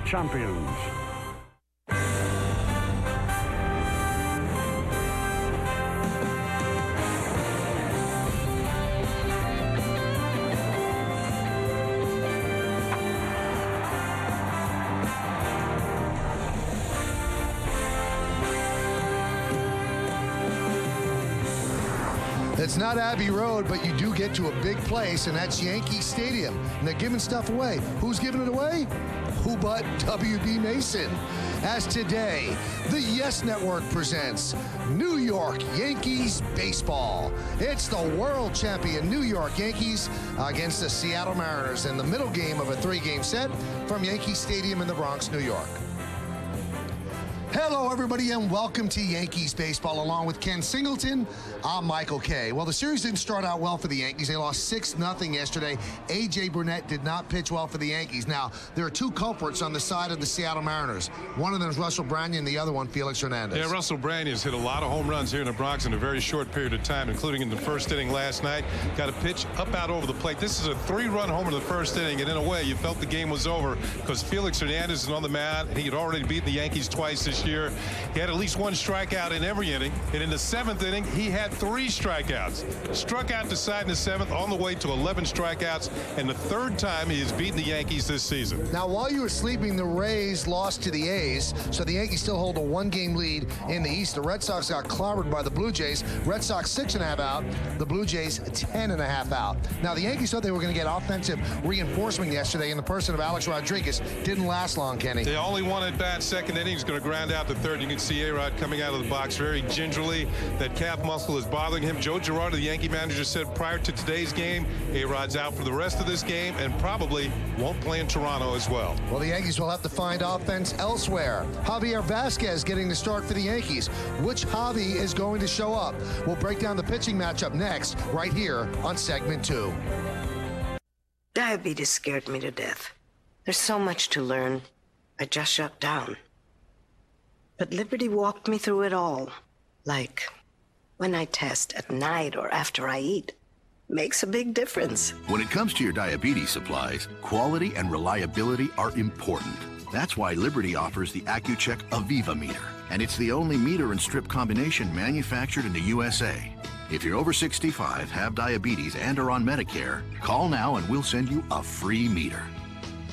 champions. It's not Abbey Road, but you do get to a big place, and that's Yankee Stadium. And they're giving stuff away. Who's giving it away? Who but W.B. Mason? As today, the Yes Network presents New York Yankees baseball. It's the world champion New York Yankees against the Seattle Mariners in the middle game of a three-game set from Yankee Stadium in the Bronx, New York. Hello, everybody, and welcome to Yankees baseball. Along with Ken Singleton, I'm Michael Kay. Well, the series didn't start out well for the Yankees. They lost 6-0 yesterday. A.J. Burnett did not pitch well for the Yankees. Now, there are two culprits on the side of the Seattle Mariners. One of them is Russell Branyan, the other one, Felix Hernandez. Yeah, Russell Branyan has hit a lot of home runs here in the Bronx in a very short period of time, including in the first inning last night. Got a pitch up out over the plate. This is a 3-run homer in the first inning, and in a way, you felt the game was over because Felix Hernandez is on the mound, and he had already beaten the Yankees twice this year. He had at least one strikeout in every inning, and in the 7th inning, he had 3 strikeouts. Struck out to side in the 7th, on the way to 11 strikeouts, and the 3rd time he has beaten the Yankees this season. Now, while you were sleeping, the Rays lost to the A's, so the Yankees still hold a 1-game lead in the East. The Red Sox got clobbered by the Blue Jays. Red Sox 6.5 out, the Blue Jays 10.5 out. Now, the Yankees thought they were going to get offensive reinforcement yesterday in the person of Alex Rodriguez. Didn't last long, Kenny. They only one at bat. 2nd inning, he's going to ground out to 3rd. You can see A-Rod coming out of the box very gingerly. That calf muscle is bothering him. Joe Girardi, the Yankee manager, said prior to today's game, A-Rod's out for the rest of this game and probably won't play in Toronto as well. Well, the Yankees will have to find offense elsewhere. Javier Vazquez getting the start for the Yankees. Which Javi is going to show up? We'll break down the pitching matchup next, right here on segment 2. Diabetes scared me to death. There's so much to learn. I just shut down. But Liberty walked me through it all. Like when I test at night or after I eat. Makes a big difference. When it comes to your diabetes supplies, quality and reliability are important. That's why Liberty offers the Accu-Check Aviva meter. And it's the only meter and strip combination manufactured in the USA. If you're over 65, have diabetes, and are on Medicare, call now and we'll send you a free meter.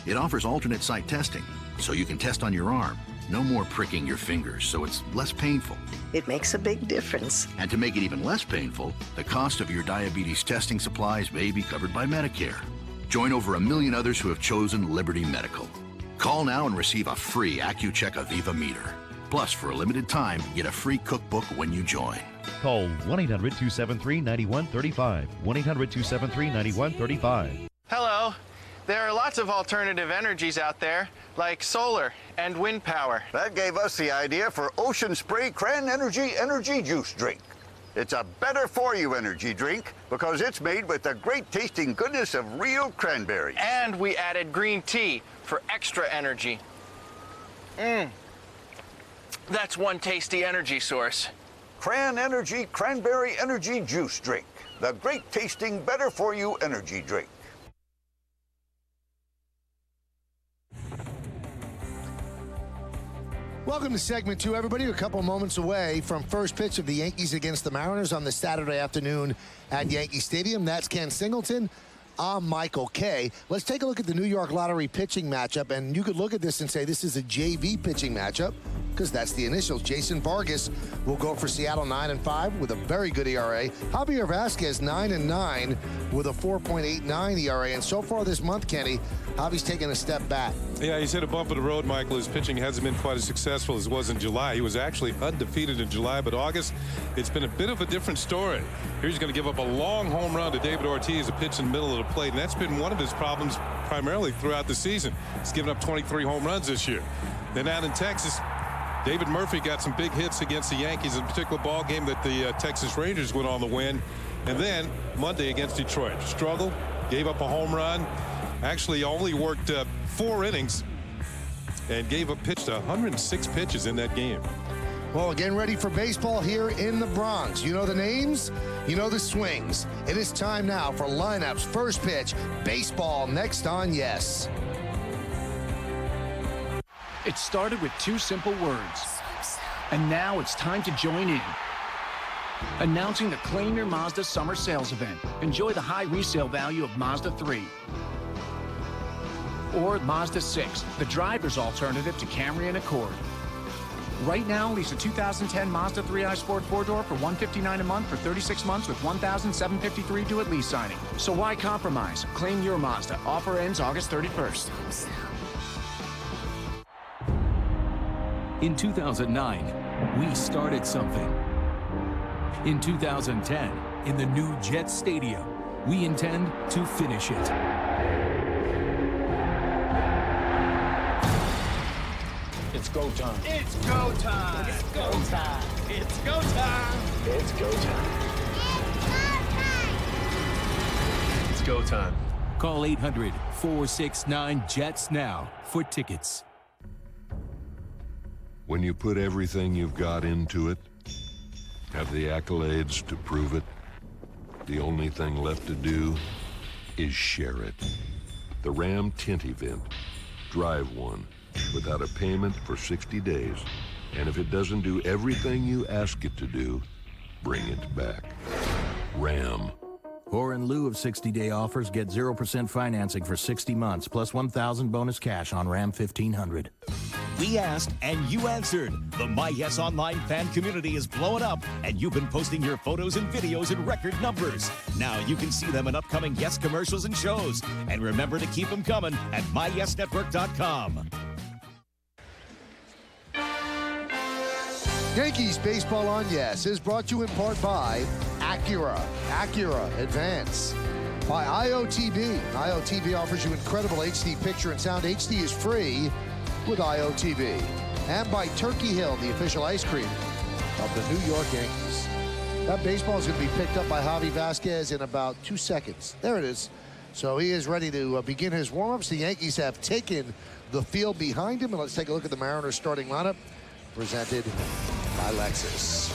It offers alternate site testing, so you can test on your arm. No more pricking your fingers, so it's less painful. It makes a big difference. And to make it even less painful, the cost of your diabetes testing supplies may be covered by Medicare. Join over 1 million others who have chosen Liberty Medical. Call now and receive a free Accu-Check Aviva meter. Plus, for a limited time, get a free cookbook when you join. Call 1-800-273-9135. 1-800-273-9135. Hello. There are lots of alternative energies out there, like solar and wind power. That gave us the idea for Ocean Spray Cran Energy Juice Drink. It's a better-for-you energy drink because it's made with the great-tasting goodness of real cranberries. And we added green tea for extra energy. That's one tasty energy source. Cran Energy Cranberry Energy Juice Drink. The great-tasting, better-for-you energy drink. Welcome to segment 2, everybody. A couple moments away from first pitch of the Yankees against the Mariners on this Saturday afternoon at Yankee Stadium. That's Ken Singleton. I'm Michael Kay. Let's take a look at the New York Lottery pitching matchup, and you could look at this and say this is a JV pitching matchup because that's the initials. Jason Vargas will go for Seattle 9-5 with a very good ERA. Javier Vazquez 9-9 with a 4.89 ERA, and so far this month, Kenny, Javi's taken a step back. Yeah, he's hit a bump in the road, Michael. His pitching hasn't been quite as successful as it was in July. He was actually undefeated in July, but August, it's been a bit of a different story. Here he's going to give up a long home run to David Ortiz, a pitch in the middle of the plate, and that's been one of his problems primarily throughout the season. He's given up 23 home runs this year. Then out in Texas, David Murphy got some big hits against the Yankees in a particular ball game that the Texas Rangers went on the win. And then Monday against Detroit, struggled, gave up a home run, actually only worked 4 innings and pitched 106 pitches in that game. Well, getting ready for baseball here in the Bronx. You know the names, you know the swings. It is time now for lineups, first pitch, baseball next on Yes. It started with 2 simple words. And now it's time to join in. Announcing the Claim Your Mazda Summer Sales Event. Enjoy the high resale value of Mazda 3. Or Mazda 6, the driver's alternative to Camry and Accord. Right now, lease a 2010 Mazda 3i Sport 4-door for $159 a month for 36 months with $1,753 due at lease signing. So why compromise? Claim your Mazda. Offer ends August 31st. In 2009, we started something. In 2010, in the new Jet Stadium, we intend to finish it. It's go time. It's go time. It's go time. It's go time. It's go time. It's go time. Call 800-469-JETS now for tickets. When you put everything you've got into it, have the accolades to prove it, the only thing left to do is share it. The Ram Tint Event. Drive one without a payment for 60 days. And if it doesn't do everything you ask it to do, bring it back. Ram. Or in lieu of 60-day offers, get 0% financing for 60 months, plus $1,000 bonus cash on Ram 1500. We asked, and you answered. The My Yes Online fan community is blowing up, and you've been posting your photos and videos in record numbers. Now you can see them in upcoming Yes commercials and shows. And remember to keep them coming at MyYesNetwork.com. Yankees Baseball on Yes is brought to you in part by Acura. Acura Advance. By IOTV. IOTV offers you incredible HD picture and sound. HD is free with IOTV. And by Turkey Hill, the official ice cream of the New York Yankees. That baseball is going to be picked up by Javi Vasquez in about 2 seconds. There it is. So he is ready to begin his warm-ups. The Yankees have taken the field behind him. And let's take a look at the Mariners starting lineup presented by Lexus.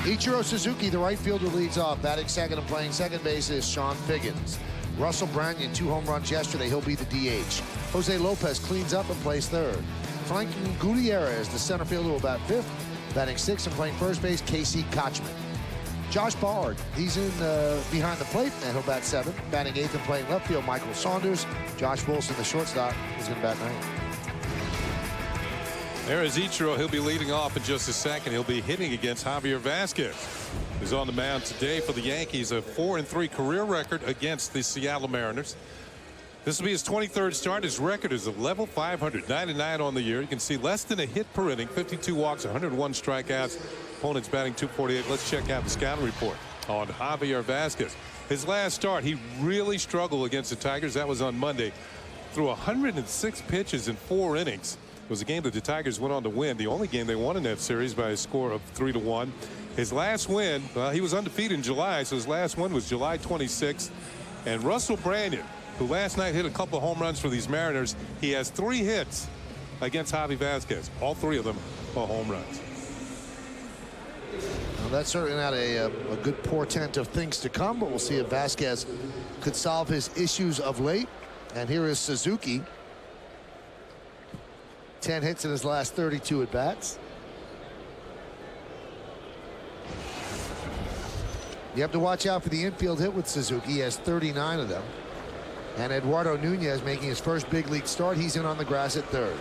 Ichiro Suzuki, the right fielder, leads off. Batting second and playing second base is Sean Figgins. Russell Branyan, 2 home runs yesterday. He'll be the DH. Jose Lopez cleans up and plays third. Franklin Gutierrez, the center fielder, will bat fifth. Batting sixth and playing first base, Casey Kochman. Josh Ballard, he's in behind the plate, and he'll bat seventh. Batting eighth and playing left field, Michael Saunders. Josh Wilson, the shortstop, is going to bat ninth. There is Ichiro. He'll be leading off in just a second. He'll be hitting against Javier Vasquez, who's on the mound today for the Yankees. A 4-3 career record against the Seattle Mariners. This will be his 23rd start. His record is a level 500, 99 on the year. You can see less than a hit per inning, 52 walks, 101 strikeouts. Opponent's batting .248. Let's check out the scouting report on Javier Vasquez. His last start, he really struggled against the Tigers. That was on Monday. Threw 106 pitches in 4 innings. It was a game that the Tigers went on to win. The only game they won in that series by a score of 3-1. His last win, well, he was undefeated in July, so his last win was July 26th. And Russell Branyan, who last night hit a couple of home runs for these Mariners, he has 3 hits against Javi Vasquez. All 3 of them are home runs. Well, that's certainly not a good portent of things to come, but we'll see if Vasquez could solve his issues of late. And here is Suzuki. 10 hits in his last 32 at-bats. You have to watch out for the infield hit with Suzuki. He has 39 of them. And Eduardo Nunez making his first big league start. He's in on the grass at third.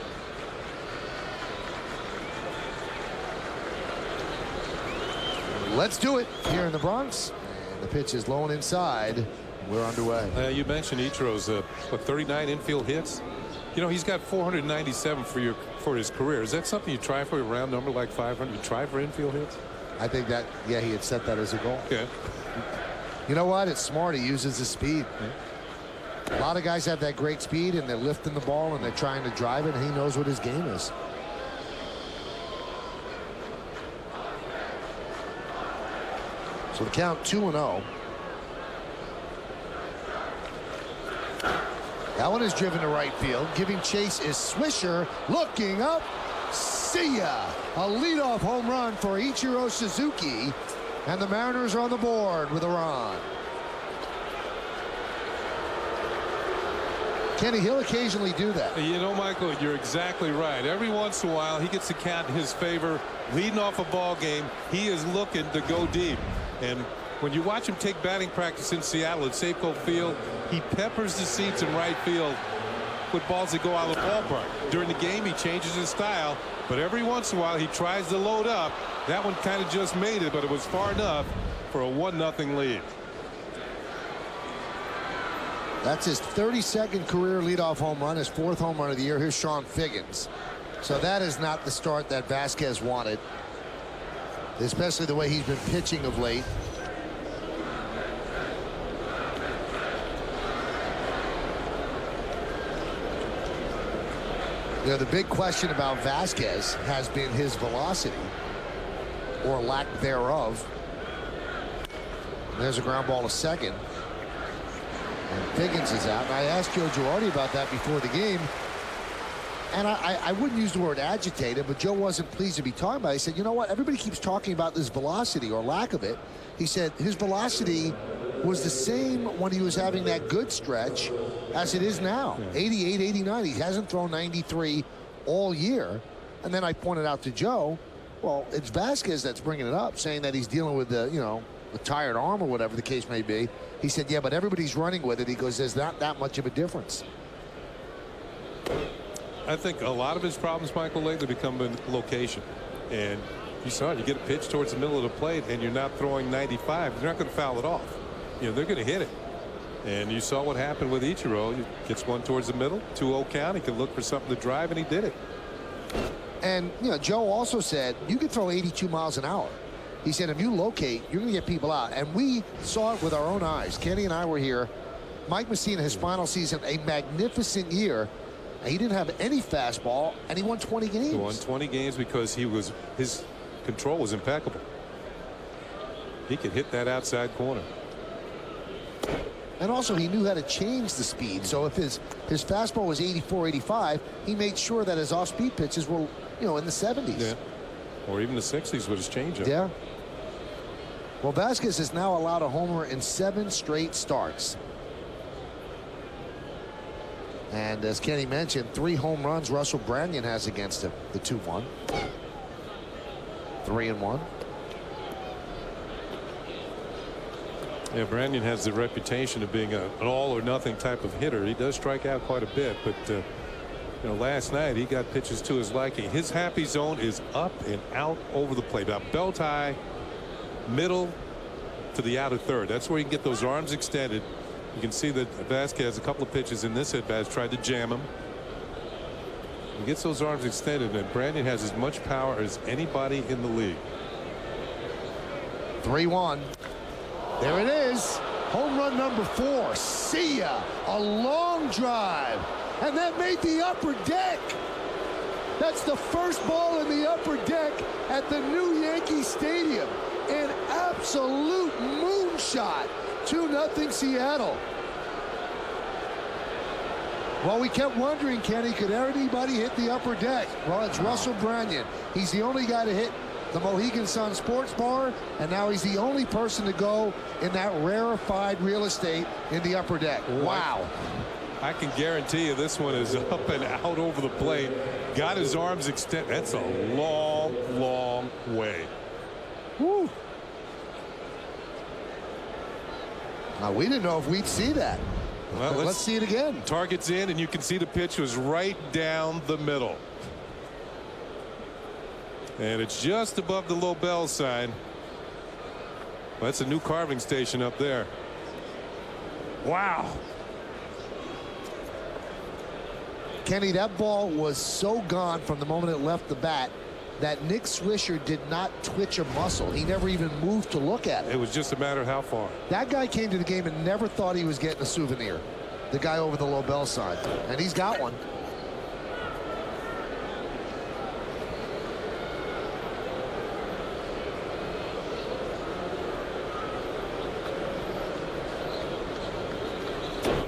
Let's do it here in the Bronx. And the pitch is low and inside. We're underway. You mentioned Ichiro's 39 infield hits. You know, he's got 497 for his career. Is that something you try for, a round number like 500? You try for infield hits? I think that, yeah, he had set that as a goal. Yeah. You know what? It's smart. He uses his speed. A lot of guys have that great speed, and they're lifting the ball, and they're trying to drive it, and he knows what his game is. So the count 2-0. That one is driven to right field. Giving chase is Swisher. Looking up. See ya. A leadoff home run for Ichiro Suzuki. And the Mariners are on the board with a run. Kenny, he'll occasionally do that. You know, Michael, you're exactly right. Every once in a while, he gets the count in his favor. Leading off a ball game, he is looking to go deep. And when you watch him take batting practice in Seattle at Safeco Field, he peppers the seats in right field with balls that go out of the ballpark. During the game, he changes his style, but every once in a while, he tries to load up. That one kind of just made it, but it was far enough for a 1-0 lead. That's his 32nd career leadoff home run, his 4th home run of the year. Here's Sean Figgins. So that is not the start that Vasquez wanted, especially the way he's been pitching of late. You know, the big question about Vasquez has been his velocity, or lack thereof. And there's a ground ball to second. And Figgins is out. And I asked Joe Girardi about that before the game. And I wouldn't use the word agitated, but Joe wasn't pleased to be talking about it. He said, you know what? Everybody keeps talking about this velocity or lack of it. He said his velocity was the same when he was having that good stretch as it is now. 88, 89. He hasn't thrown 93 all year. And then I pointed out to Joe, well, it's Vasquez that's bringing it up, saying that he's dealing with the, you know, a tired arm or whatever the case may be. He said, yeah, but everybody's running with it. He goes, there's not that much of a difference. I think a lot of his problems, Michael, lately become in location. And you saw it. You get a pitch towards the middle of the plate, and you're not throwing 95. You're not going to foul it off. You know, they're going to hit it. And you saw what happened with Ichiro. He gets one towards the middle, 2-0 count. He could look for something to drive, and he did it. And, you know, Joe also said you can throw 82 miles an hour. He said if you locate, you're going to get people out. And we saw it with our own eyes. Kenny and I were here. Mike Messina, his final season, a magnificent year. He didn't have any fastball, and he won 20 games. He won 20 games because his control was impeccable. He could hit that outside corner. And also, he knew how to change the speed. So if his fastball was 84, 85, he made sure that his off-speed pitches were, you know, in the 70s. Yeah. Or even the 60s with his changeup. Yeah. Well, Vasquez is now allowed a homer in 7 straight starts. And as Kenny mentioned, 3 home runs Russell Branyan has against him. The 2-1. 3-1. Yeah, Branyan has the reputation of being an all-or-nothing type of hitter. He does strike out quite a bit, but you know, last night he got pitches to his liking. His happy zone is up and out over the plate. About belt high, middle to the outer third. That's where you can get those arms extended. You can see that Vasquez, a couple of pitches in this at-bat, tried to jam him. He gets those arms extended, and Branyan has as much power as anybody in the league. 3-1. There it is. Home run number 4. See ya. A long drive. And that made the upper deck. That's the first ball in the upper deck at the new Yankee Stadium. An absolute moonshot. 2-0 Seattle. Well, we kept wondering, Kenny, could anybody hit the upper deck? Well, it's Russell Branyan. He's the only guy to hit the Mohegan Sun Sports Bar, and now he's the only person to go in that rarefied real estate in the upper deck. Wow. I can guarantee you this one is up and out over the plate. Got his arms extended. That's a long, long way. Woo. Now, we didn't know if we'd see that. Well, let's see it again. Target's in, and you can see the pitch was right down the middle. And it's just above the low bell sign. Well, that's a new carving station up there. Wow. Kenny, that ball was so gone from the moment it left the bat that Nick Swisher did not twitch a muscle. He never even moved to look at it. It was just a matter of how far. That guy came to the game and never thought he was getting a souvenir. The guy over the low bell sign. And he's got one.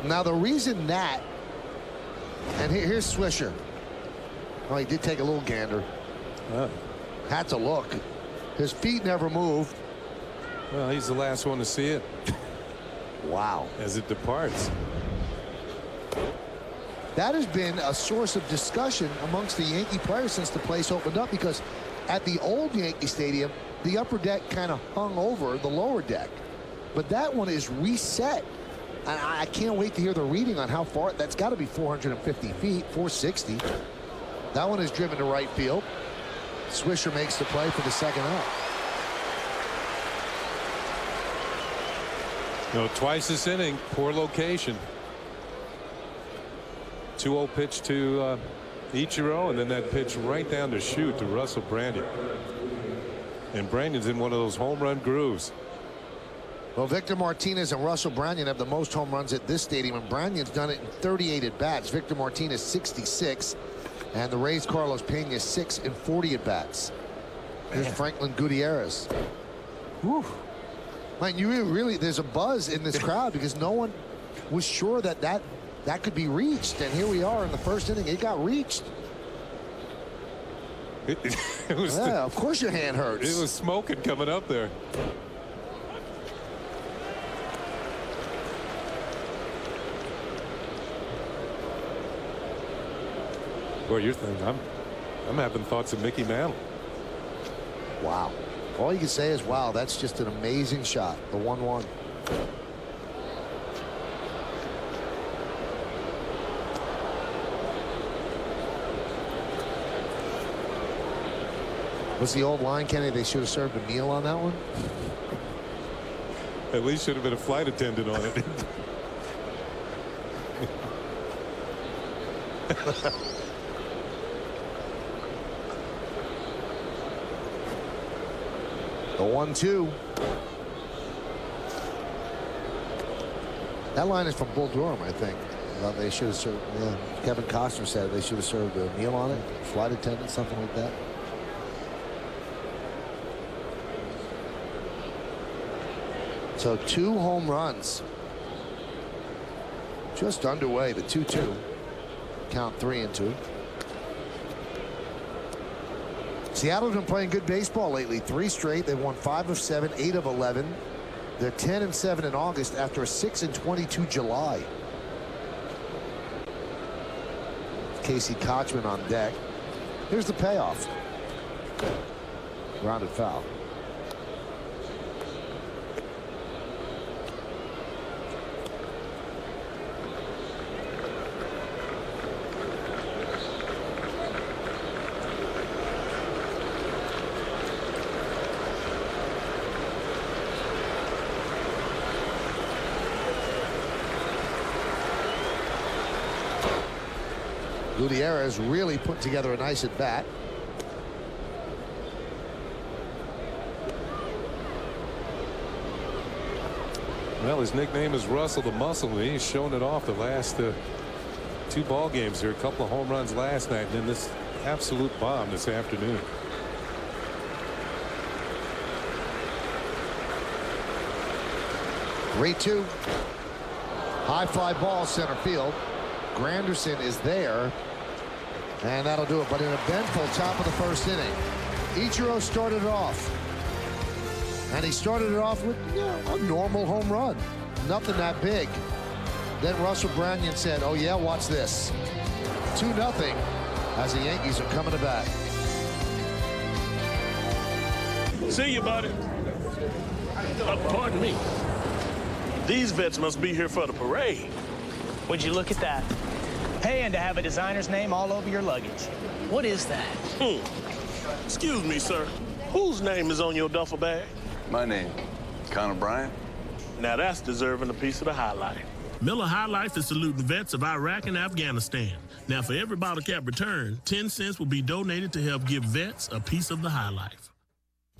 Now, the reason that, and here's Swisher. Well, he did take a little gander. Had to look. His feet never moved. Well, he's the last one to see it. Wow. As it departs. that has been a source of discussion amongst the Yankee players since the place opened up, because at the old Yankee Stadium, the upper deck kind of hung over the lower deck. But that one is reset. And I can't wait to hear the reading on how far. That's got to be 450 feet, 460. That one is driven to right field. Swisher makes the play for the second out. No, twice this inning, poor location. 2-0 pitch to Ichiro, and then that pitch right down the chute to Russell Brandon. And Brandon's in one of those home run grooves. Well, Victor Martinez and Russell Brandon have the most home runs at this stadium, and Brandon's done it in 38 at-bats. Victor Martinez 66, and the Rays' Carlos Pena 6 in 40 at-bats. Here's Franklin Gutierrez. Whew. Man, you really, there's a buzz in this crowd because no one was sure that could be reached, and here we are in the first inning. It got reached. It was of course your hand hurts. It was smoking coming up there. Boy, you're thinking, I'm having thoughts of Mickey Mantle. Wow. All you can say is, wow, that's just an amazing shot. The 1-1. What's the old line, Kenny? They should have served a meal on that one. At least should have been a flight attendant on it. The 1-2. That line is from Bull Durham, I think. They should have served. Yeah, Kevin Costner said they should have served a meal on it. Flight attendant, something like that. So 2 home runs. Just underway. The 2-2. Count 3-2. Seattle's been playing good baseball lately. 3 straight. They won 5 of 7, 8 of 11. They're 10-7 in August after a 6-22 July. Casey Kochman on deck. Here's the payoff. Grounded foul. Gutierrez really put together a nice at bat. Well, his nickname is Russell the Muscle, and he's shown it off the last 2 ball games here. A couple of home runs last night, and then this absolute bomb this afternoon. Great 2. High fly ball center field. Granderson is there, and that'll do it. But in a eventful top of the first inning, Ichiro started it off, and he started it off with a normal home run, nothing that big. Then Russell Brandon said, "Oh yeah, watch this." 2-0 as the Yankees are coming to bat. See you, buddy. Pardon me. These vets must be here for the parade. Would you look at that? Hey, and to have a designer's name all over your luggage. What is that? Excuse me, sir. Whose name is on your duffel bag? My name, Connor Bryant. Now that's deserving a piece of the High Life. Miller High Life is saluting vets of Iraq and Afghanistan. Now, for every bottle cap return, 10 cents will be donated to help give vets a piece of the High Life.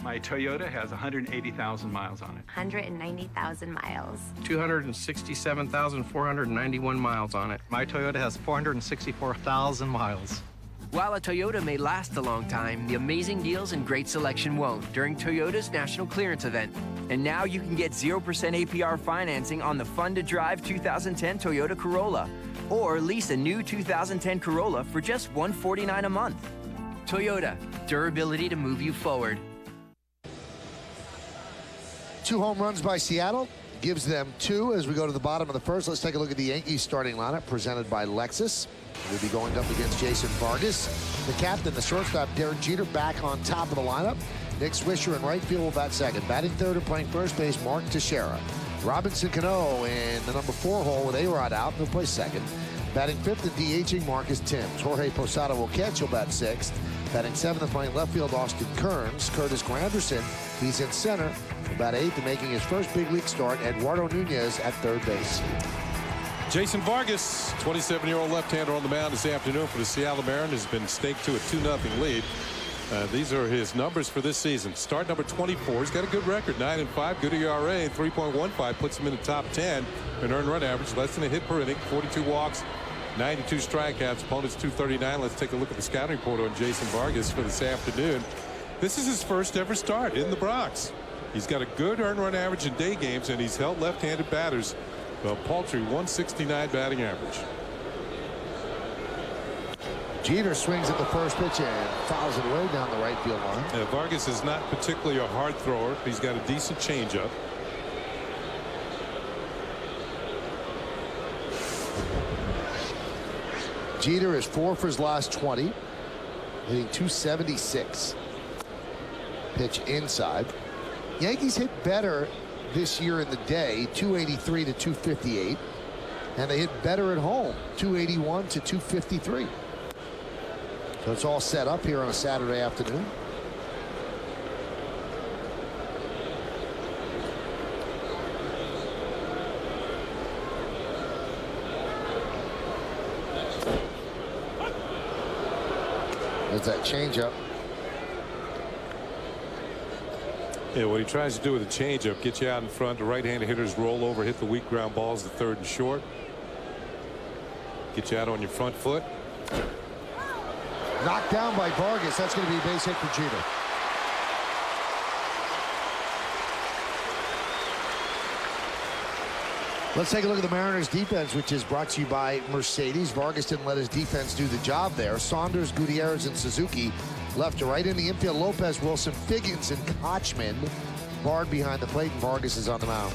My Toyota has 180,000 miles on it. 190,000 miles. 267,491 miles on it. My Toyota has 464,000 miles. While a Toyota may last a long time, the amazing deals and great selection won't during Toyota's National Clearance Event. And now you can get 0% APR financing on the fun-to-drive 2010 Toyota Corolla, or lease a new 2010 Corolla for just $149 a month. Toyota, durability to move you forward. 2 home runs by Seattle gives them 2 as we go to the bottom of the first. Let's take a look at the Yankees starting lineup presented by Lexus. We'll be going up against Jason Vargas. The captain, the shortstop, Derek Jeter, back on top of the lineup. Nick Swisher in right field will bat second. Batting third and playing first base, Mark Teixeira. Robinson Cano in the number 4 hole with A-Rod out. He'll play second. Batting fifth and DHing, Marcus Timms. Jorge Posada will catch. He'll bat sixth. Batting seventh and playing left field, Austin Kearns. Curtis Granderson, he's in center. About eighth and making his first big league start, Eduardo Nunez at third base. Jason Vargas, 27-year-old left-hander on the mound this afternoon for the Seattle Mariners, has been staked to a 2-0 lead. These are his numbers for this season. Start number 24. He's got a good record, 9-5, good ERA, 3.15 puts him in the top 10. An earned run average, less than a hit per inning, 42 walks, 92 strikeouts, opponents 239. Let's take a look at the scouting report on Jason Vargas for this afternoon. This is his first ever start in the Bronx. He's got a good earned run average in day games, and he's held left-handed batters a paltry 169 batting average. Jeter swings at the first pitch and fouls it away down the right field line. Vargas is not particularly a hard thrower. He's got a decent changeup. Jeter is 4 for his last 20, hitting 276. Pitch inside. Yankees hit better this year in the day, 283 to 258, and they hit better at home, 281 to 253. So it's all set up here on a Saturday afternoon. There's that changeup. Yeah, what he tries to do with a changeup, get you out in front. The right-handed hitters roll over, hit the weak ground balls to third and short. Get you out on your front foot. Knocked down by Vargas. That's going to be a base hit for Jeter. Let's take a look at the Mariners defense, which is brought to you by Mercedes. Vargas didn't let his defense do the job there. Saunders, Gutierrez, and Suzuki left to right. In the infield, Lopez, Wilson, Figgins, and Kochman barred behind the plate, and Vargas is on the mound.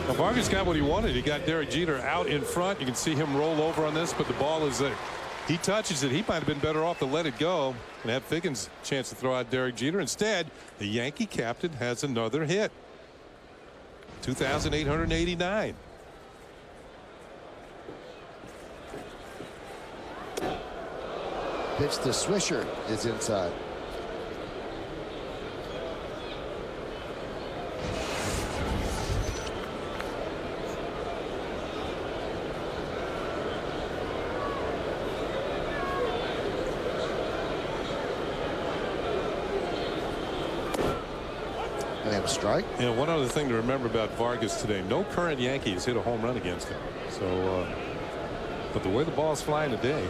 Well, Vargas got what he wanted. He got Derek Jeter out in front. You can see him roll over on this, but the ball is there. He touches it. He might have been better off to let it go and have Figgins a chance to throw out Derek Jeter. Instead, the Yankee captain has another hit. 2,889. Pitch to Swisher is inside. And strike. You know, one other thing to remember about Vargas today, no current Yankees hit a home run against him. So, but the way the ball's flying today.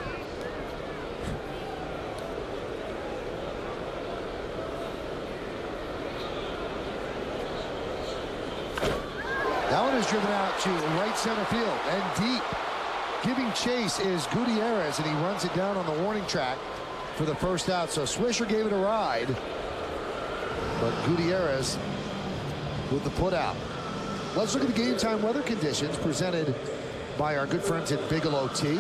That one is driven out to right center field and deep. Giving chase is Gutierrez, and he runs it down on the warning track for the first out. So Swisher gave it a ride, but Gutierrez with the put out. Let's look at the game time weather conditions presented by our good friends at Bigelow Tea.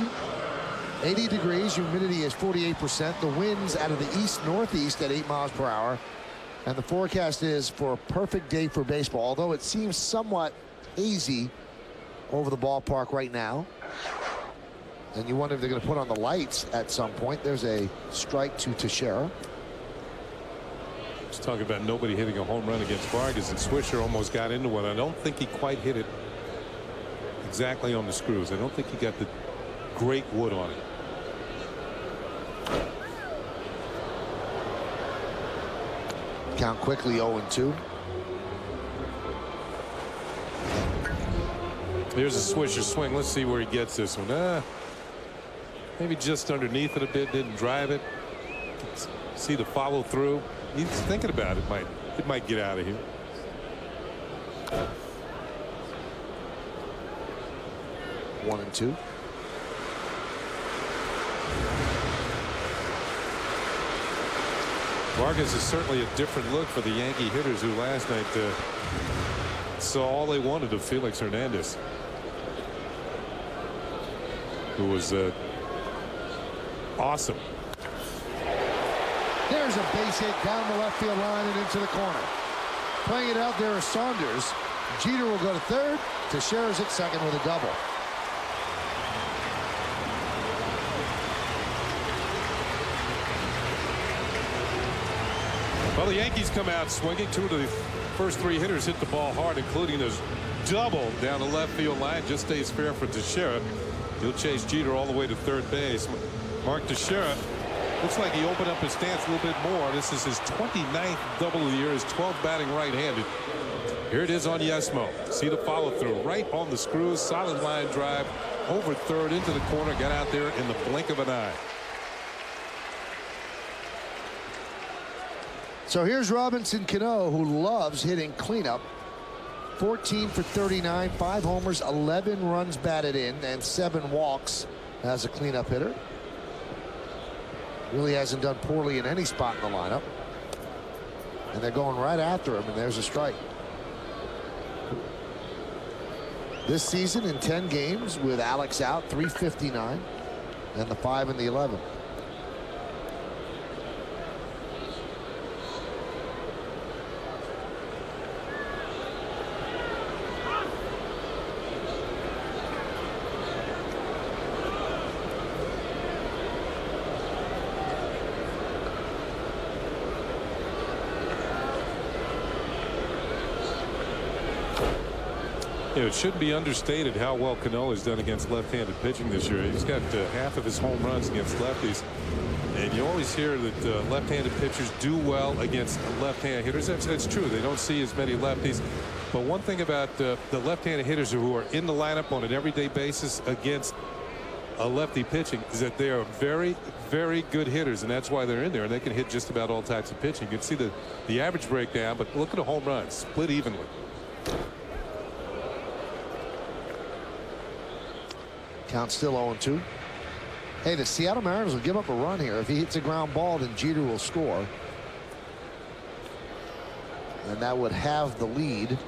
80 degrees, humidity is 48%. The winds out of the east-northeast at 8 miles per hour. And the forecast is for a perfect day for baseball, although it seems somewhat hazy over the ballpark right now. And you wonder if they're going to put on the lights at some point. There's a strike to Teixeira. Let's talk about nobody hitting a home run against Vargas, and Swisher almost got into one. I don't think he quite hit it exactly on the screws. I don't think he got the great wood on it. Count quickly 0-2. Here's a Swisher swing. Let's see where he gets this one. Maybe just underneath it a bit. Didn't drive it. See the follow through. He's thinking about it. It might get out of here. One and two. Vargas is certainly a different look for the Yankee hitters who last night saw all they wanted of Felix Hernandez. who was awesome. There's a base hit down the left field line and into the corner. Playing it out there is Saunders. Jeter will go to third. Teixeira's at second with a double. Well, the Yankees come out swinging. Two of the first three hitters hit the ball hard, including this double down the left field line. Just stays fair for Teixeira. He'll chase Jeter all the way to third base. Mark Teixeira looks like he opened up his stance a little bit more. This is his 29th double of the year, his 12th batting right-handed. Here it is on Yesmo. See the follow through right on the screws. Solid line drive over third into the corner. Got out there in the blink of an eye. So here's Robinson Cano, who loves hitting cleanup. 14 for 39, 5 homers, 11 runs batted in, and 7 walks as a cleanup hitter. Really hasn't done poorly in any spot in the lineup. And they're going right after him, and there's a strike. This season in 10 games with Alex out, 359, and the 5 and the 11. It shouldn't be understated how well Cano has done against left-handed pitching this year. He's got half of his home runs against lefties. And you always hear that left-handed pitchers do well against left-handed hitters. That's true. They don't see as many lefties. But one thing about the left-handed hitters who are in the lineup on an everyday basis against a lefty pitching is that they are very, very good hitters. And that's why they're in there. And they can hit just about all types of pitching. You can see the average breakdown. But look at the home runs. Split evenly. Count still 0-2. Hey, the Seattle Mariners will give up a run here. If he hits a ground ball, then Jeter will score. And that would have the lead. And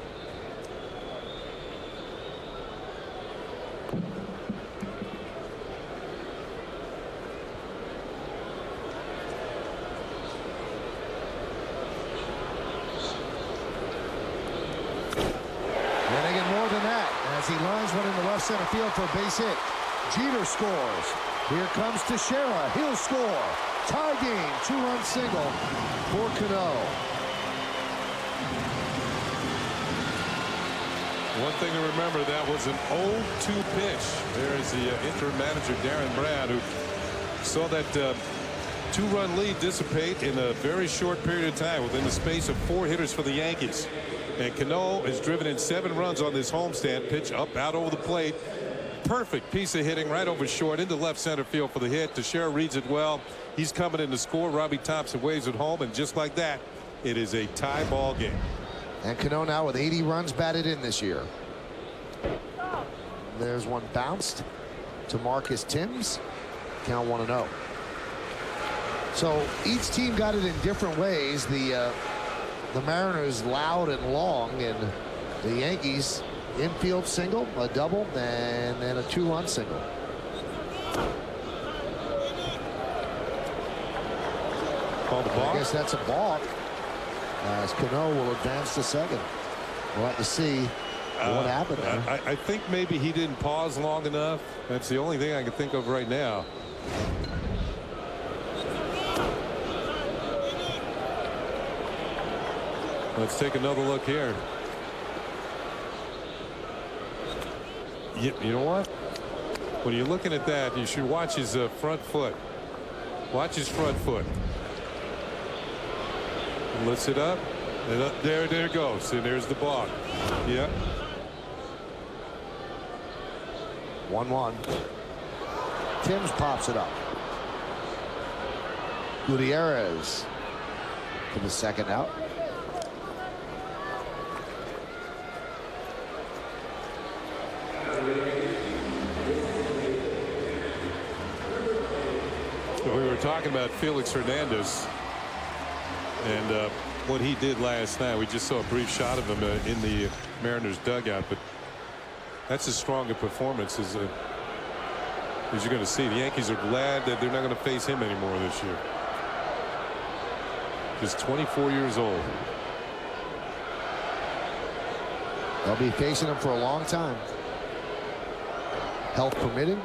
they get more than that as he lines one in the left center field for a base hit. Jeter scores. Here comes Teixeira. He'll score. Tie game. 2-run single for Cano. One thing to remember, that was an 0-2 pitch. There is the interim manager, Darren Brown, who saw that 2-run lead dissipate in a very short period of time within the space of 4 hitters for the Yankees. And Cano has driven in 7 runs on this homestand. Pitch up out over the plate. Perfect piece of hitting right over short into left center field for the hit. Teixeira reads it well. He's coming in to score. Robbie Thompson waves it home, and just like that, it is a tie ball game. And Cano now with 80 runs batted in this year. There's one bounced to Marcus Timms. Count 1-0. So each team got it in different ways. The Mariners loud and long, and the Yankees infield single, a double, and then a 2-run single. Called a balk? I guess that's a balk, as Cano will advance to second. We'll have to see what happened there. I think maybe he didn't pause long enough. That's the only thing I can think of right now. Let's take another look here. You know what? When you're looking at that, you should watch his front foot. Watch his front foot. Lifts it up. And up there it goes. And there's the balk. Yep. 1-1. Timms pops it up. Gutierrez for the second out. We were talking about Felix Hernandez and what he did last night. We just saw a brief shot of him in the Mariners dugout, but that's as strong a performance as As you're going to see, the Yankees are glad that they're not going to face him anymore this year. Just 24 years old. They'll be facing him for a long time. Health permitting.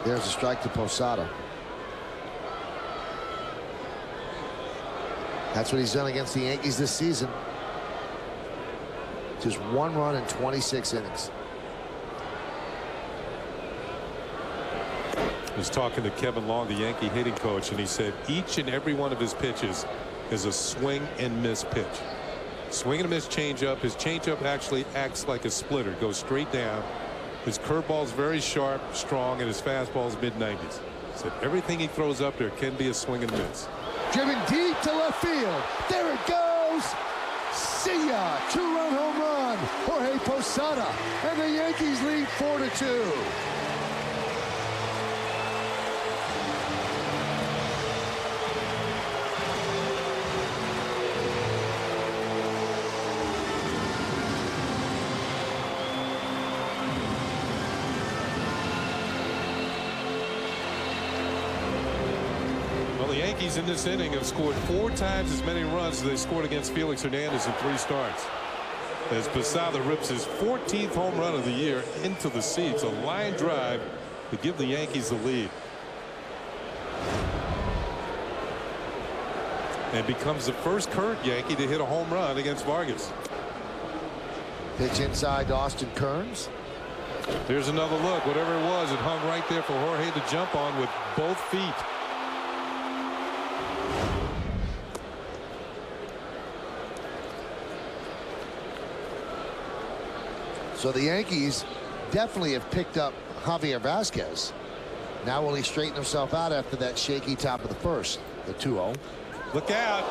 There's a strike to Posada. That's what he's done against the Yankees this season. Just 1 run in 26 innings. I was talking to Kevin Long, the Yankee hitting coach, and he said each and every one of his pitches is a swing and miss pitch. Swing and miss changeup. His changeup actually acts like a splitter, goes straight down. His curveball is very sharp, strong, and his fastball is mid-90s. He said everything he throws up there can be a swing and miss. Driven deep to left field. There it goes. See ya. 2-run home run. Jorge Posada. And the Yankees lead 4-2. The Yankees in this inning have scored 4 times as many runs as they scored against Felix Hernandez in 3 starts. As Posada rips his 14th home run of the year into the seats, a line drive to give the Yankees the lead. And becomes the first current Yankee to hit a home run against Vargas. Pitch inside to Austin Kearns. There's another look. Whatever it was, it hung right there for Jorge to jump on with both feet. So the Yankees definitely have picked up Javier Vazquez. Now will he straighten himself out after that shaky top of the first? The 2-0. Look out.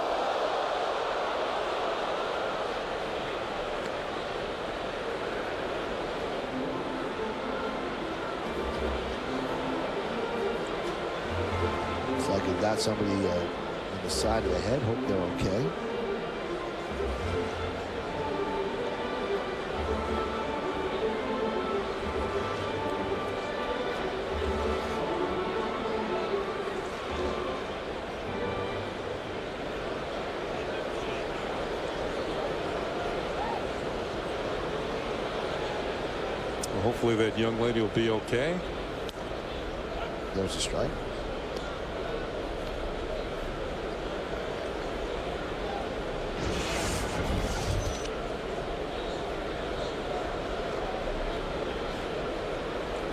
Looks like he got somebody on the side of the head. Hope they're okay. Hopefully that young lady will be okay. There's a strike.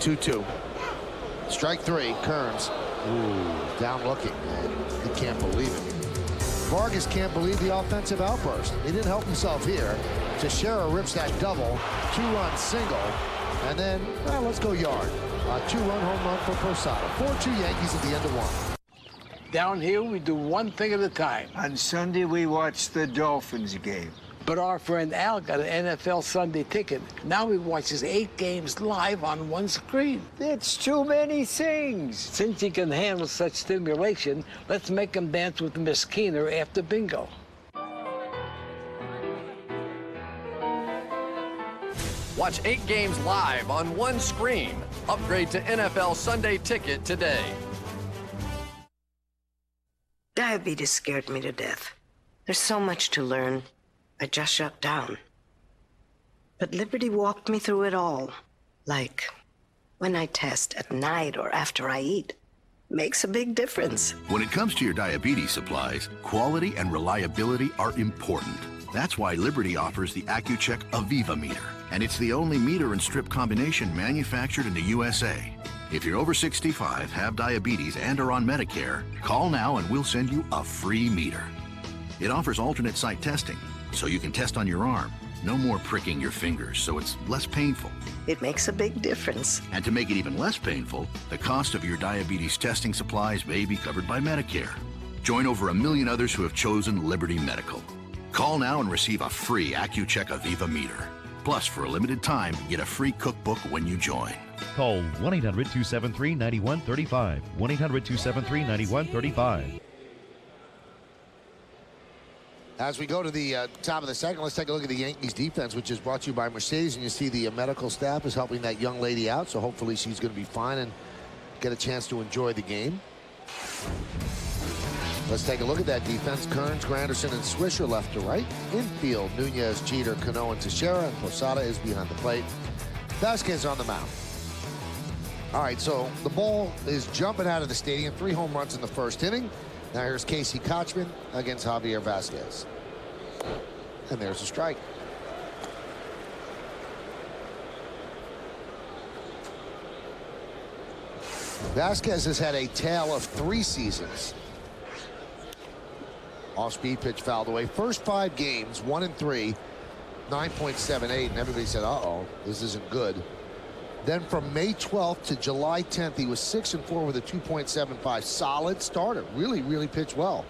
Two. Strike 3. Kearns. Ooh, down looking. He can't believe it. Vargas can't believe the offensive outburst. He didn't help himself here. Teixeira rips that double. 2-run single. And then, well, let's go yard. A 2-run home run for Posada. 4-2 Yankees at the end of 1. Down here, we do one thing at a time. On Sunday, we watch the Dolphins game. But our friend Al got an NFL Sunday ticket. Now he watches 8 games live on one screen. It's too many things. Since he can handle such stimulation, let's make him dance with Miss Keener after bingo. Watch 8 games live on one screen. Upgrade to NFL Sunday Ticket today. Diabetes scared me to death. There's so much to learn. I just shut down. But Liberty walked me through it all. Like when I test at night or after I eat. Makes a big difference. When it comes to your diabetes supplies, quality and reliability are important. That's why Liberty offers the AccuCheck Aviva meter. And it's the only meter and strip combination manufactured in the USA. If you're over 65, have diabetes, and are on Medicare, call now and we'll send you a free meter. It offers alternate site testing, so you can test on your arm. No more pricking your fingers, so it's less painful. It makes a big difference. And to make it even less painful, the cost of your diabetes testing supplies may be covered by Medicare. Join over 1 million others who have chosen Liberty Medical. Call now and receive a free AccuCheck Aviva meter. Plus, for a limited time, get a free cookbook when you join. Call 1-800-273-9135. 1-800-273-9135. As we go to the top of the second, let's take a look at the Yankees defense, which is brought to you by Mercedes. And you see the medical staff is helping that young lady out, so hopefully she's going to be fine. And get a chance to enjoy the game. Let's take a look at that defense. Kearns, Granderson, and Swisher left to right. Infield, Nunez, Jeter, Cano, and Teixeira, and Posada is behind the plate. Vasquez on the mound. All right, so the ball is jumping out of the stadium. 3 home runs in the first inning. Now here's Casey Kochman against Javier Vasquez. And there's a strike. Vasquez has had a tale of 3 seasons. Off-speed pitch fouled away. First 5 games, 1-3, 9.78, and everybody said, uh-oh, this isn't good. Then from May 12th to July 10th, he was 6-4 with a 2.75. Solid starter. Really, really pitched well.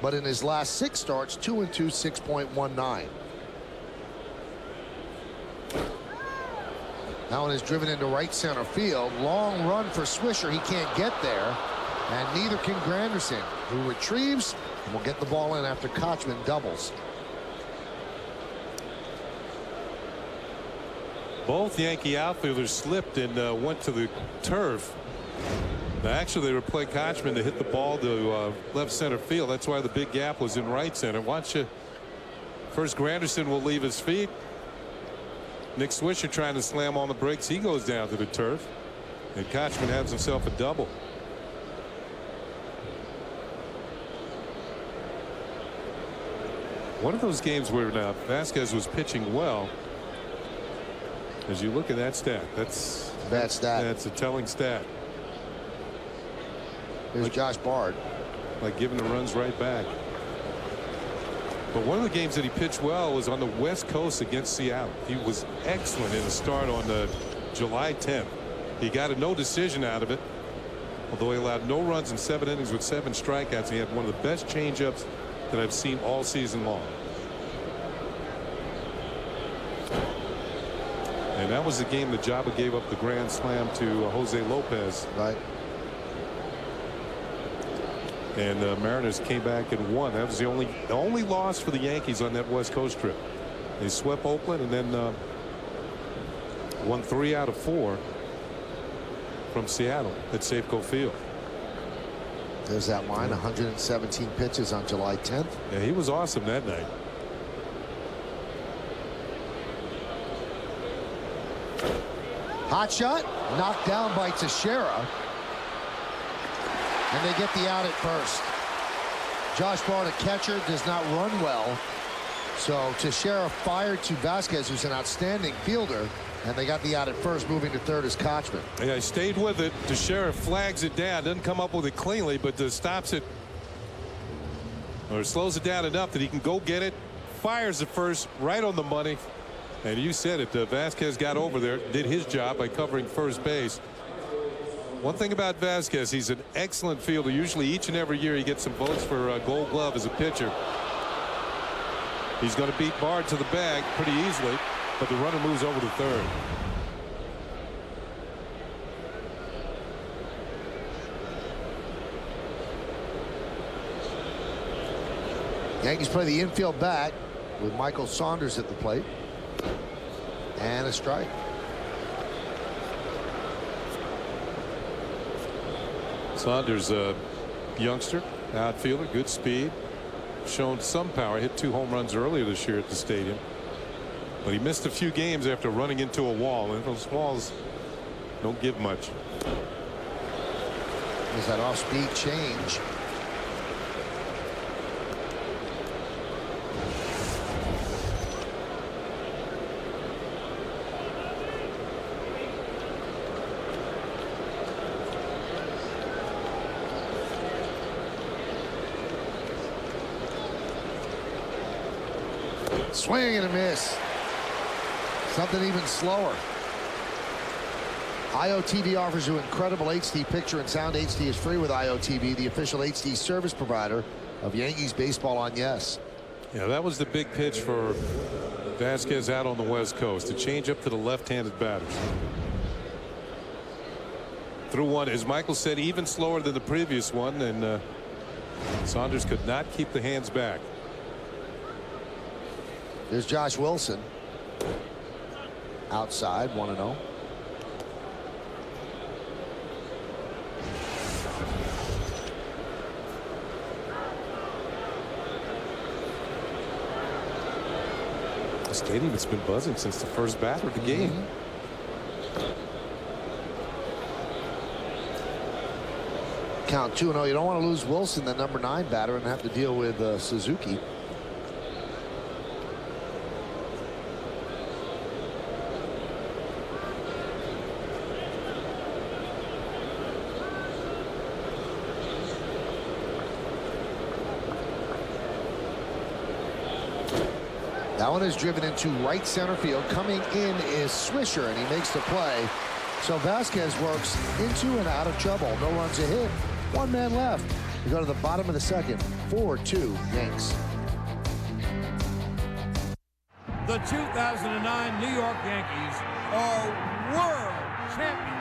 But in his last 6 starts, 2-2, 6.19. That one is driven into right center field. Long run for Swisher. He can't get there. And neither can Granderson, who retrieves and will get the ball in after Kochman doubles. Both Yankee outfielders slipped and went to the turf. Now, actually, they were playing Kochman to hit the ball to left center field. That's why the big gap was in right center. Watch it. First, Granderson will leave his feet. Nick Swisher trying to slam on the brakes. He goes down to the turf. And Kochman has himself a double. One of those games where now Vasquez was pitching well. As you look at that stat, that's bad stat. That's a telling stat. There's Josh Bard. Like giving the runs right back. But one of the games that he pitched well was on the West Coast against Seattle. He was excellent in the start on July 10th. He got a no decision out of it. Although he allowed no runs in 7 innings with 7 strikeouts. He had one of the best changeups that I've seen all season long. And that was the game that Jabba gave up the grand slam to Jose Lopez. Right. And Mariners came back and won. That was the only loss for the Yankees on that West Coast trip. They swept Oakland and then won 3 out of 4 from Seattle at Safeco Field. There's that line, 117 pitches on July 10th. Yeah, he was awesome that night. Hot shot, knocked down by Teixeira. And they get the out at first. Josh Bard, a catcher, does not run well. So Teixeira fired to Vasquez, who's an outstanding fielder. And they got the out at first. Moving to third is Kochman. Yeah, he stayed with it. Teixeira flags it down. Doesn't come up with it cleanly, but stops it. Or slows it down enough that he can go get it. Fires it first, right on the money. And you said it. Vasquez got over there, did his job by covering first base. One thing about Vasquez, he's an excellent fielder. Usually each and every year he gets some votes for Gold Glove as a pitcher. He's going to beat Bard to the bag pretty easily, but the runner moves over to third. Yankees play the infield back with Michael Saunders at the plate. And a strike. Saunders, a youngster, outfielder, good speed, shown some power, hit 2 home runs earlier this year at the stadium. But he missed a few games after running into a wall, and those walls don't give much. There's that off-speed change. Swing and a miss. Something even slower. IOTV offers you incredible HD picture and sound. HD is free with IOTV, the official HD service provider of Yankees baseball on Yes. Yeah, that was the big pitch for Vasquez out on the West Coast. To change up to the left-handed batters. Through one, as Michael said, even slower than the previous one, and Saunders could not keep the hands back. There's Josh Wilson. Outside, 1-0. stadium, it's been buzzing since the first batter of the game. Count 2-0. You don't want to lose Wilson, the number 9 batter, and have to deal with Suzuki. That one is driven into right center field. Coming in is Swisher, and he makes the play. So Vasquez works into and out of trouble. No runs a hit. One man left. We go to the bottom of the second. 4-2 Yanks. The 2009 New York Yankees are world champions.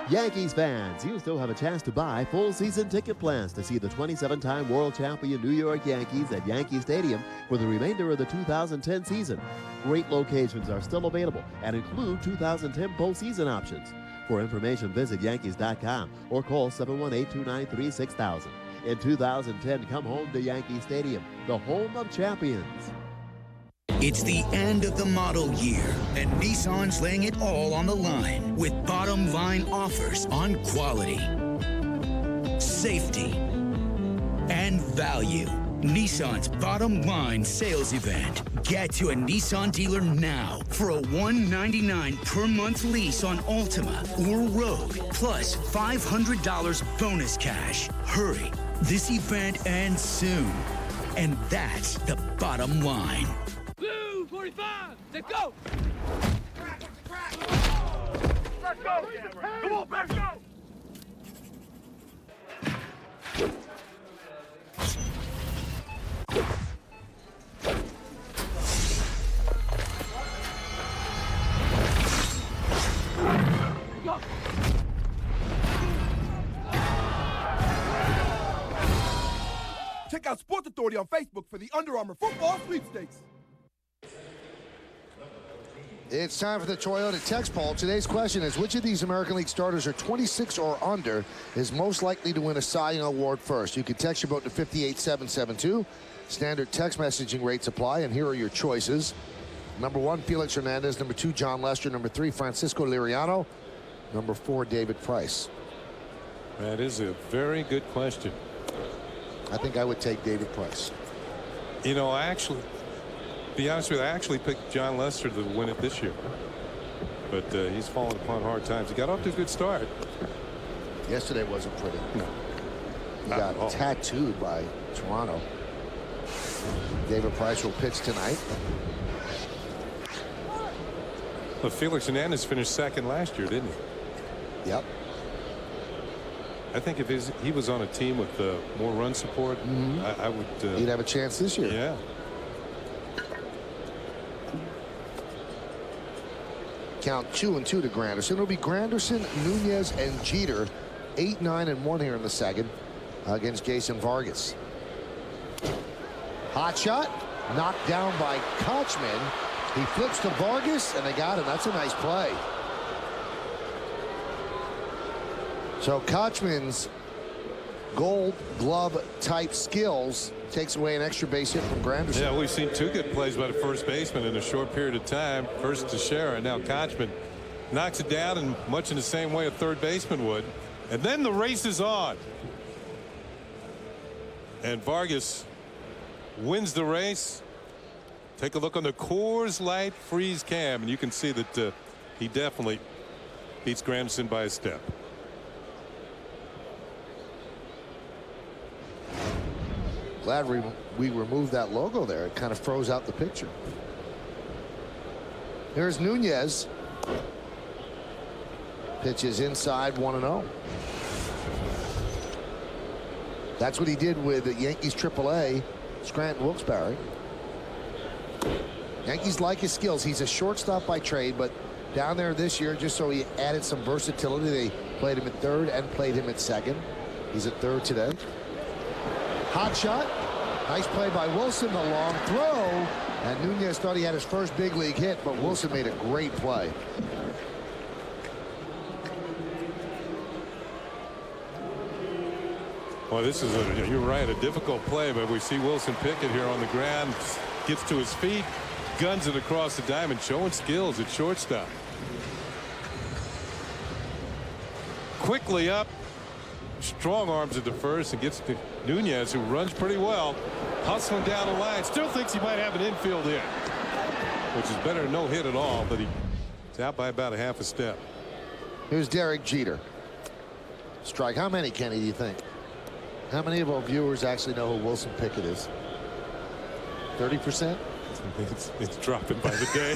Yankees fans, you still have a chance to buy full season ticket plans to see the 27-time world champion New York Yankees at Yankee Stadium for the remainder of the 2010 season. Great locations are still available and include 2010 postseason options. For information, visit Yankees.com or call 718-293-6000. In 2010, come home to Yankee Stadium, the home of champions. It's the end of the model year, and Nissan's laying it all on the line with bottom line offers on quality, safety, and value. Nissan's bottom line sales event. Get to a Nissan dealer now for a $199 per month lease on Altima or Rogue, plus $500 bonus cash. Hurry, this event ends soon. And that's the bottom line. Blue 45, let's go! Let's go! Come on, let's go! Check out Sports Authority on Facebook for the Under Armour football sweepstakes. It's time for the Toyota text poll. Today's question is, which of these American League starters are 26 or under is most likely to win a Cy Young Award first? You can text your vote to 58772. Standard text messaging rates apply, and here are your choices. Number 1, Felix Hernandez. Number 2, John Lester. Number 3, Francisco Liriano. Number 4, David Price. That is a very good question. I think I would take David Price. You know, I actually, be honest with you, I actually picked John Lester to win it this year. But he's fallen upon hard times. He got off to a good start. Yesterday wasn't pretty. No. He got tattooed by Toronto. David Price will pitch tonight. Well, Felix Hernandez finished second last year, didn't he? Yep. I think if he was on a team with more run support, I would. He'd have a chance this year. Yeah. Count 2-2 to Granderson. It'll be Granderson, Nunez, and Jeter. 8, 9, and 1 here in the second against Jason Vargas. Hot shot, knocked down by Kochman. He flips to Vargas, and they got him. That's a nice play. So Kochman's Gold Glove type skills takes away an extra base hit from Granderson. Yeah, we've seen 2 good plays by the first baseman in a short period of time. First to Scherer, and now Kochman knocks it down in much in the same way a third baseman would. And then the race is on. And Vargas wins the race. Take a look on the Coors Light freeze cam, and you can see that he definitely beats Granderson by a step. Glad we removed that logo there. It kind of froze out the picture. Here's Nunez. Pitches inside 1-0. That's what he did with the Yankees AAA, Scranton Wilkes-Barre. Yankees like his skills. He's a shortstop by trade, but down there this year, just so he added some versatility, they played him at third and played him at second. He's at third today. Hot shot. Nice play by Wilson. The long throw. And Nunez thought he had his first big league hit, but Wilson made a great play. Well, this is you're right, a difficult play, but we see Wilson Pickett here on the ground, gets to his feet, guns it across the diamond, showing skills at shortstop. Quickly up, strong arms at the first, and gets to Nunez, who runs pretty well, hustling down the line. Still thinks he might have an infield hit, which is better than no hit at all, but he's out by about a half a step. Here's Derek Jeter. Strike. How many, Kenny, do you think? How many of our viewers actually know who Wilson Pickett is? 30%? It's dropping by the day.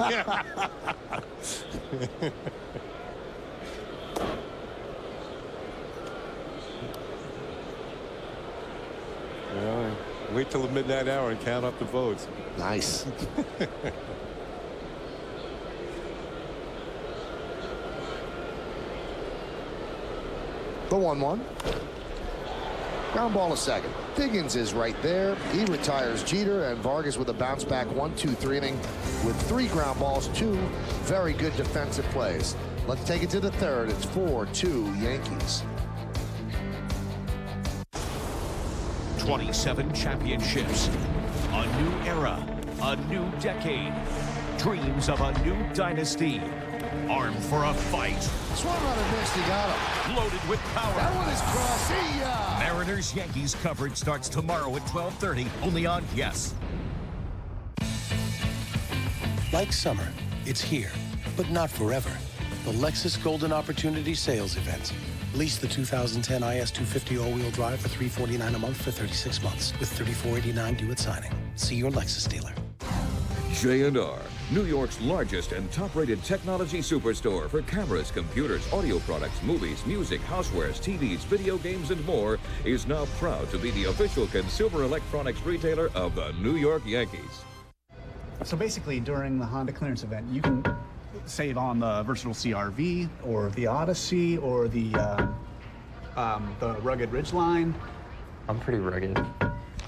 Well, wait till the midnight hour and count up the votes. Nice. The 1-1. Ground ball to second. Diggins is right there. He retires Jeter, and Vargas with a bounce back 1-2-3 inning with 3 ground balls, 2 very good defensive plays. Let's take it to the third. It's 4-2 Yankees. 27 championships, a new era, a new decade, dreams of a new dynasty, armed for a fight. Swung on a miss, he got him. Loaded with power. That one is crossed. See ya! Mariners-Yankees coverage starts tomorrow at 12:30, only on Yes. Like summer, it's here, but not forever. The Lexus Golden Opportunity Sales Event. Lease the 2010 IS250 all-wheel drive for $349 a month for 36 months, with $34.89 due at signing. See your Lexus dealer. J&R, New York's largest and top-rated technology superstore for cameras, computers, audio products, movies, music, housewares, TVs, video games, and more, is now proud to be the official consumer electronics retailer of the New York Yankees. So basically, during the Honda clearance event, you can save on the versatile CR-V or the Odyssey or the rugged Ridgeline. I'm pretty rugged.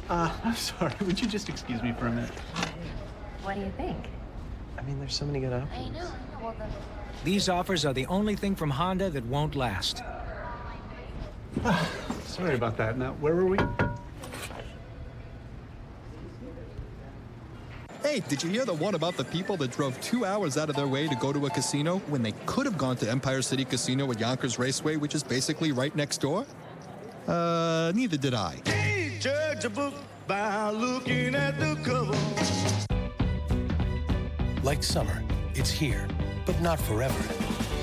I'm sorry, would you just excuse me for a minute? What do you think? I mean, there's so many good options. I know. Well, These offers are the only thing from Honda that won't last. Sorry about that. Now, where were we? Hey, did you hear the one about the people that drove 2 hours out of their way to go to a casino when they could have gone to Empire City Casino at Yonkers Raceway, which is basically right next door? Neither did I. Can't judge a book by looking at the cover. Like summer, it's here, but not forever.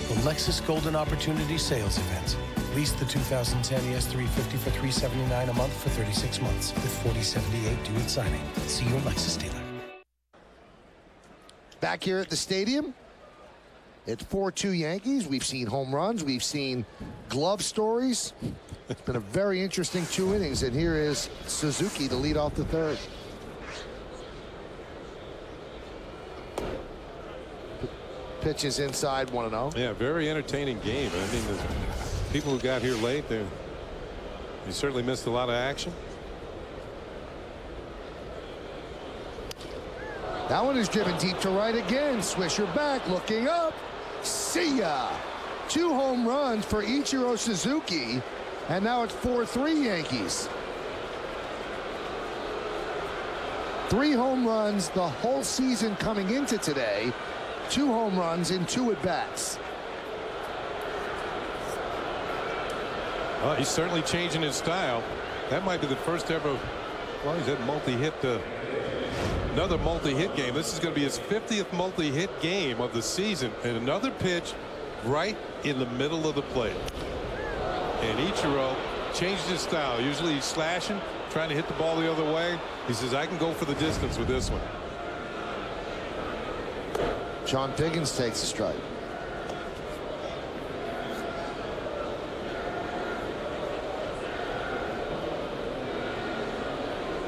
The Lexus Golden Opportunity Sales Event. Lease the 2010 ES350 for $379 a month for 36 months, with $40.78 due at signing. See your Lexus dealer. Back here at the stadium, it's 4-2 Yankees. We've seen home runs. We've seen glove stories. It's been a very interesting 2 innings, and here is Suzuki to lead off the third. Pitches inside, 1-0. Yeah, very entertaining game. I mean, the people who got here late, they certainly missed a lot of action. That one is driven deep to right again. Swisher back, looking up. See ya. 2 home runs for Ichiro Suzuki, and now it's 4-3 Yankees. 3 home runs the whole season coming into today. 2 home runs in 2 at-bats. Well, he's certainly changing his style. That might be the first ever. Well, he's had multi-hit. Another multi-hit game. This is going to be his 50th multi-hit game of the season, and another pitch right in the middle of the plate. And Ichiro changed his style. Usually he's slashing, trying to hit the ball the other way. He says, I can go for the distance with this one. John Diggins takes a strike.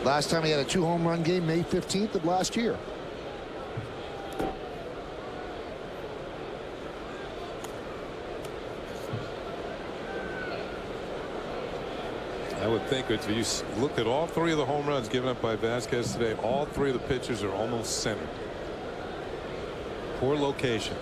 Last time he had a 2 home run game, May 15th of last year. I would think if you look at all 3 of the home runs given up by Vasquez today, all 3 of the pitchers are almost centered. Poor location.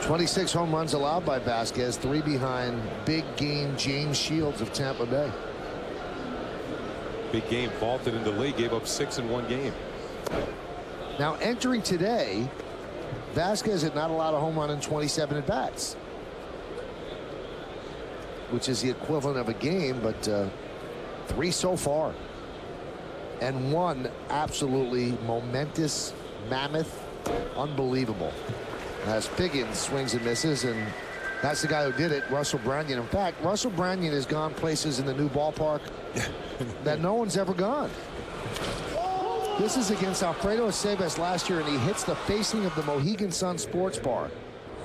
26 home runs allowed by Vasquez, 3 behind big game James Shields of Tampa Bay. Big game, vaulted into the league, gave up 6 in one game. Now entering today, Vasquez had not allowed a home run in 27 at bats, which is the equivalent of a game, but 3 so far, and 1 absolutely momentous, mammoth, unbelievable. As Figgins swings and misses, and that's the guy who did it, Russell Branyan. In fact, Russell Branyan has gone places in the new ballpark that no one's ever gone. This is against Alfredo Aceves last year, and he hits the facing of the Mohegan Sun Sports Bar.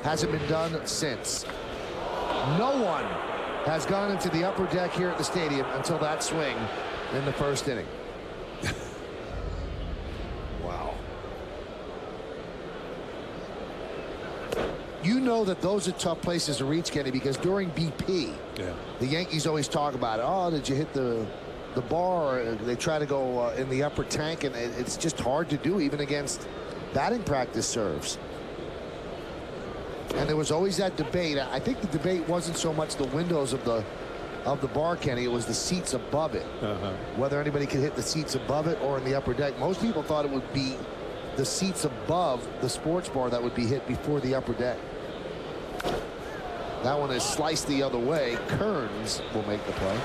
Hasn't been done since. No one has gone into the upper deck here at the stadium until that swing in the first inning. Wow. You know that those are tough places to reach, Kenny, because during BP, the Yankees always talk about it. Oh, did you hit the bar? Or they try to go in the upper tank, and it's just hard to do even against batting practice serves. And there was always that debate. I think the debate wasn't so much the windows of the bar, Kenny. It was the seats above it. Whether anybody could hit the seats above it or in the upper deck. Most people thought it would be the seats above the sports bar that would be hit before the upper deck. That one is sliced the other way. Kearns will make the play.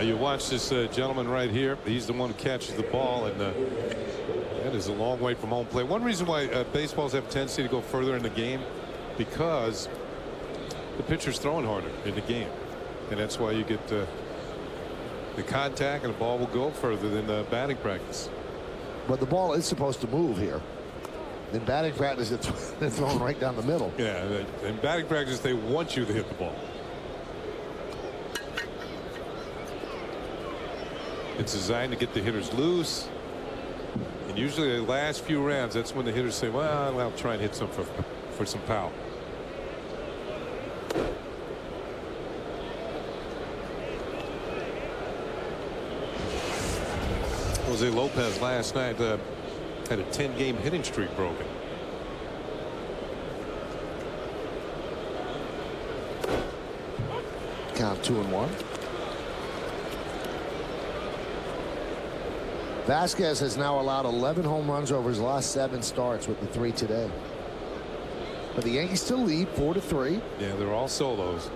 You watch this gentleman right here. He's the one who catches the ball, and that is a long way from home plate. One reason why baseballs have a tendency to go further in the game, because the pitcher's throwing harder in the game, and that's why you get the contact, and the ball will go further than batting practice. But the ball is supposed to move here. In batting practice, it's thrown right down the middle. Yeah, in batting practice, they want you to hit the ball. It's designed to get the hitters loose, and usually the last few rounds, that's when the hitters say, well, I'll try and hit some for some power. Jose Lopez last night had a 10-game hitting streak broken. Count 2-1. Vasquez has now allowed 11 home runs over his last 7 starts, with the 3 today. But the Yankees still lead 4-3. Yeah, they're all solos.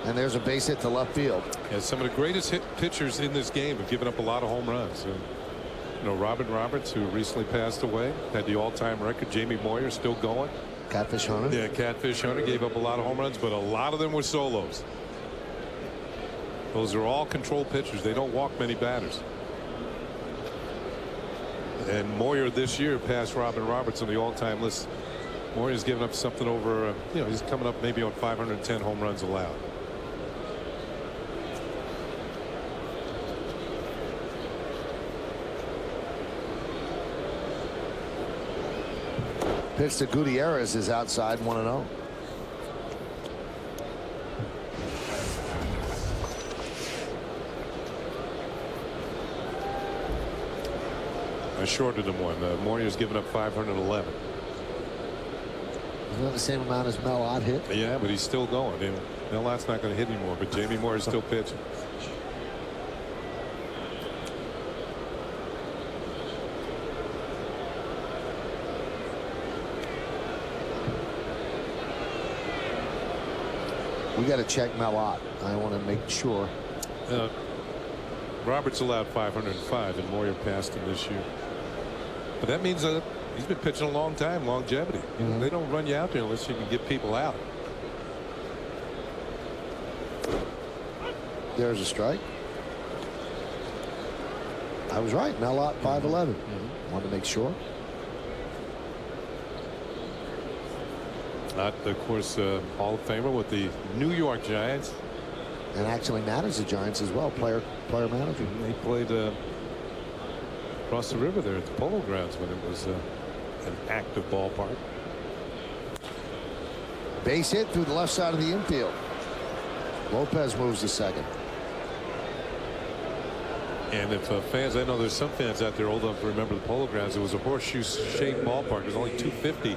And there's a base hit to left field. Yeah, some of the greatest pitchers in this game have given up a lot of home runs. You know, Robin Roberts, who recently passed away, had the all-time record. Jamie Moyer still going. Catfish Hunter. Yeah, Catfish Hunter gave up a lot of home runs, but a lot of them were solos. Those are all control pitchers. They don't walk many batters. And Moyer this year passed Robin Roberts on the all-time list. Moyer's given up something over, you know, he's coming up maybe on 510 home runs allowed. Pitch to Gutierrez is outside, 1-0. I shorted him one. Moyer's given up 511. Isn't that the same amount as Mel Ott hit? Yeah, but he's still going. And Mel Ott's not going to hit anymore, but Jamie Moyer is still pitching. We got to check Mel Ott. I want to make sure. Roberts allowed 505, and Moyer passed him this year. But that means he's been pitching a long time, longevity. You know, they don't run you out there unless you can get people out. There's a strike. I was right. Mel Ott, 5'11". Wanted to make sure. Ott, of course, Hall of Famer with the New York Giants. And actually managed the Giants as well, player manager. And they played across the river there at the Polo Grounds when it was an active ballpark. Base hit through the left side of the infield. Lopez moves to second. And if fans, I know there's some fans out there old enough to remember the Polo Grounds, it was a horseshoe-shaped ballpark. It was only 250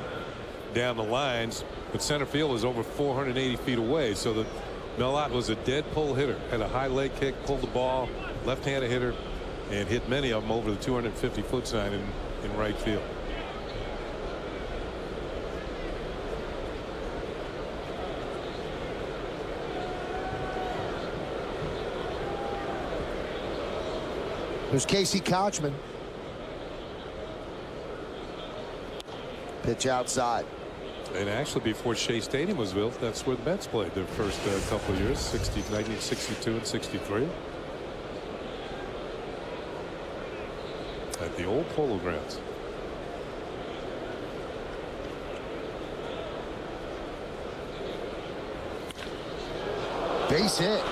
down the lines, but center field was over 480 feet away. So the Mellott was a dead pull hitter, had a high leg kick, pulled the ball, left-handed hitter, and hit many of them over the 250-foot sign in right field. There's Casey Kochman. Pitch outside. And actually, before Shea Stadium was built, that's where the Mets played their first couple of years, 1962 and 63. At the old Polo Grounds. Base hit.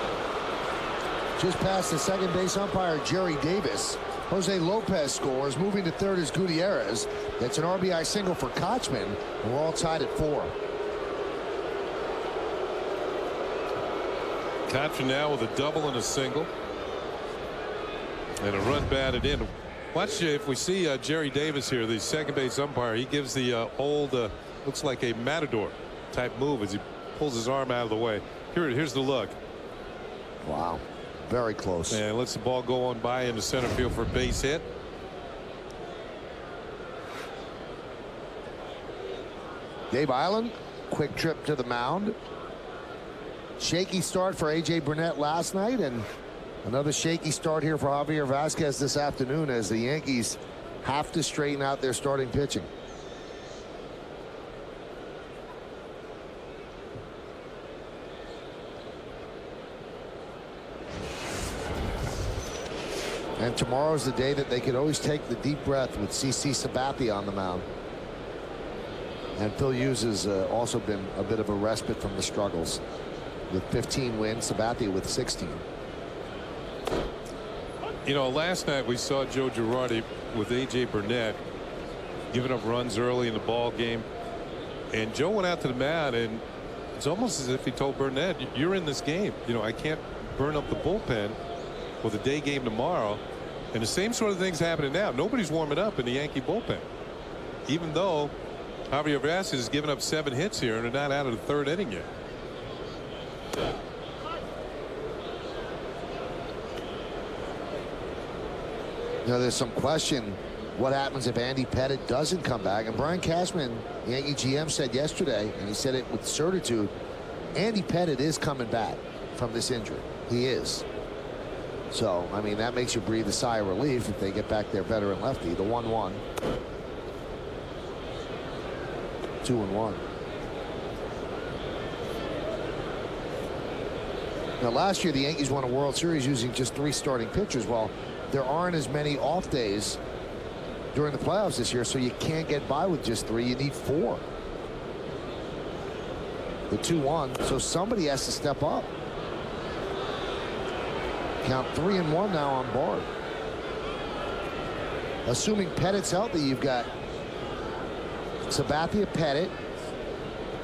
Just past the second base umpire, Jerry Davis. Jose Lopez scores. Moving to third is Gutierrez. That's an RBI single for Kochman. We're all tied at 4. Kochman now with a double and a single. And a run batted in. Watch if we see Jerry Davis here, the second base umpire. He gives the old, looks like a matador type move as he pulls his arm out of the way. Here's the look. Wow. Very close. And lets the ball go on by into center field for a base hit. Dave Island, quick trip to the mound. Shaky start for A.J. Burnett last night, and another shaky start here for Javier Vasquez this afternoon as the Yankees have to straighten out their starting pitching. And tomorrow's the day that they could always take the deep breath with CC Sabathia on the mound. And Phil Hughes has also been a bit of a respite from the struggles. With 15 wins, Sabathia with 16. You know, last night we saw Joe Girardi with A.J. Burnett giving up runs early in the ball game. And Joe went out to the mound, and it's almost as if he told Burnett, you're in this game. You know, I can't burn up the bullpen with a day game tomorrow. And the same sort of things happening now. Nobody's warming up in the Yankee bullpen. Even though Javier Vasquez has given up 7 hits here and they're not out of the third inning yet. You know, there's some question what happens if Andy Pettitte doesn't come back. And Brian Cashman, Yankee GM, said yesterday, and he said it with certitude, Andy Pettitte is coming back from this injury. He is. So, I mean, that makes you breathe a sigh of relief if they get back their veteran lefty. The 1-1. 2-1. Now, last year, the Yankees won a World Series using just 3 starting pitchers. Well, there aren't as many off days during the playoffs this year, so you can't get by with just 3. You need 4. The 2-1. So somebody has to step up. Count 3-1 now on Bard. Assuming Pettitte's healthy, you've got Sabathia, Pettitte.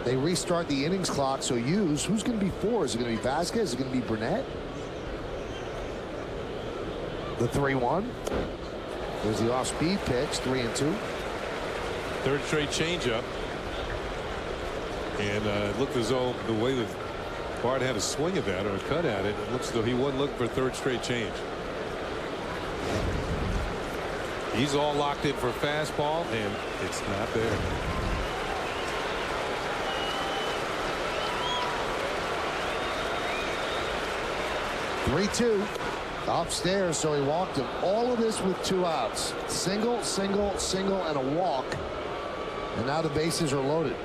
They restart the innings clock, so Hughes, who's going to be 4? Is it going to be Vasquez? Is it going to be Burnett? The 3-1. There's the off-speed pitch, 3-2. Third straight changeup. And it looked as though the way that Bard had a swing at that or a cut at it, it looks as though he wasn't looking for a third straight change. He's all locked in for a fastball, and it's not there. (3-2) upstairs, so he walked him. All of this with 2 outs. Single, single, single, and a walk. And now the bases are loaded.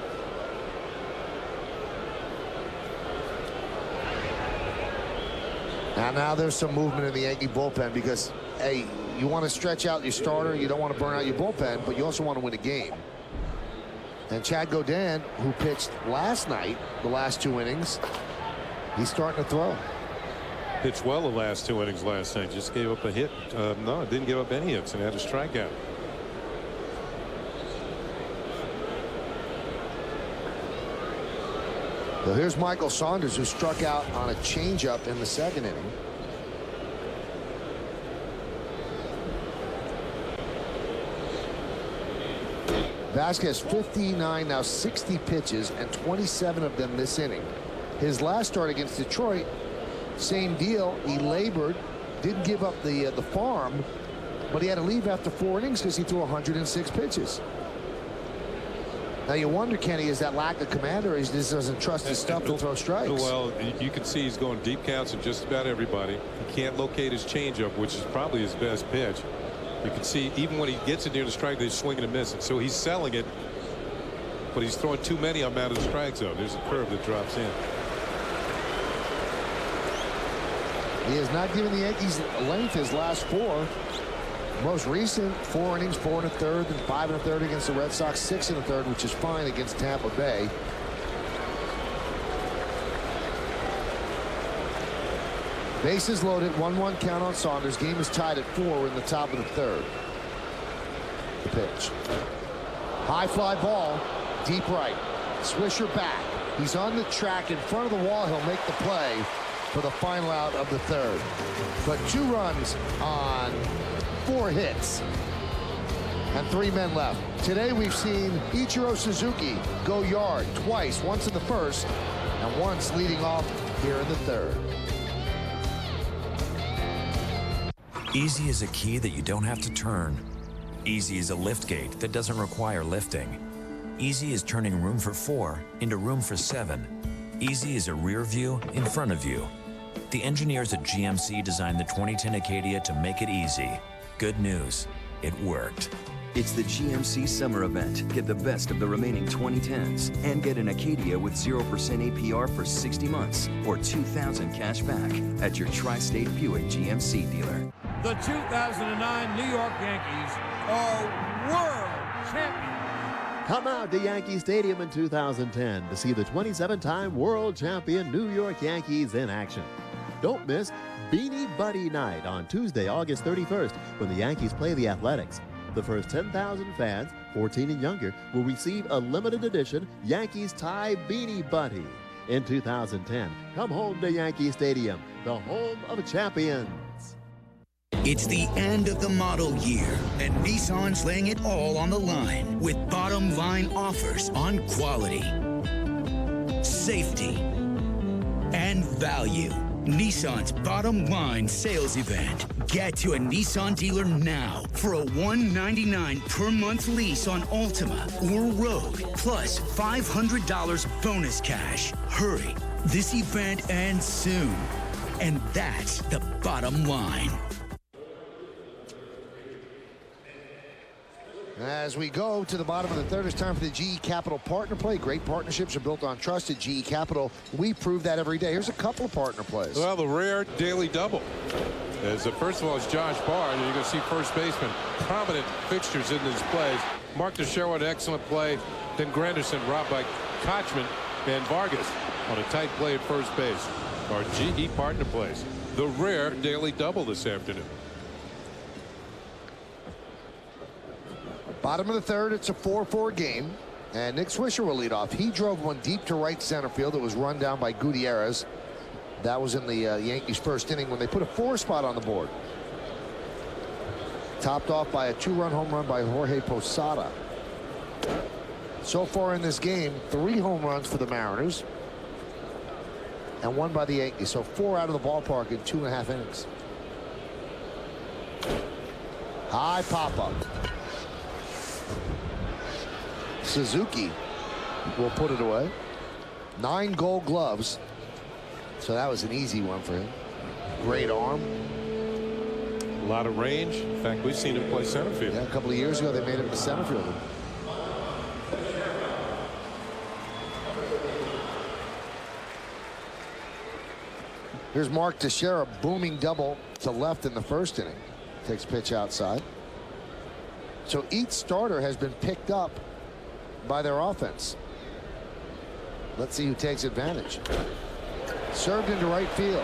Now there's some movement in the Yankee bullpen because, hey, you want to stretch out your starter. You don't want to burn out your bullpen, but you also want to win a game. And Chad Godin, who pitched last night, the last 2 innings, he's starting to throw. Pitched well the last 2 innings last night. Just gave up a hit. No, didn't give up any hits and had a strikeout. So here's Michael Saunders, who struck out on a changeup in the 2nd inning. Vasquez 59, now 60 pitches, and 27 of them this inning. His last start against Detroit, same deal. He labored, didn't give up the farm, but he had to leave after 4 innings because he threw 106 pitches. Now you wonder, Kenny, is that lack of command, or he just doesn't trust his stuff to throw strikes? Well, you can see he's going deep counts in just about everybody. He can't locate his changeup, which is probably his best pitch. You can see even when he gets it near the strike, he's swinging and missing. So he's selling it, but he's throwing too many on out of the strike zone. There's a curve that drops in. He has not given the Yankees length his last 4. Most recent 4 innings, 4 1/3, and 5 1/3 against the Red Sox, 6 1/3, which is fine against Tampa Bay. Bases loaded, 1-1 count on Saunders. Game is tied at 4. We're in the top of the 3rd. The pitch. High fly ball, deep right. Swisher back. He's on the track in front of the wall. He'll make the play for the final out of the 3rd. But 2 runs on 4 hits and 3 men left. Today we've seen Ichiro Suzuki go yard twice, once in the 1st and once leading off here in the 3rd. Easy is a key that you don't have to turn. Easy is a lift gate that doesn't require lifting. Easy is turning room for 4 into room for 7. Easy is a rear view in front of you. The engineers at GMC designed the 2010 Acadia to make it easy. Good news, it worked. It's the GMC Summer Event. Get the best of the remaining 2010s and get an Acadia with 0% APR for 60 months or $2,000 cash back at your Tri-State Buick GMC dealer. The 2009 New York Yankees are world champions. Come out to Yankee Stadium in 2010 to see the 27-time world champion New York Yankees in action. Don't miss Beanie Buddy Night on Tuesday, August 31st, when the Yankees play the Athletics. The first 10,000 fans, 14 and younger, will receive a limited edition Yankees tie Beanie Buddy. In 2010, come home to Yankee Stadium, the home of champions. It's the end of the model year, and Nissan's laying it all on the line with bottom line offers on quality, safety, and value. Nissan's bottom line sales event. Get to a Nissan dealer now for a $199 per month lease on Altima or Rogue, plus $500 bonus cash. Hurry, this event ends soon. And that's the bottom line. As we go to the bottom of the 3rd, it's time for the GE Capital Partner Play. Great partnerships are built on trust at GE Capital. We prove that every day. Here's a couple of partner plays. Well, the rare daily double. First of all, it's Josh Barr, and you're going to see first baseman. Prominent fixtures in these plays. Mark Teixeira, an excellent play. Then Granderson robbed by Kochman and Vargas on a tight play at first base. Our GE partner plays. The rare daily double this afternoon. Bottom of the 3rd, it's a 4-4 game, and Nick Swisher will lead off. He drove one deep to right center field. It was run down by Gutierrez. That was in the Yankees' first inning when they put a 4 spot on the board. Topped off by a 2-run home run by Jorge Posada. So far in this game, 3 home runs for the Mariners and 1 by the Yankees. So 4 out of the ballpark in 2.5 innings. High pop-up. Suzuki will put it away. 9 Gold Gloves. So that was an easy one for him. Great arm. A lot of range. In fact, we've seen him play center field. Yeah, a couple of years ago, they made him the center fielder. Here's Mark Teixeira, booming double to left in the first inning. Takes pitch outside. So each starter has been picked up by their offense. Let's see who takes advantage. Served into right field.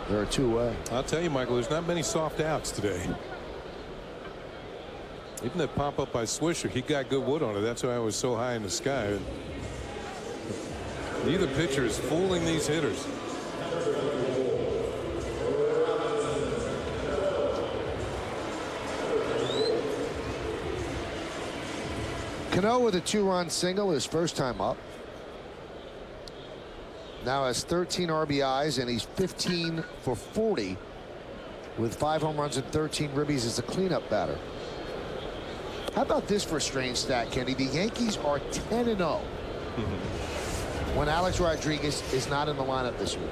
There are 2 away. I'll tell you, Michael, there's not many soft outs today. Even that pop up by Swisher, he got good wood on it. That's why I was so high in the sky. Neither pitcher is fooling these hitters. Cano with a 2-run single his first time up. Now has 13 RBIs, and he's 15 for 40 with 5 home runs and 13 ribbies as a cleanup batter. How about this for a strange stat, Kenny? The Yankees are 10-0 when Alex Rodriguez is not in the lineup this week.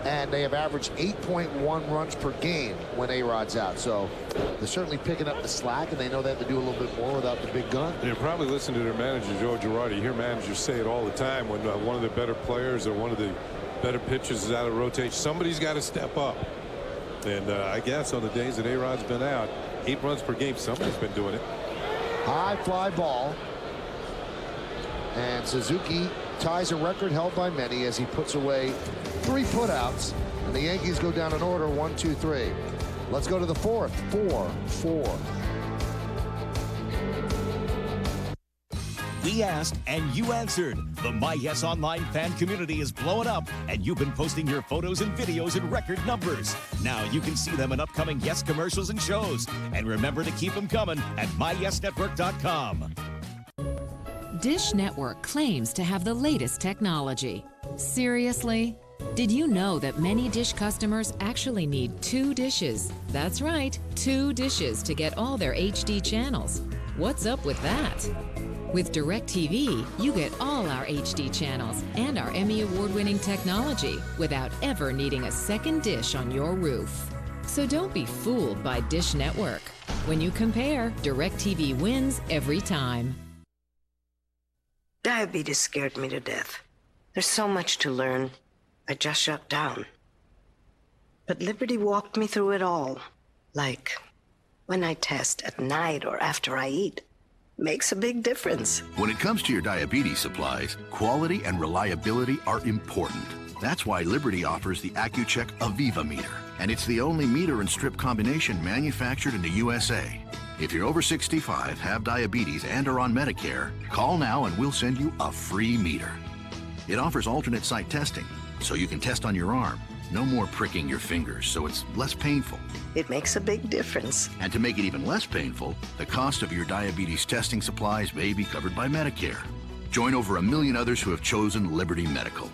And they have averaged 8.1 runs per game when A-Rod's out. So they're certainly picking up the slack, and they know they have to do a little bit more without the big gun. They probably listen to their manager, Joe Girardi. You hear managers say it all the time when one of the better players or one of the better pitchers is out of rotation. Somebody's got to step up. And I guess on the days that A-Rod's been out, 8 runs per game, somebody's been doing it. High fly ball. And Suzuki ties a record held by many as he puts away 3 putouts, and the Yankees go down in order 1, 2, 3. Let's go to the 4th. 4-4. We asked and you answered. The My Yes Online fan community is blowing up, and you've been posting your photos and videos in record numbers. Now you can see them in upcoming Yes commercials and shows. And remember to keep them coming at MyYesNetwork.com. Dish Network claims to have the latest technology. Seriously? Did you know that many Dish customers actually need 2 dishes? That's right, 2 dishes to get all their HD channels. What's up with that? With DirecTV, you get all our HD channels and our Emmy Award-winning technology without ever needing a second dish on your roof. So don't be fooled by Dish Network. When you compare, DirecTV wins every time. Diabetes scared me to death. There's so much to learn. I just shut down. But Liberty walked me through it all. Like when I test at night or after I eat. Makes a big difference. When it comes to your diabetes supplies, quality and reliability are important. That's why Liberty offers the AccuCheck Aviva meter. And it's the only meter and strip combination manufactured in the USA. If you're over 65, have diabetes, and are on Medicare, call now and we'll send you a free meter. It offers alternate site testing, so you can test on your arm. No more pricking your fingers, so it's less painful. It makes a big difference. And to make it even less painful, the cost of your diabetes testing supplies may be covered by Medicare. Join over 1 million others who have chosen Liberty Medical.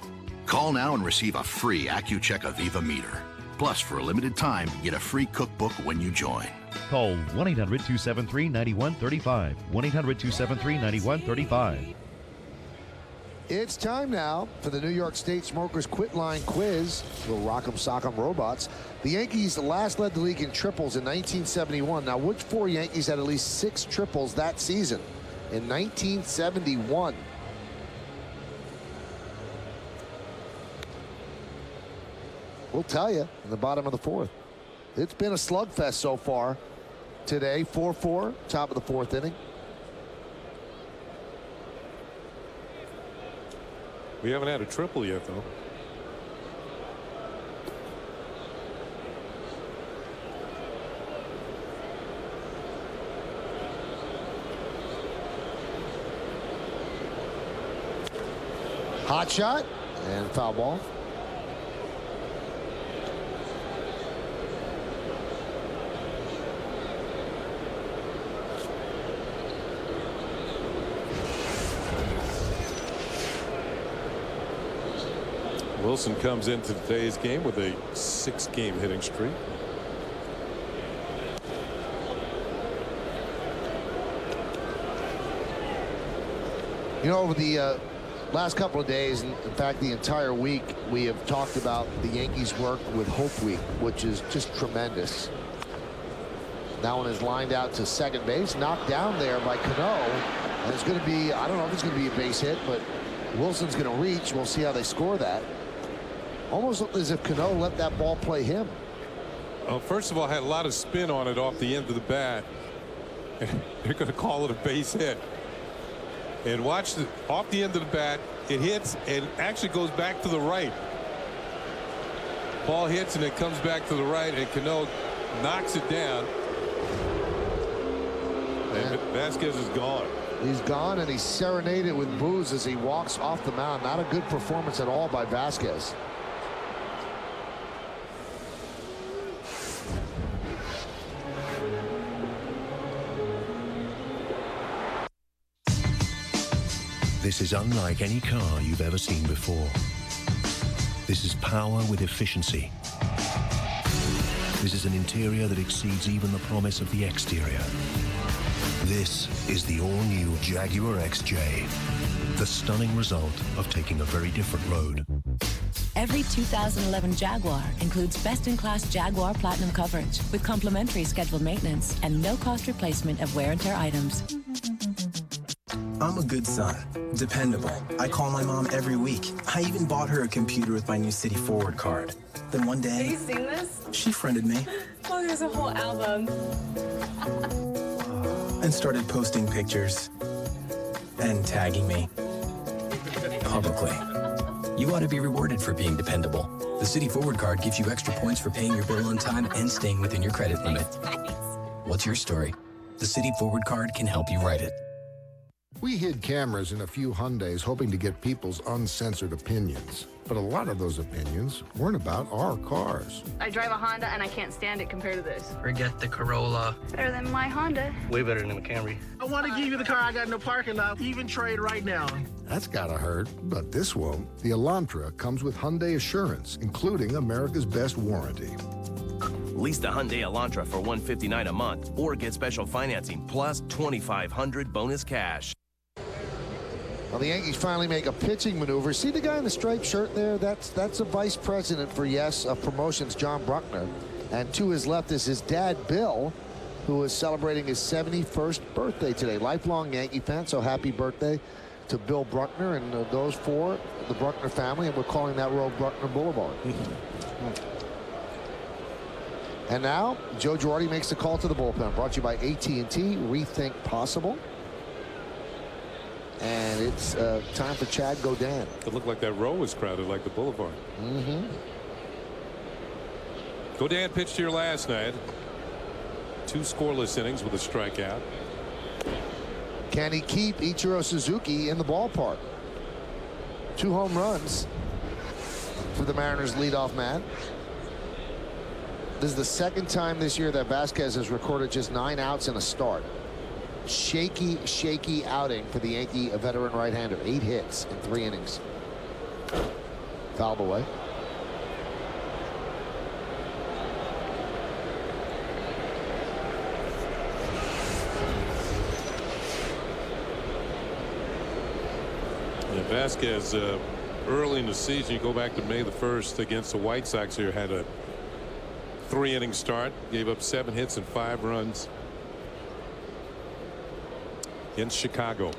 Call now and receive a free AccuCheck Aviva meter. Plus, for a limited time, get a free cookbook when you join. Call 1-800-273-9135. 1-800-273-9135. It's time now for the New York State Smokers Quit Line Quiz. Little Rock'em Sock'em Robots. The Yankees last led the league in triples in 1971. Now, which 4 Yankees had at least 6 triples that season? In 1971. We'll tell you in the bottom of the 4th. It's been a slugfest so far today. 4-4, top of the 4th inning. We haven't had a triple yet, though. Hot shot and foul ball. Wilson comes into today's game with a 6-game hitting streak. You know, over the last couple of days, in fact, the entire week, we have talked about the Yankees' work with Hope Week, which is just tremendous. That one is lined out to second base, knocked down there by Cano. And it's going to be, I don't know if it's going to be a base hit, but Wilson's going to reach. We'll see how they score that. Almost looked as if Cano let that ball play him. Well, first of all, had a lot of spin on it off the end of the bat. They're going to call it a base hit. And watch off the end of the bat, it hits and actually goes back to the right. Ball hits and it comes back to the right, and Cano knocks it down. And Vasquez is gone. He's gone, and he's serenaded with boos as he walks off the mound. Not a good performance at all by Vasquez. This is unlike any car you've ever seen before. This is power with efficiency. This is an interior that exceeds even the promise of the exterior. This is the all-new Jaguar XJ, the stunning result of taking a very different road. Every 2011 Jaguar includes best-in-class Jaguar Platinum coverage with complimentary scheduled maintenance and no-cost replacement of wear and tear items. I'm a good son, dependable. I call my mom every week. I even bought her a computer with my new City Forward card. Then one day, Have you seen this? she friended me Oh, there's a whole album. and started posting pictures and tagging me publicly. You ought to be rewarded for being dependable. The City Forward card gives you extra points for paying your bill on time and staying within your credit limit. What's your story? The City Forward card can help you write it. We hid cameras in a few Hyundais hoping to get people's uncensored opinions. But a lot of those opinions weren't about our cars. I drive a Honda and I can't stand it compared to this. Forget the Corolla. Better than my Honda. Way better than the Camry. I want to give you the car I got in the parking lot. Even trade right now. That's gotta hurt, but this won't. The Elantra comes with Hyundai Assurance, including America's best warranty. Lease the Hyundai Elantra for $159 a month or get special financing plus $2,500 bonus cash. Well, the Yankees finally make a pitching maneuver. See the guy in the striped shirt there? That's a vice president for promotions, John Bruckner. And to his left is his dad, Bill, who is celebrating his 71st birthday today. Lifelong Yankee fan, so happy birthday to Bill Bruckner and those four, the Bruckner family, and we're calling that road Bruckner Boulevard. And now, Joe Girardi makes the call to the bullpen. Brought to you by AT&T, Rethink Possible. And it's time for Chad Godin. It looked like that row was crowded like the boulevard. Godin pitched here last night. 2 scoreless innings with a strikeout. Can he keep Ichiro Suzuki in the ballpark? 2 home runs for the Mariners leadoff man. This is the second time this year that Vasquez has recorded just 9 outs in a start. Shaky outing for the Yankee, a veteran right-hander. 8 hits in 3 innings. Fouled away. Yeah, Vasquez, early in the season, you go back to May the 1st against the White Sox here, had a 3-inning start, gave up 7 hits and 5 runs. In Chicago.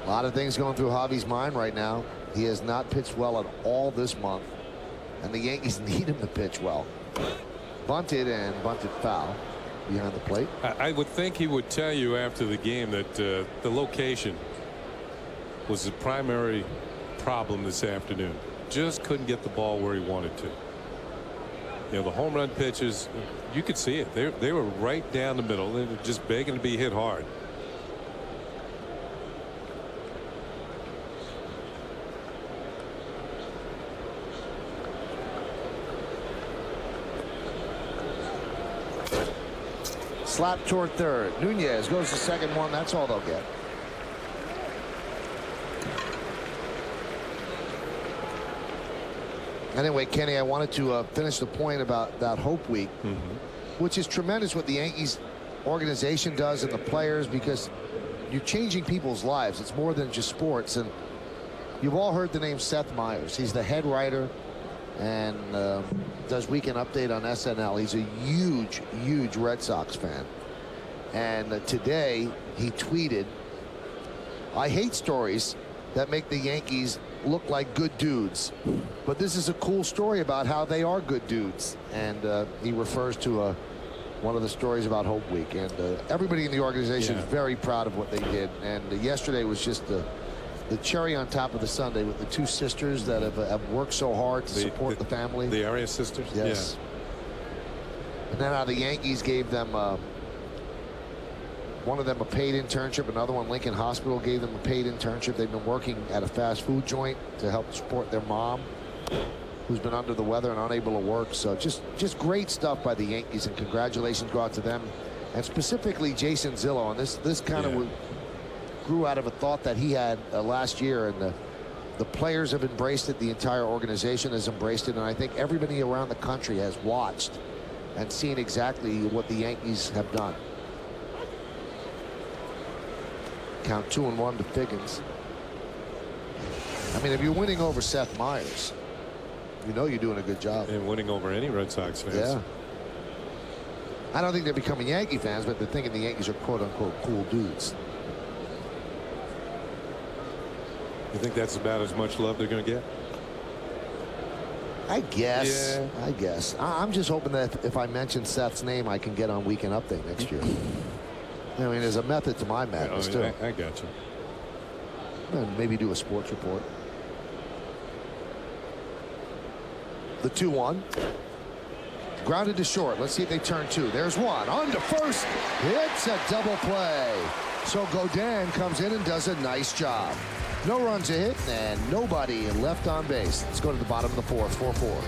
A lot of things going through Javi's mind right now. He has not pitched well at all this month, and the Yankees need him to pitch well. Bunted foul behind the plate. I would think he would tell you after the game that the location was the primary problem this afternoon. Just couldn't get the ball where he wanted to. You know, the home run pitches, you could see it. They were right down the middle. They were just begging to be hit hard. Slap toward third. Nunez goes to second one. That's all they'll get. Anyway, Kenny, I wanted to finish the point about that Hope Week, which is tremendous what the Yankees organization does and the players, because you're changing people's lives. It's more than just sports. And you've all heard the name Seth Meyers. He's the head writer and does Weekend Update on SNL. He's a huge Red Sox fan. And today he tweeted, "I hate stories that make the Yankees look like good dudes, but this is a cool story about how they are good dudes." And he refers to one of the stories about Hope Week, and everybody in the organization is very proud of what they did. And yesterday was just the cherry on top of the sundae with the 2 sisters that have worked so hard to support the family. The Arias sisters? Yes. Yeah. And then how the Yankees gave them one of them a paid internship. Another one, Lincoln Hospital, gave them a paid internship. They've been working at a fast food joint to help support their mom. who's been under the weather and unable to work. So just great stuff by the Yankees, and congratulations go out to them, and specifically Jason Zillo. And this kind of grew out of a thought that he had last year, and the players have embraced it. The entire organization has embraced it, and I think everybody around the country has watched and seen exactly what the Yankees have done. Count 2-1 to Figgins. I mean, if you're winning over Seth Meyers, you know you're doing a good job. And winning over any Red Sox fans. Yeah. I don't think they're becoming Yankee fans, but they're thinking the Yankees are quote-unquote cool dudes. You think that's about as much love they're going to get? I guess. Yeah. I guess. I'm just hoping that if I mention Seth's name, I can get on Weekend Update next year. I mean, there's a method to my madness, too. I got you. And maybe do a sports report. The 2-1. Grounded to short. Let's see if they turn two. There's one. On to first. It's a double play. So Godin comes in and does a nice job. No runs a hit and nobody left on base. Let's go to the bottom of the fourth. 4-4.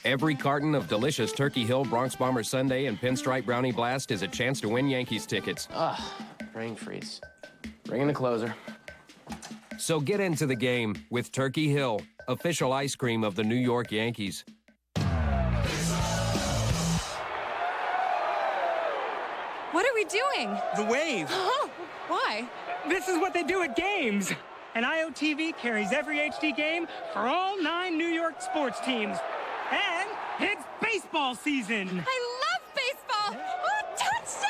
Every carton of delicious Turkey Hill Bronx Bomber Sundae and Pinstripe Brownie Blast is a chance to win Yankees tickets. Brain freeze. Bring in the closer. So get into the game with Turkey Hill, official ice cream of the New York Yankees. What are we doing? The Wave. Why? This is what they do at games. And IOTV carries every HD game for all 9 New York sports teams. And it's baseball season. I love baseball. Oh, touchdown!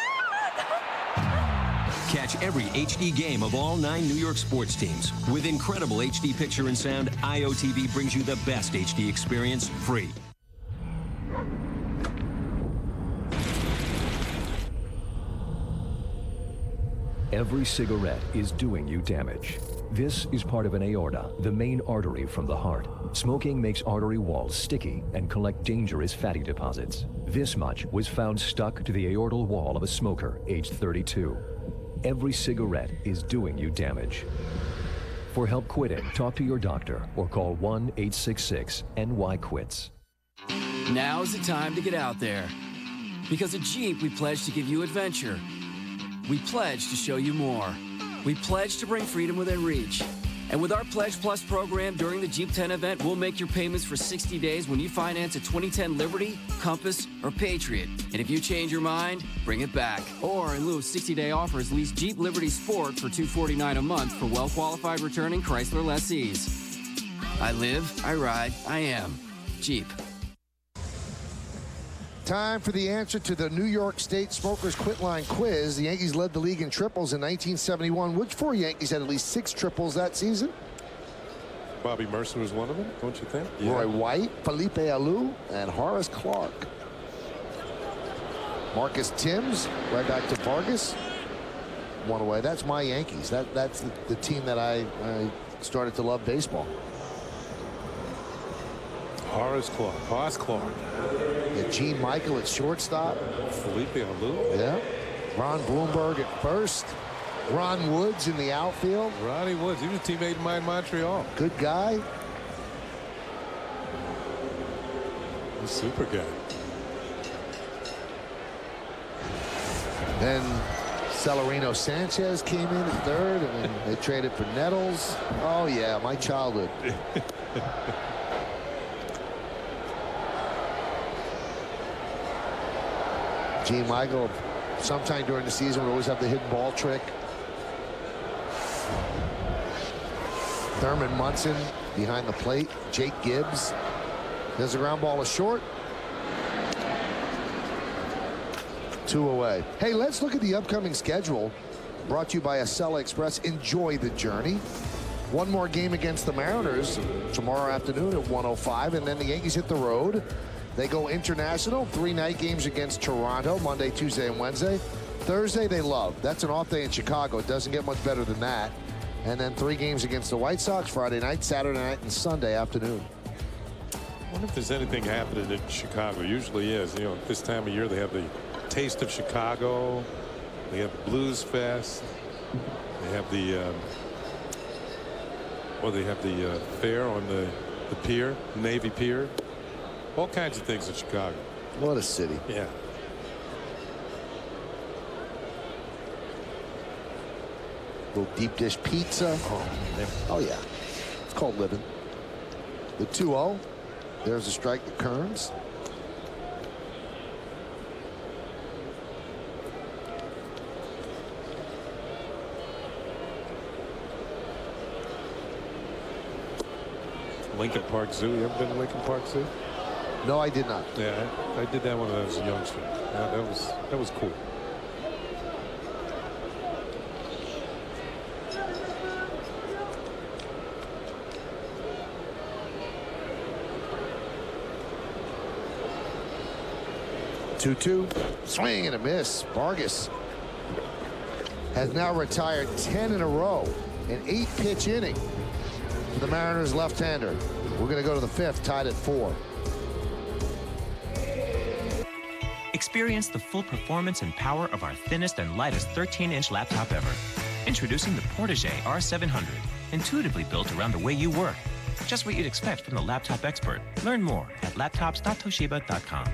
Catch every HD game of all 9 New York sports teams. With incredible HD picture and sound, IOTV brings you the best HD experience free. Every cigarette is doing you damage. This is part of an aorta, the main artery from the heart. Smoking makes artery walls sticky and collect dangerous fatty deposits. This much was found stuck to the aortal wall of a smoker aged 32. Every cigarette is doing you damage. For help quitting, talk to your doctor or call 1-866-NY-QUITS. Now's the time to get out there. Because at Jeep, we pledge to give you adventure. We pledge to show you more. We pledge to bring freedom within reach. And with our Pledge Plus program during the Jeep 10 event, we'll make your payments for 60 days when you finance a 2010 Liberty, Compass, or Patriot. And if you change your mind, bring it back. Or in lieu of 60-day offers, lease Jeep Liberty Sport for $249 a month for well-qualified returning Chrysler lessees. I live, I ride, I am. Jeep. Time for the answer to the New York State Smokers Quit Line quiz. The Yankees led the league in triples in 1971. Which 4 Yankees had at least 6 triples that season? Bobby Mercer was one of them, don't you think? Yeah. Roy White, Felipe Alou, and Horace Clark. Marcus Timms, right back to Vargas. One away. That's my Yankees. That's the team that I started to love baseball. Horace Clark. Yeah, Gene Michael at shortstop. Felipe Alou. Yeah. Ron Bloomberg at first. Ron Woods in the outfield. Ronnie Woods. He was a teammate of mine in Montreal. Good guy. He's a super guy. Then Celerino Sanchez came in at third, and then they traded for Nettles. Oh, yeah, my childhood. Gene Michael, sometime during the season, would always have the hidden ball trick. Thurman Munson behind the plate. Jake Gibbs. There's a ground ball to short. 2 away. Hey, let's look at the upcoming schedule. Brought to you by Acela Express. Enjoy the journey. One more game against the Mariners tomorrow afternoon at 1:05, and then the Yankees hit the road. They go international, 3 night games against Toronto, Monday, Tuesday, and Wednesday. Thursday, they love. That's an off day in Chicago. It doesn't get much better than that. And then 3 games against the White Sox, Friday night, Saturday night, and Sunday afternoon. I wonder if there's anything happening in Chicago. Usually is. You know, this time of year, they have the Taste of Chicago. They have Blues Fest. They have the Well, they have the fair on the pier, Navy Pier. All kinds of things in Chicago. What a city. Yeah. Little deep dish pizza. Oh yeah. It's called living. The 2-0. There's a strike to Kearns. Lincoln Park Zoo. You ever been to Lincoln Park Zoo? No, I did not. Yeah, I did that when I was a youngster. That was cool. Two-two. Swing and a miss. Vargas has now retired 10 in a row. An 8-pitch inning for the Mariners left-hander. We're going to go to the 5th, tied at 4. Experience the full performance and power of our thinnest and lightest 13-inch laptop ever. Introducing the Portage R700, intuitively built around the way you work. Just what you'd expect from the laptop expert. Learn more at laptops.toshiba.com.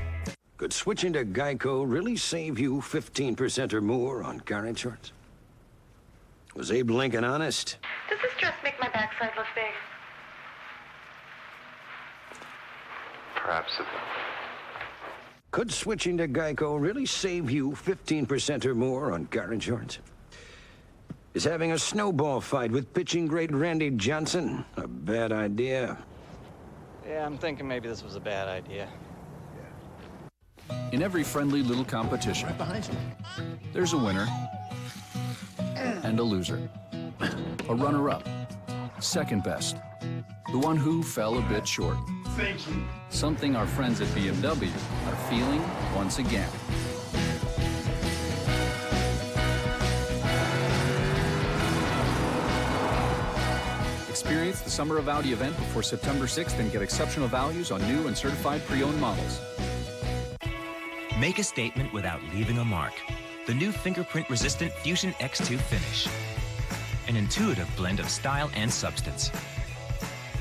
Could switching to Geico really save you 15% or more on car insurance? Was Abe Lincoln honest? Does this dress make my backside look big? Perhaps it will. Could switching to Geico really save you 15% or more on car insurance? Is having a snowball fight with pitching great Randy Johnson a bad idea? Yeah, I'm thinking maybe this was a bad idea. In every friendly little competition, there's a winner and a loser. A runner-up, second best, the one who fell a bit short. Thank you. Something our friends at BMW are feeling once again. Experience the Summer of Audi event before September 6th and get exceptional values on new and certified pre-owned models. Make a statement without leaving a mark. The new fingerprint-resistant Fusion X2 finish. An intuitive blend of style and substance.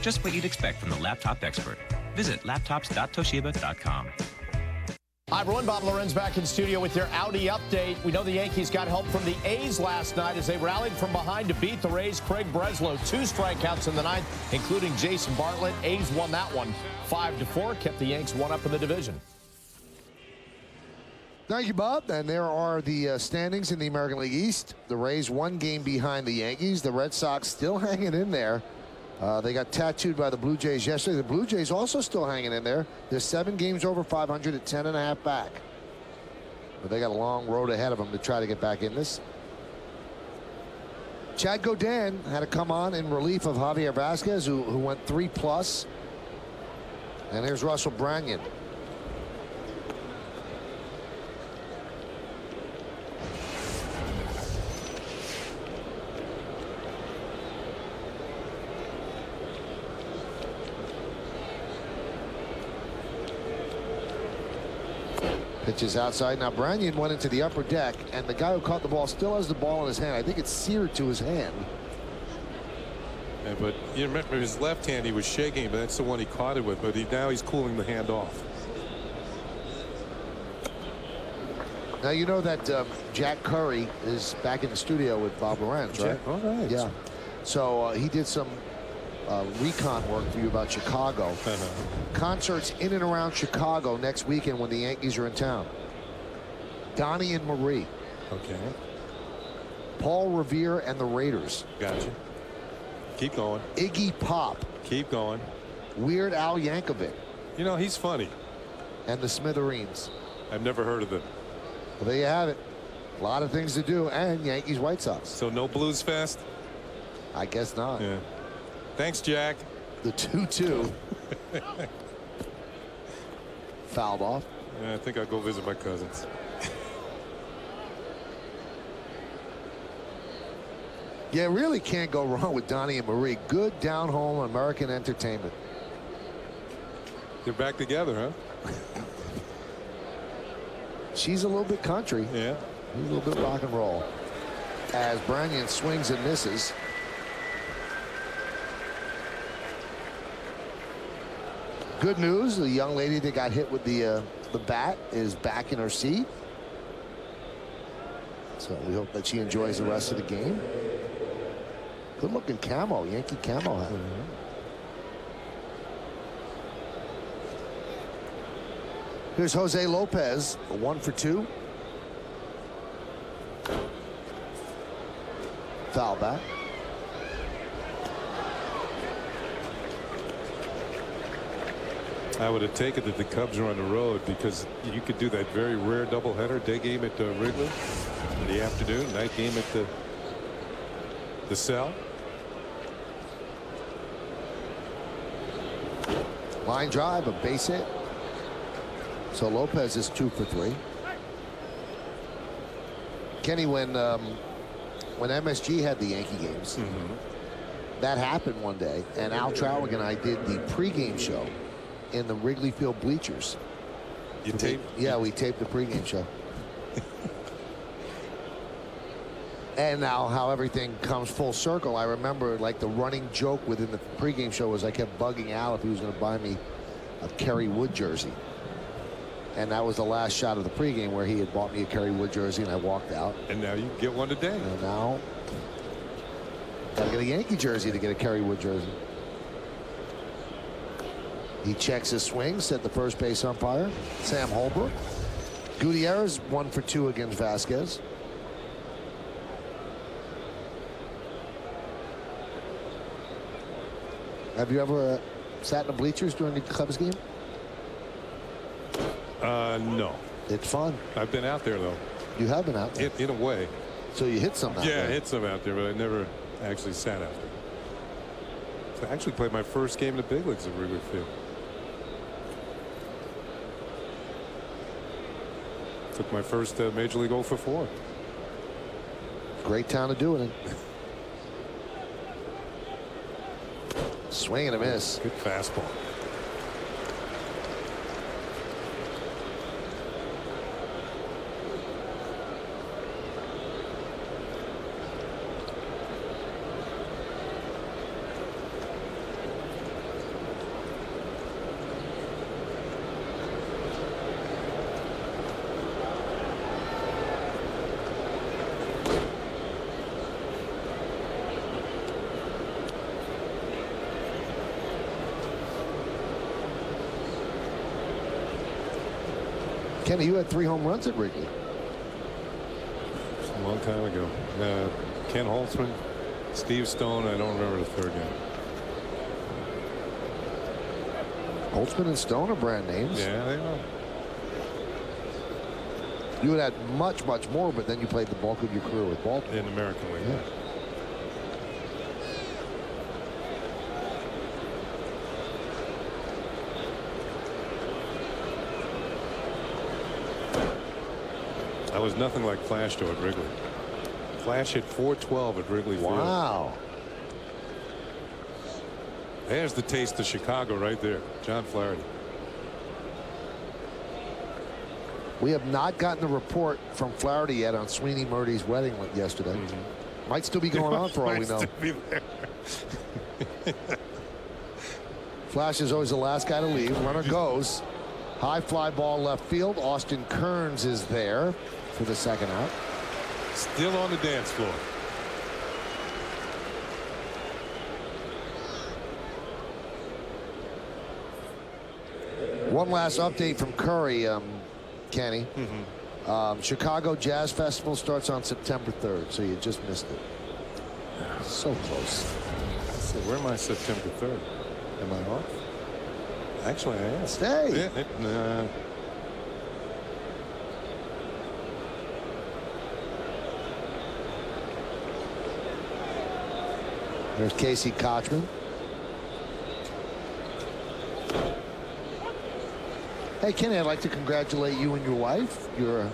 Just what you'd expect from the laptop expert. Visit laptops.toshiba.com. Hi, everyone. Bob Lorenz back in studio with your Audi update. We know the Yankees got help from the A's last night as they rallied from behind to beat the Rays. Craig Breslow, 2 strikeouts in the ninth, including Jason Bartlett. A's won that one 5-4, kept the Yanks 1 up in the division. Thank you, Bob. And there are the standings in the American League East. The Rays 1 game behind the Yankees. The Red Sox still hanging in there. They got tattooed by the Blue Jays yesterday. The Blue Jays also still hanging in there. They're 7 games over 500 at 10.5 back. But they got a long road ahead of them to try to get back in this. Chad Godin had to come on in relief of Javier Vasquez, who went 3+. And here's Russell Branyan. Pitches outside. Now Branyan went into the upper deck, and the guy who caught the ball still has the ball in his hand. I think it's seared to his hand. Yeah, but you remember his left hand, he was shaking, but that's the one he caught it with. But now he's cooling the hand off. Now you know that Jack Curry is back in the studio with Bob Lorenz, right? All right. Yeah. So he did some recon work for you about Chicago. Concerts in and around Chicago next weekend when the Yankees are in town. Donnie and Marie. Okay. Paul Revere and the Raiders. Gotcha. Keep going. Iggy Pop. Keep going. Weird Al Yankovic. You know, he's funny. And the Smithereens. I've never heard of them. Well, there you have it. A lot of things to do, and Yankees White Sox. So no Blues Fest? I guess not. Yeah. Thanks, Jack. The 2-2. Fouled off. Yeah, I think I'll go visit my cousins. Yeah, really can't go wrong with Donnie and Marie. Good down-home American entertainment. They're back together, huh? She's a little bit country. Yeah. He's a little bit rock and roll. As Branyan swings and misses. Good news, the young lady that got hit with the bat is back in her seat. So we hope that she enjoys the rest of the game. Good looking camo, Yankee camo hat. Here's Jose Lopez, a 1 for 2. Foul back. I would have taken that the Cubs are on the road because you could do that very rare doubleheader, day game at Wrigley in the afternoon, night game at the Cell. Line drive, a base hit. So Lopez is 2 for 3. Kenny, when MSG had the Yankee games, that happened one day, and Al Traurig and I did the pregame show in the Wrigley Field bleachers. You taped? Yeah, we taped the pregame show. And now how everything comes full circle. I remember like the running joke within the pregame show was I kept bugging Al if he was going to buy me a Kerry Wood jersey. And that was the last shot of the pregame where he had bought me a Kerry Wood jersey and I walked out. And now you get one today. And now gotta get a Yankee jersey to get a Kerry Wood jersey. He checks his swing, set the first base umpire, Sam Holbrook. Gutierrez 1 for 2 against Vasquez. Have you ever sat in the bleachers during the Cubs game? No. It's fun. I've been out there, though. You have been out there? In a way. So you hit some out there? Yeah, I hit some out there, but I never actually sat out there. So I actually played my first game in the big leagues at Wrigley Field. Took my first Major League 0 for 4. Great town to do it in. Swing and a miss. Good fastball. Kenny, you had 3 home runs at Wrigley. It's a long time ago. Ken Holtzman, Steve Stone. I don't remember the third guy. Holtzman and Stone are brand names. Yeah, they are. You had much more, but then you played the bulk of your career with Baltimore. In American League. Yeah. I was nothing like Flash, though, at Wrigley. Flash hit .412 at Wrigley Field. Wow. There's the taste of Chicago right there. John Flaherty. We have not gotten a report from Flaherty yet on Sweeney Murdy's wedding yesterday. Might still be going on for all we know. Flash is always the last guy to leave. Runner goes. High fly ball left field. Austin Kearns is there for the second out. Still on the dance floor. One last update from Curry, Kenny. Chicago Jazz Festival starts on September 3rd, so you just missed it. So close. So where am I September 3rd? Am I off? Actually, I am. Stay. Yeah, There's Casey Kochman. Hey, Kenny, I'd like to congratulate you and your wife. Your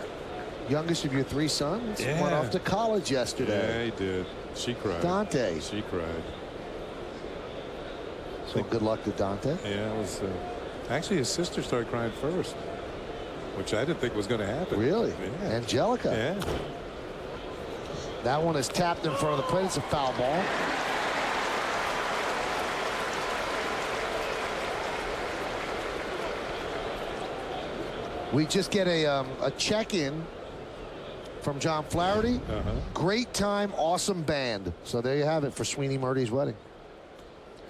youngest of your 3 sons went off to college yesterday. Yeah, he did. She cried. Dante. She cried. So good luck to Dante. Yeah, it was. Actually, his sister started crying first, which I didn't think was going to happen. Really? Yeah. Angelica. Yeah. That one is tapped in front of the plate. It's a foul ball. We just get a check-in from John Flaherty. Great time, awesome band. So there you have it for Sweeney Murdy's wedding.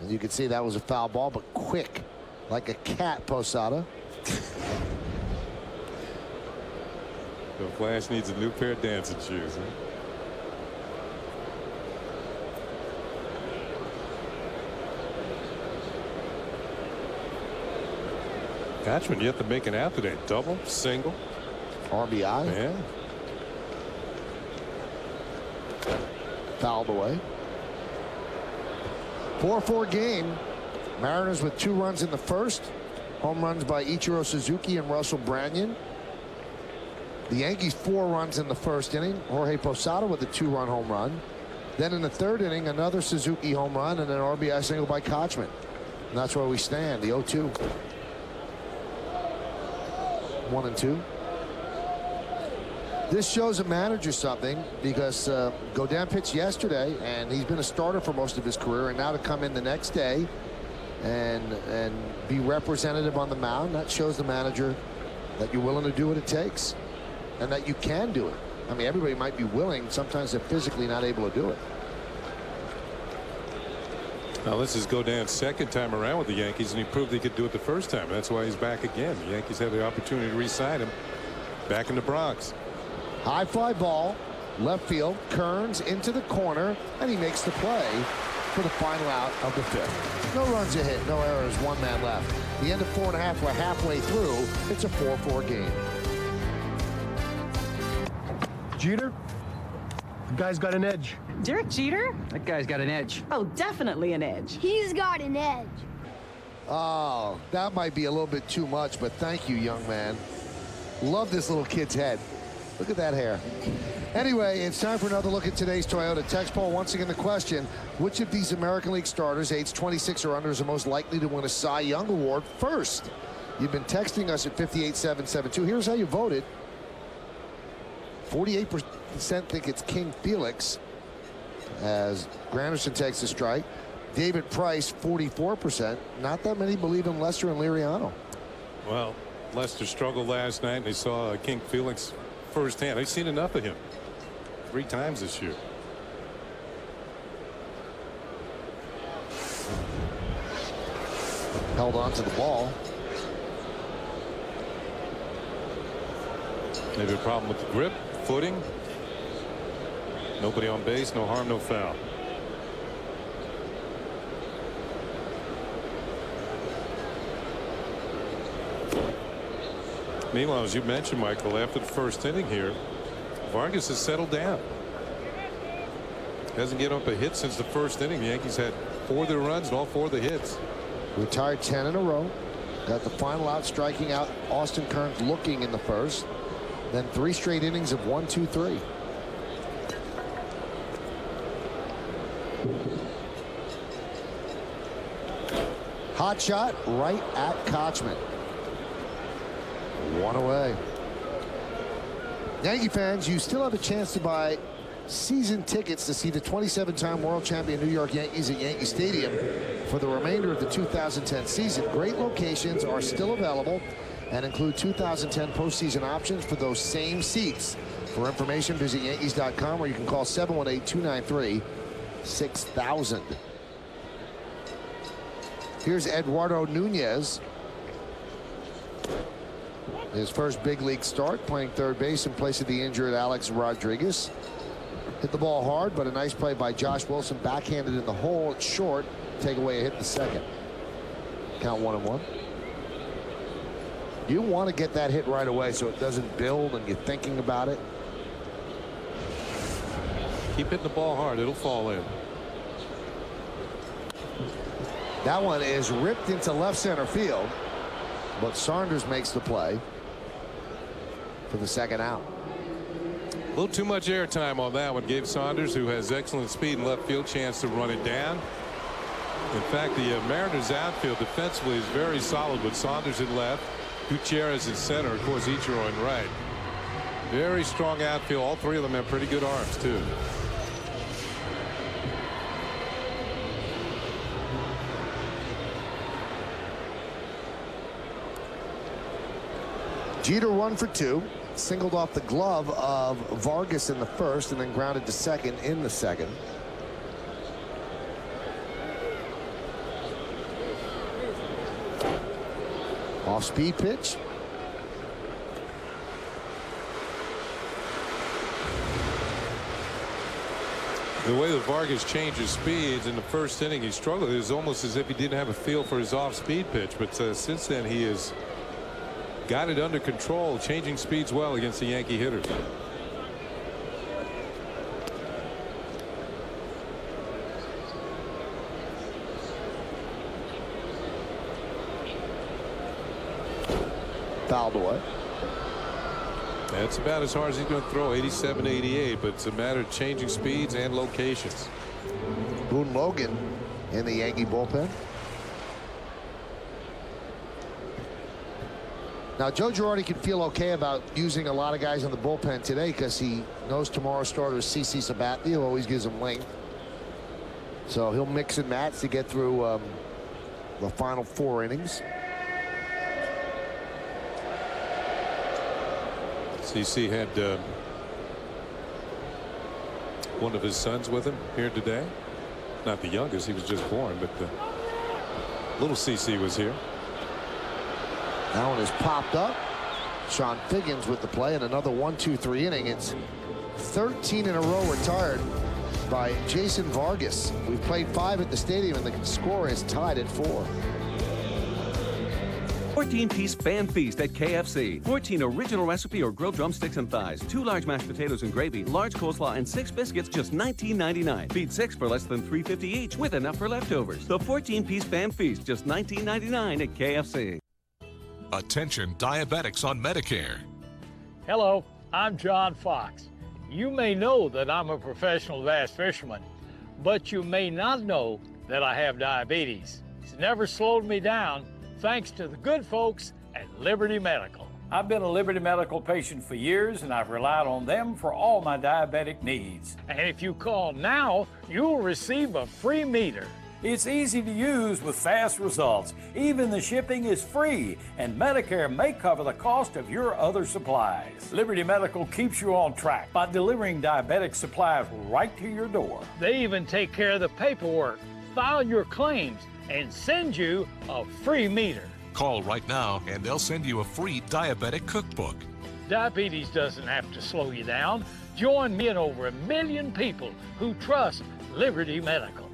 And you can see that was a foul ball, but quick, like a cat, Posada. So Flash needs a new pair of dancing shoes. Huh? Cashman yet to make an out today. Double, single. RBI. Yeah. Fouled away. 4-4 game. Mariners with 2 runs in the first. Home runs by Ichiro Suzuki and Russell Branyan. The Yankees 4 runs in the first inning. Jorge Posada with a 2-run home run. Then in the third inning, another Suzuki home run and an RBI single by Kochman. And that's where we stand, the 0-2. 1-2. This shows a manager something because Godin pitched yesterday and he's been a starter for most of his career, and now to come in the next day and be representative on the mound, that shows the manager that you're willing to do what it takes and that you can do it. I mean, everybody might be willing, sometimes they're physically not able to do it. Now this is Godin's second time around with the Yankees, and he proved he could do it the first time. That's why he's back again. The Yankees had the opportunity to re-sign him back in the Bronx. High fly ball, left field, Kearns into the corner, and he makes the play for the final out of the 5th. No runs a hit, no errors, 1 man left. The end of 4 1/2, we're halfway through. It's a 4-4 game. Jeter, the guy's got an edge. Derek Jeter? That guy's got an edge. Oh, definitely an edge. He's got an edge. Oh, that might be a little bit too much, but thank you, young man. Love this little kid's head. Look at that hair. Anyway, it's time for another look at today's Toyota text poll. Once again, the question, which of these American League starters aged 26 or under is the most likely to win a Cy Young Award first? You've been texting us at 58772. Here's how you voted. 48% think it's King Felix as Granderson takes a strike. David Price, 44%. Not that many believe in Lester and Liriano. Well, Lester struggled last night, and they saw King Felix firsthand. They've seen enough of him 3 times this year. Held on to the ball. Maybe a problem with the grip, footing. Nobody on base, no harm, no foul. Meanwhile, as you mentioned, Michael, after the first inning here, Vargas has settled down. Hasn't given up a hit since the first inning. The Yankees had 4 of their runs and all 4 of the hits. Retired 10 in a row. Got the final out, striking out Austin Kearns looking in the first. Then 3 straight innings of 1, 2, 3. Hot shot right at Kochman. 1 away. Yankee fans, you still have a chance to buy season tickets to see the 27-time world champion New York Yankees at Yankee Stadium for the remainder of the 2010 season. Great locations are still available and include 2010 postseason options for those same seats. For information, visit Yankees.com, or you can call 718-293-6000. Here's Eduardo Nunez. His first big league start, playing third base in place of the injured Alex Rodriguez. Hit the ball hard, but a nice play by Josh Wilson, backhanded in the hole. It's short. Take away a hit the second. Count 1-1. You want to get that hit right away so it doesn't build and you're thinking about it. Keep hitting the ball hard. It'll fall in. That one is ripped into left center field, but Saunders makes the play for the second out. A little too much airtime on that one. Gave Saunders, who has excellent speed in left field, chance to run it down. In fact, the Mariners outfield defensively is very solid with Saunders in left, Gutierrez in center, of course Ichiro in right. Very strong outfield. All 3 of them have pretty good arms too. Jeter 1 for 2. Singled off the glove of Vargas in the first and then grounded to second in the second. Off-speed pitch. The way that Vargas changes speeds in the first inning, he struggled. It was almost as if he didn't have a feel for his off-speed pitch. But since then, he has got it under control, changing speeds well against the Yankee hitters. Fouled away. That's about as hard as he's going to throw, 87, 88, but it's a matter of changing speeds and locations. Boone Logan in the Yankee bullpen. Now, Joe Girardi can feel okay about using a lot of guys in the bullpen today because he knows tomorrow's starter is CC Sabathia, who always gives him length. So he'll mix and match to get through the final 4 innings. CC had one of his sons with him here today. Not the youngest, he was just born, but the little CC was here. That one is popped up. Sean Figgins with the play, and another 1-2-3 inning. It's 13 in a row retired by Jason Vargas. We've played 5 at the stadium, and the score is tied at 4. 14-piece fan feast at KFC. 14 original recipe or grilled drumsticks and thighs, 2 large mashed potatoes and gravy, large coleslaw, and 6 biscuits, just $19.99. Feed 6 for less than $3.50 each, with enough for leftovers. The 14-piece fan feast, just $19.99 at KFC. Attention diabetics on Medicare. Hello, I'm John Fox. You may know that I'm a professional bass fisherman, but you may not know that I have diabetes. It's never slowed me down, thanks to the good folks at Liberty Medical. I've been a Liberty Medical patient for years, and I've relied on them for all my diabetic needs. And if you call now, you'll receive a free meter. It's easy to use with fast results. Even the shipping is free, and Medicare may cover the cost of your other supplies. Liberty Medical keeps you on track by delivering diabetic supplies right to your door. They even take care of the paperwork, file your claims, and send you a free meter. Call right now and they'll send you a free diabetic cookbook. Diabetes doesn't have to slow you down. Join me and over 1 million people who trust Liberty Medical.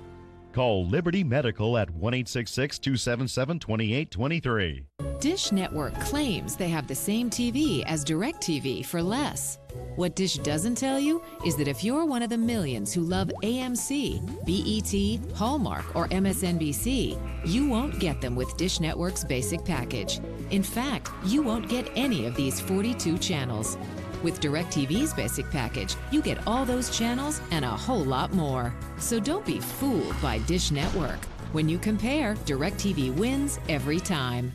Call Liberty Medical at 1-866-277-2823. Dish Network claims they have the same TV as DirecTV for less. What Dish doesn't tell you is that if you're one of the millions who love AMC, BET, Hallmark, or MSNBC, you won't get them with Dish Network's basic package. In fact, you won't get any of these 42 channels. With DirecTV's basic package, you get all those channels and a whole lot more. So don't be fooled by Dish Network. When you compare, DirecTV wins every time.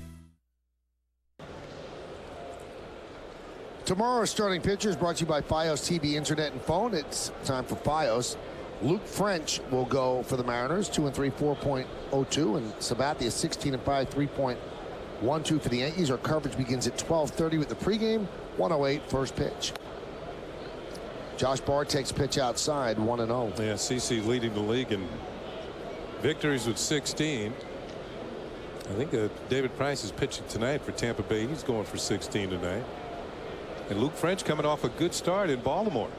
Tomorrow's starting pitcher is brought to you by Fios TV, Internet, and Phone. It's time for Fios. Luke French will go for the Mariners, 2-3, 4.02, and Sabathia 16-5, 3.12 for the Yankees. Our coverage begins at 12:30 with the pregame. 1:08 first pitch. Josh Bard takes pitch outside, 1-0. Yeah, CC leading the league in victories with 16. I think David Price is pitching tonight for Tampa Bay. He's going for 16 tonight. And Luke French coming off a good start in Baltimore.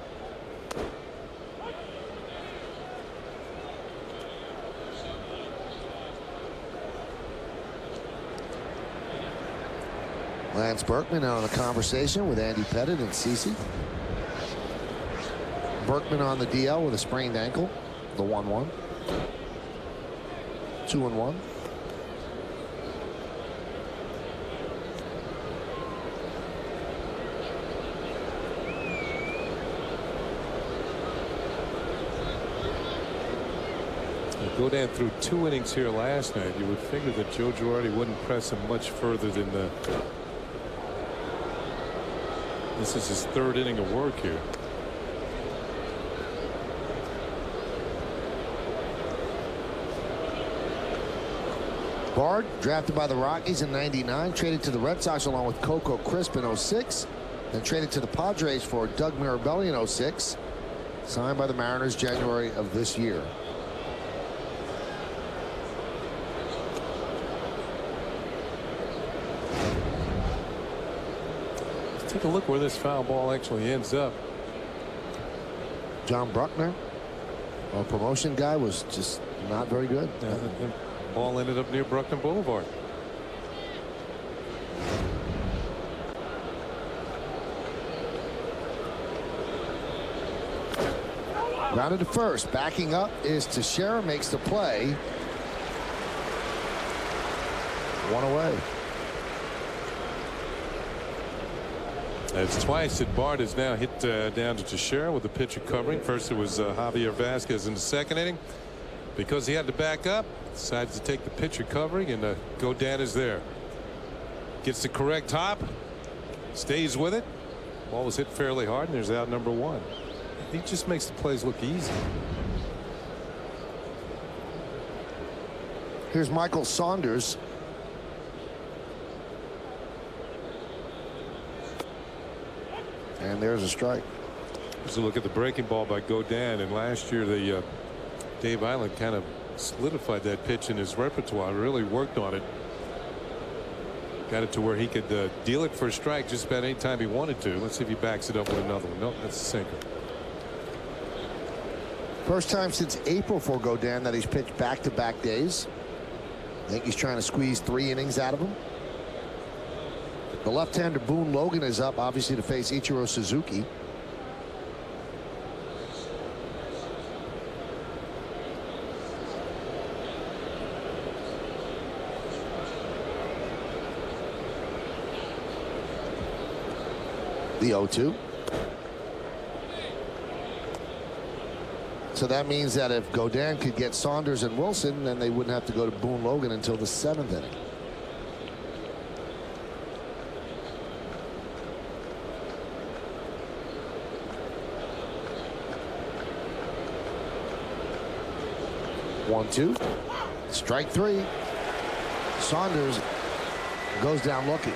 Lance Berkman on a conversation with Andy Pettit and CeCe. Berkman on the DL with a sprained ankle. The 1-1. 2-1. Go down through 2 innings here last night. You would figure that Joe Girardi wouldn't press him much further than the. This is his 3rd inning of work here. Bard, drafted by the Rockies in '99, traded to the Red Sox along with Coco Crisp in '06, then traded to the Padres for Doug Mirabelli in '06, signed by the Mariners January of this year. Let's take a look where this foul ball actually ends up. John Bruckner, a promotion guy, was just not very good. Yeah, the ball ended up near Bruckner Boulevard. Grounded to first. Backing up is Teixeira, makes the play. One away. It's twice that Bard has now hit down to Teixeira with the pitcher covering. First it was Javier Vasquez in the second inning. Because he had to back up, decides to take the pitcher covering, and Godin is there. Gets the correct hop, stays with it. Ball was hit fairly hard, and there's out number one. He just makes the plays look easy. Here's Michael Saunders. And there's a strike. Let's look at the breaking ball by Godin, and last year the Dave Island kind of solidified that pitch in his repertoire, really worked on it. Got it to where he could deal it for a strike just about any time he wanted to. Let's see if he backs it up with another one. Nope, that's a sinker. First time since April for Godin that he's pitched back-to-back days. I think he's trying to squeeze 3 innings out of him. The left-hander Boone Logan is up, obviously, to face Ichiro Suzuki. The 0-2. So that means that if Godin could get Saunders and Wilson, then they wouldn't have to go to Boone Logan until the 7th inning. One, two. Strike 3. Saunders goes down looking.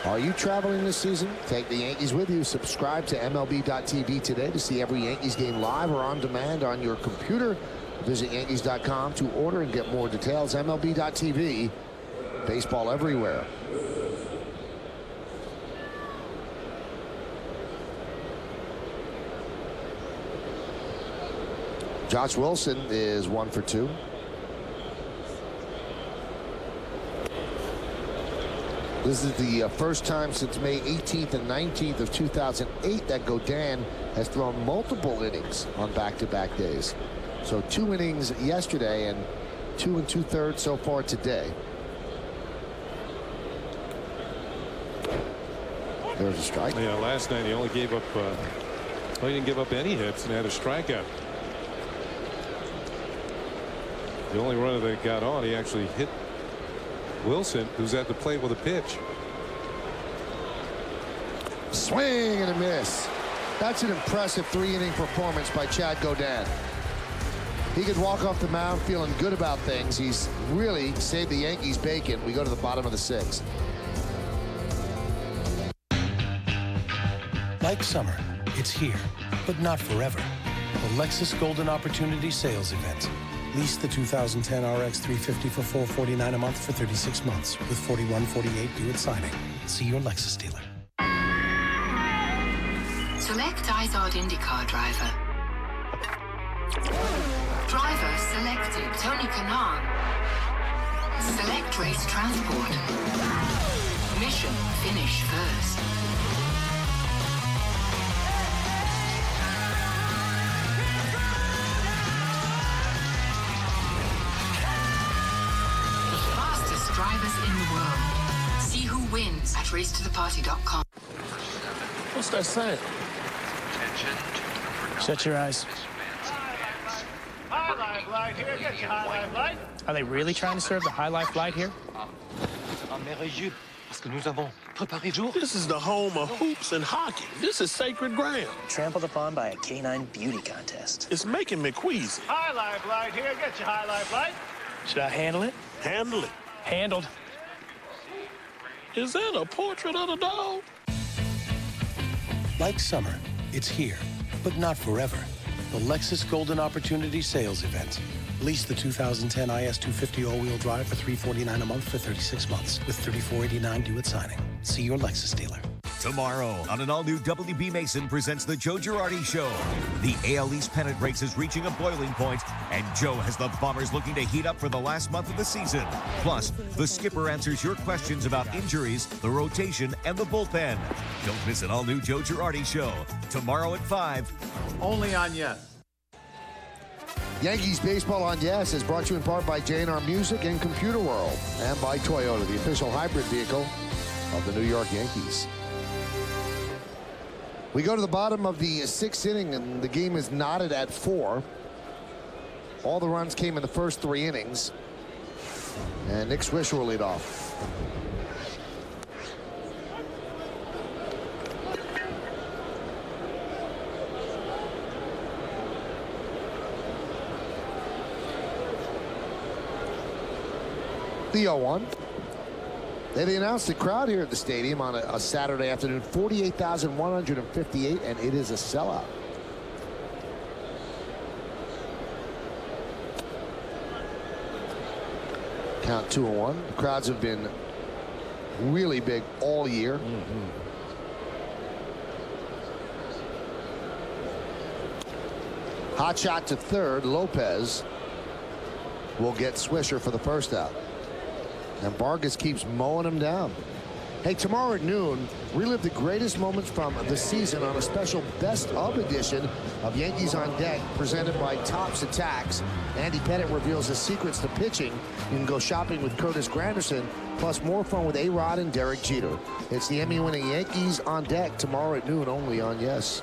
Are you traveling this season? Take the Yankees with you. Subscribe to MLB.tv today to see every Yankees game live or on demand on your computer. Visit Yankees.com to order and get more details. MLB.tv. Baseball everywhere. Josh Wilson is 1 for 2. This is the first time since May 18th and 19th of 2008 that Godin has thrown multiple innings on back-to-back days. So 2 innings yesterday and 2 2/3 so far today. There's a strike. Yeah, last night he only gave up, he didn't give up any hits and had a strikeout. The only runner that got on, he actually hit Wilson, who's at the plate with a pitch. Swing and a miss. That's an impressive 3-inning performance by Chad Godin. He could walk off the mound feeling good about things. He's really saved the Yankees bacon. We go to the bottom of the 6th. Like summer, it's here, but not forever. The Lexus Golden Opportunity Sales Event. Lease the 2010 RX 350 for $449 a month for 36 months with $41.48 due at signing. See your Lexus dealer. Select Izod IndyCar driver. Driver selected Tony Kanaan. Select race transport. Mission finish first. Drivers in the world. See who wins at racetotheparty.com. What's that saying? Shut your eyes. High life light here. Get your high life light. Are they really trying to serve the High Life light here? This is the home of hoops and hockey. This is sacred ground. Trampled upon by a canine beauty contest. It's making me queasy. High life light here. Get your high life light. Should I handle it? Handle it. Handled. Is that a portrait of the dog? Like summer, it's here, but not forever. The Lexus Golden Opportunity Sales Event. Lease the 2010 IS250 all-wheel drive for $349 a month for 36 months, with $34.89 due at signing. See your Lexus dealer. Tomorrow on an all-new WB Mason presents the Joe Girardi Show. The AL East pennant race is reaching a boiling point, and Joe has the Bombers looking to heat up for the last month of the season. Plus, the skipper answers your questions about injuries, the rotation, and the bullpen. Don't miss an all-new Joe Girardi Show. Tomorrow at 5. Only on Yes. Yankees Baseball on Yes is brought to you in part by J&R Music and Computer World, and by Toyota, the official hybrid vehicle of the New York Yankees. We go to the bottom of the 6th inning, and the game is knotted at 4. All the runs came in the first 3 innings. And Nick Swisher will lead off. The 0-1. They announced the crowd here at the stadium on a Saturday afternoon, 48,158, and it is a sellout. Count 2-1. The crowds have been really big all year. Hot shot to third. Lopez will get Swisher for the first out. And Vargas keeps mowing him down. Hey, tomorrow at noon, relive the greatest moments from the season on a special Best Of edition of Yankees on Deck, presented by Topps Attacks. Andy Pettit reveals the secrets to pitching. You can go shopping with Curtis Granderson, plus more fun with A-Rod and Derek Jeter. It's the Emmy-winning Yankees on Deck tomorrow at noon, only on Yes.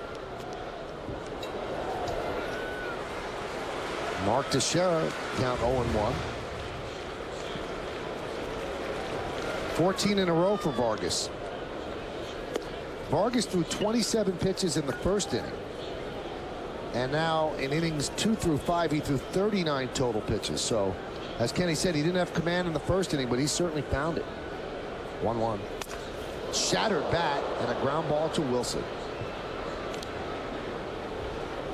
Mark Teixeira, count 0-1. 14 in a row for Vargas. Vargas threw 27 pitches in the first inning. And now in innings 2 through 5, he threw 39 total pitches. So, as Kenny said, he didn't have command in the first inning, but he certainly found it. 1-1. Shattered bat and a ground ball to Wilson.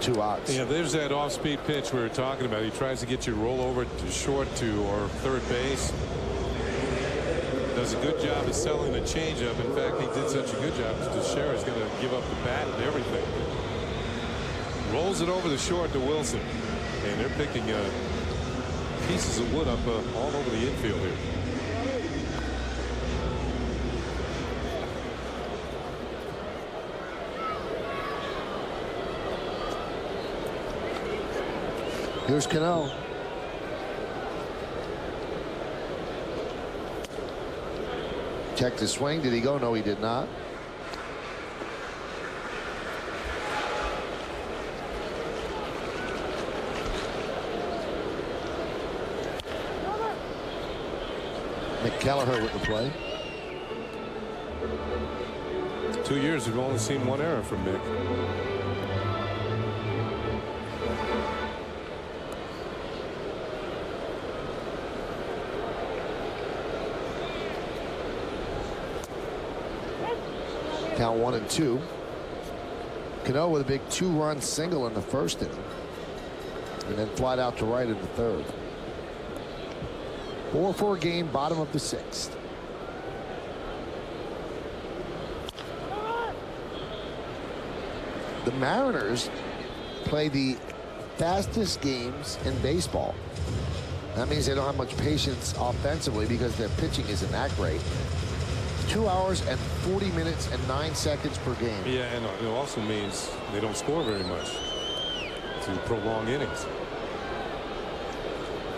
2 outs. Yeah, there's that off-speed pitch we were talking about. He tries to get you to roll over to short to or third base. Does a good job of selling the changeup. In fact, he did such a good job that Teixeira's going to give up the bat and everything. Rolls it over the short to Wilson. And they're picking pieces of wood up all over the infield here. Here's Cano. Checked his swing. Did he go? No, he did not. McKelliher with the play. 2 years, we've only seen one error from Mick. Count 1-2. Cano with a big 2-run single in the first inning, and then flied out to right in the third. 4-4 game, bottom of the 6th. The Mariners play the fastest games in baseball. That means they don't have much patience offensively because their pitching isn't that great. 2 hours and 40 minutes and 9 seconds per game. Yeah, and it also means they don't score very much to prolong innings.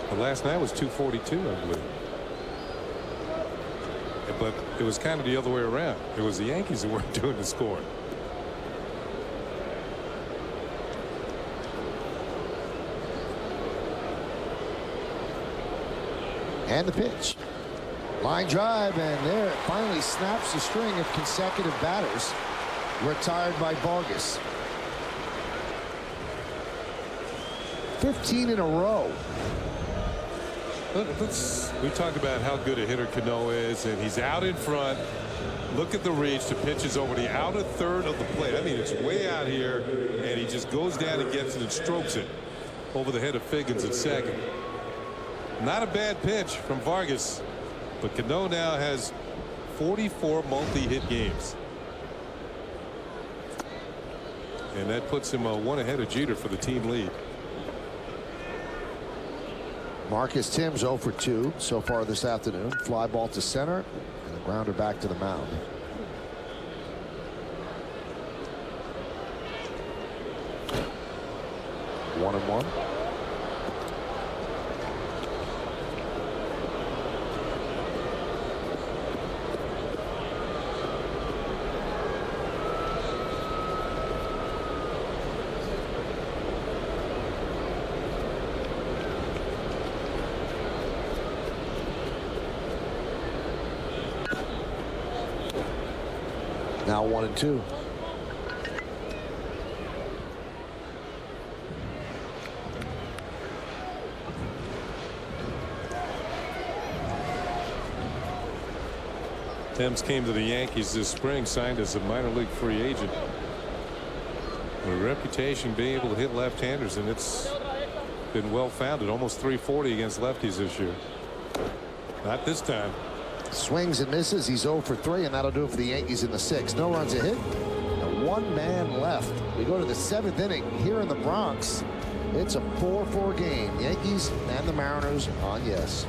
But last night was 242, I believe. But it was kind of the other way around. It was the Yankees who weren't doing the scoring. And the pitch. Line drive, and there it finally snaps the string of consecutive batters retired by Vargas. 15 in a row. We talked about how good a hitter Cano is, and he's out in front. Look at the reach. The pitch is over the outer third of the plate. I mean, it's way out here, and he just goes down and gets it and strokes it over the head of Figgins at second. Not a bad pitch from Vargas, but Cano now has 44 multi-hit games. And that puts him one ahead of Jeter for the team lead. Marcus Timms 0 for 2 so far this afternoon. Fly ball to center and a grounder back to the mound. One and one. Now 1 and 2. Timms came to the Yankees this spring, signed as a minor league free agent. With a reputation being able to hit left-handers, and it's been well founded. Almost 340 against lefties this year. Not this time. Swings and misses. He's 0 for 3, and that'll do it for the Yankees in the 6th. No runs a hit, and 1 man left. We go to the 7th inning here in the Bronx. It's a 4-4 game. Yankees and the Mariners on yes.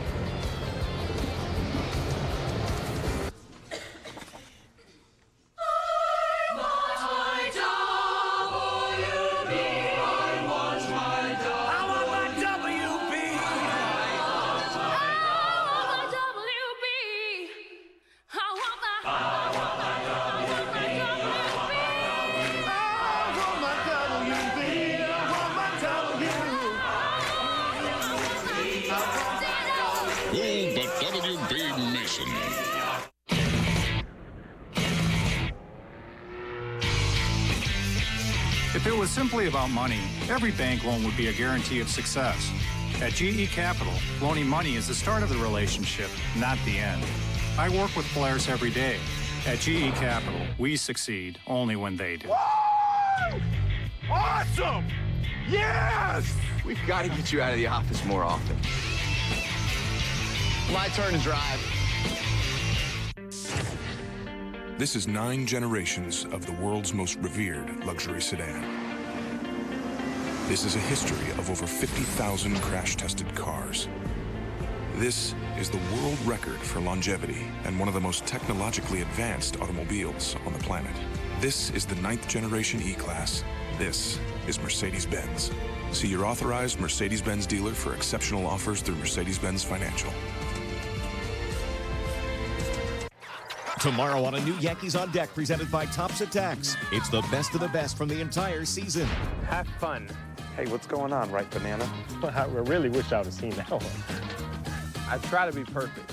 If it was simply about money, every bank loan would be a guarantee of success. At GE Capital, loaning money is the start of the relationship, not the end. I work with players every day. At GE Capital, we succeed only when they do. Whoa! Awesome! Yes! We've got to get you out of the office more often. My turn to drive. This is 9 generations of the world's most revered luxury sedan. This is a history of over 50,000 crash-tested cars. This is the world record for longevity and one of the most technologically advanced automobiles on the planet. This is the 9th generation E-Class. This is Mercedes-Benz. See your authorized Mercedes-Benz dealer for exceptional offers through Mercedes-Benz Financial. Tomorrow on a new Yankees on Deck presented by Tops Attacks. It's the best of the best from the entire season. Have fun. Hey, what's going on, right, Banana? I really wish I would have seen that one. I try to be perfect.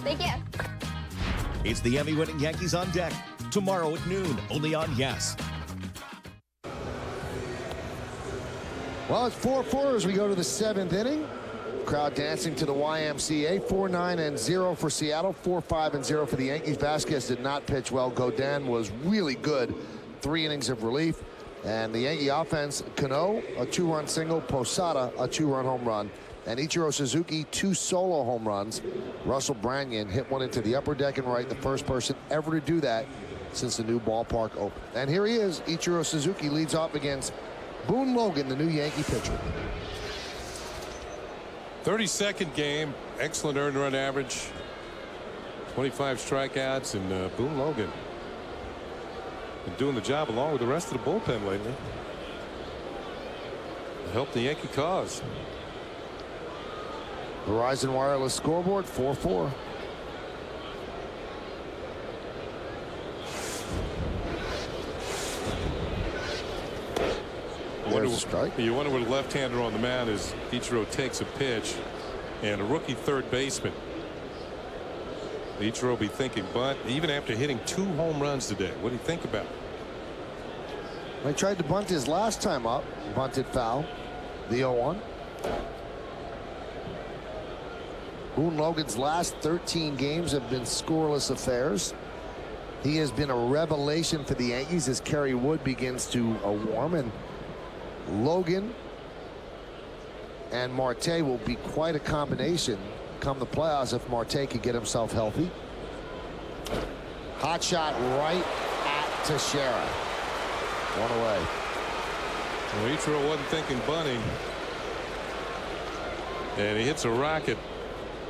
Thank you. It's the Emmy-winning Yankees on Deck. Tomorrow at noon, only on Yes. Well, it's 4-4 as we go to the 7th inning. Crowd dancing to the YMCA. 4-9-0 for Seattle. 4-5-0 for the Yankees. Vasquez did not pitch well. Godin was really good. 3 innings of relief. And the Yankee offense, Cano, a 2-run single. Posada, a 2-run home run. And Ichiro Suzuki, 2 solo home runs. Russell Branyan hit one into the upper deck and right. The first person ever to do that since the new ballpark opened. And here he is. Ichiro Suzuki leads off against Boone Logan, the new Yankee pitcher. 32nd game, excellent earned run average, 25 strikeouts, and Boone Logan been doing the job along with the rest of the bullpen lately to help the Yankee cause. Verizon Wireless scoreboard 4-4. You wonder what a left-hander on the mound is. Ichiro takes a pitch, and a rookie third baseman. Ichiro be thinking bunt, even after hitting 2 home runs today. What do you think about it? They tried to bunt his last time up, bunted foul. The 0-1. Boone Logan's last 13 games have been scoreless affairs. He has been a revelation for the Yankees as Kerry Wood begins to warm, and Logan and Marte will be quite a combination come the playoffs if Marte could get himself healthy. Hot shot right at Teixeira. One away. Well, Ichiro wasn't thinking bunting. And he hits a rocket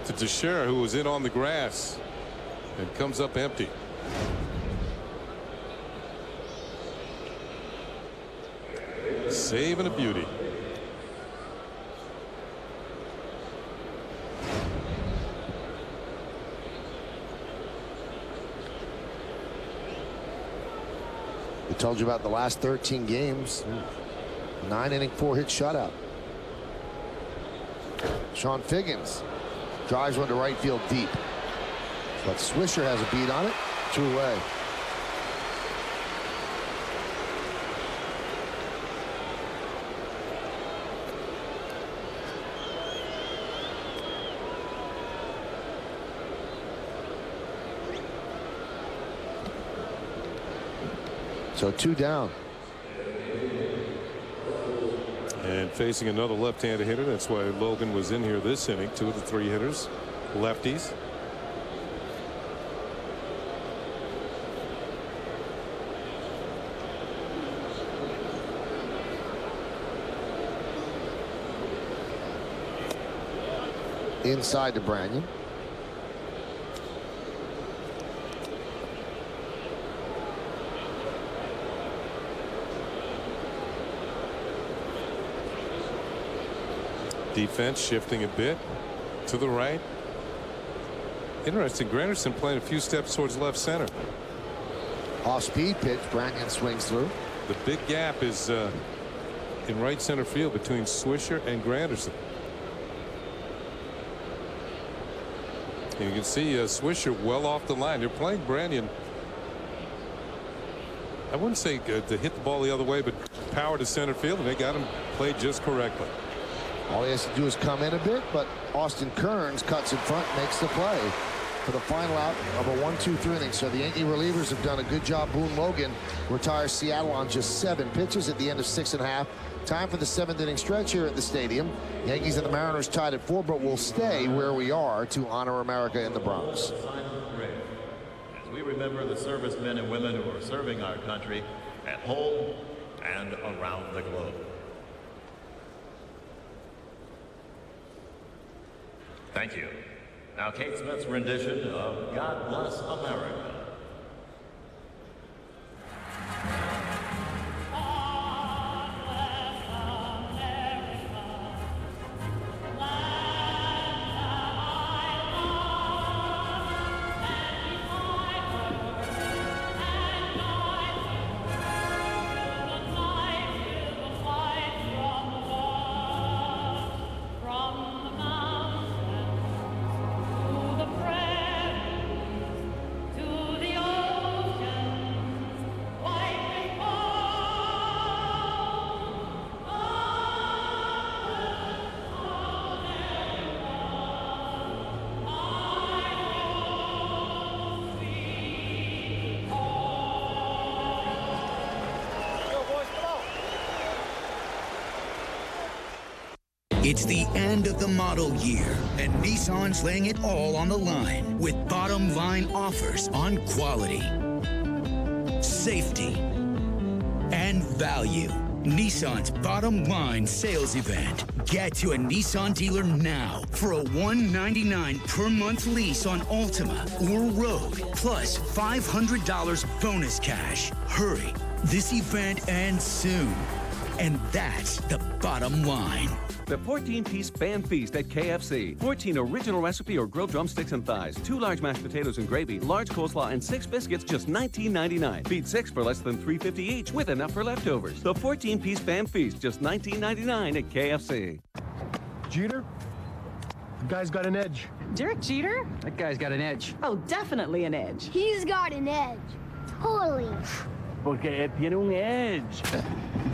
to Teixeira, who was in on the grass, and comes up empty. Save and a beauty. We told you about the last 13 games. 9-inning, 4-hit shutout. Sean Figgins drives one to right field deep. But Swisher has a beat on it. 2 away. So 2 down. And facing another left-handed hitter. That's why Logan was in here this inning. 2 of the 3 hitters, lefties. Inside to Branyan. Defense shifting a bit to the right. Interesting. Granderson playing a few steps towards left center. Off-speed pitch. Branyan swings through. The big gap is in right center field between Swisher and Granderson. And you can see Swisher well off the line. They're playing Branyan. I wouldn't say to hit the ball the other way, but power to center field, and they got him played just correctly. All he has to do is come in a bit, but Austin Kearns cuts in front, makes the play for the final out of a 1-2-3 inning. So the Yankee relievers have done a good job. Boone Logan retires Seattle on just 7 pitches at the end of 6.5. Time for the 7th inning stretch here at the stadium. Yankees and the Mariners tied at 4, but we'll stay where we are to honor America in the Bronx. As we remember the servicemen and women who are serving our country at home and around the globe. Thank you. Now Kate Smith's rendition of God Bless America. It's the end of the model year, and Nissan's laying it all on the line with bottom line offers on quality, safety, and value. Nissan's bottom line sales event. Get to a Nissan dealer now for a $199 per month lease on Altima or Rogue, plus $500 bonus cash. Hurry, this event ends soon. And that's the bottom line. The 14-piece Fan Feast at KFC. 14 original recipe or grilled drumsticks and thighs, 2 large mashed potatoes and gravy, large coleslaw, and 6 biscuits, just $19.99. Feed 6 for less than $3.50 each, with enough for leftovers. The 14-piece Fan Feast, just $19.99 at KFC. Jeter? The guy's got an edge. Derek Jeter? That guy's got an edge. Oh, definitely an edge. He's got an edge. Totally. Porque tiene un edge.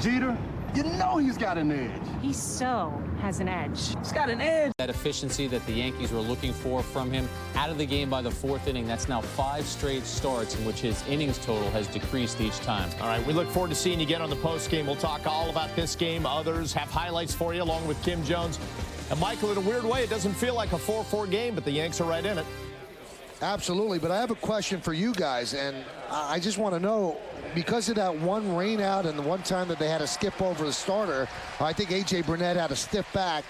Jeter? You know he's got an edge. He so has an edge. He's got an edge. That efficiency that the Yankees were looking for from him out of the game by the 4th inning. That's now 5 straight starts in which his innings total has decreased each time. All right, we look forward to seeing you again on the post game. We'll talk all about this game. Others have highlights for you along with Kim Jones. And Michael, in a weird way, it doesn't feel like a 4-4 game, but the Yanks are right in it. Absolutely, but I have a question for you guys, and I just want to know, because of that one rain out and the one time that they had to skip over the starter, I think A.J. Burnett had a stiff back.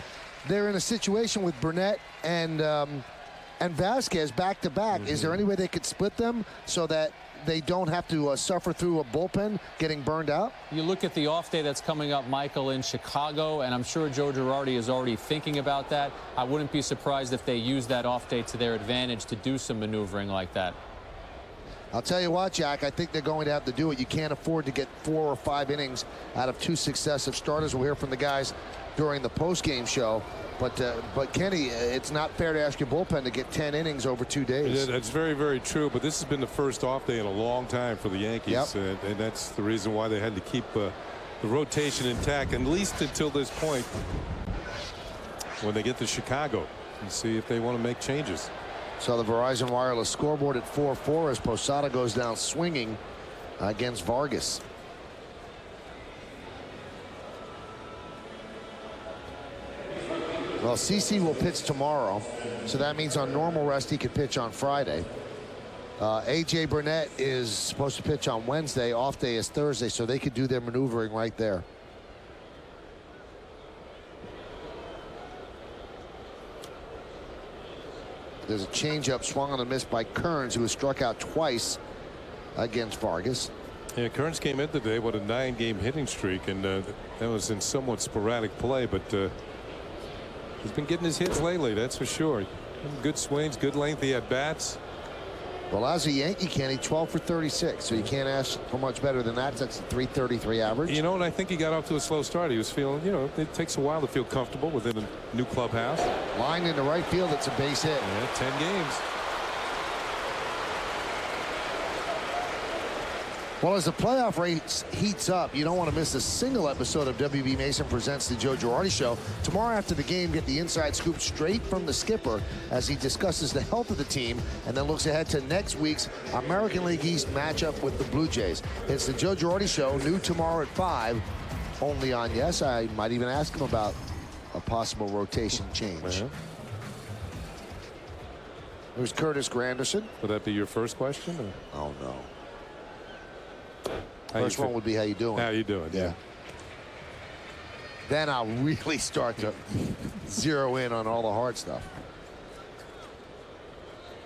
They're in a situation with Burnett and Vasquez back-to-back. Is there any way they could split them so that they don't have to suffer through a bullpen getting burned out? You look at the off day that's coming up, Michael, in Chicago, and I'm sure Joe Girardi is already thinking about that. I wouldn't be surprised if they use that off day to their advantage to do some maneuvering like that. I'll tell you what, Jack, I think they're going to have to do it. You can't afford to get 4 or 5 innings out of 2 successive starters. We'll hear from the guys during the post-game show. But Kenny, it's not fair to ask your bullpen to get 10 innings over 2 days. That's very, very true. But this has been the first off day in a long time for the Yankees. Yep. And that's the reason why they had to keep the rotation intact, at least until this point when they get to Chicago and see if they want to make changes. So the Verizon Wireless scoreboard at 4-4 as Posada goes down swinging against Vargas. Well, CC will pitch tomorrow, so that means on normal rest he could pitch on Friday. A.J. Burnett is supposed to pitch on Wednesday. Off day is Thursday, so they could do their maneuvering right there. There's a changeup swung on a miss by Kearns, who was struck out twice against Vargas. Yeah, Kearns came in today with a 9-game hitting streak, and that was in somewhat sporadic play, but he's been getting his hits lately, that's for sure. Good swings, good lengthy at bats. Well, as a Yankee, Kenny, 12 for 36, so you can't ask for much better than that. That's a .333 average. You know, and I think he got off to a slow start. He was feeling, you know, it takes a while to feel comfortable within a new clubhouse. Line into right field, it's a base hit. Yeah, 10 games. Well, as the playoff race heats up, you don't want to miss a single episode of WB Mason Presents the Joe Girardi Show. Tomorrow after the game, get the inside scoop straight from the skipper as he discusses the health of the team and then looks ahead to next week's American League East matchup with the Blue Jays. It's the Joe Girardi Show, new tomorrow at 5, only on Yes. I might even ask him about a possible rotation change. There's Curtis Granderson. Would that be your first question? Or? Oh, no. First one would be how you doing. How you doing? Yeah. Then I'll really start to zero in on all the hard stuff.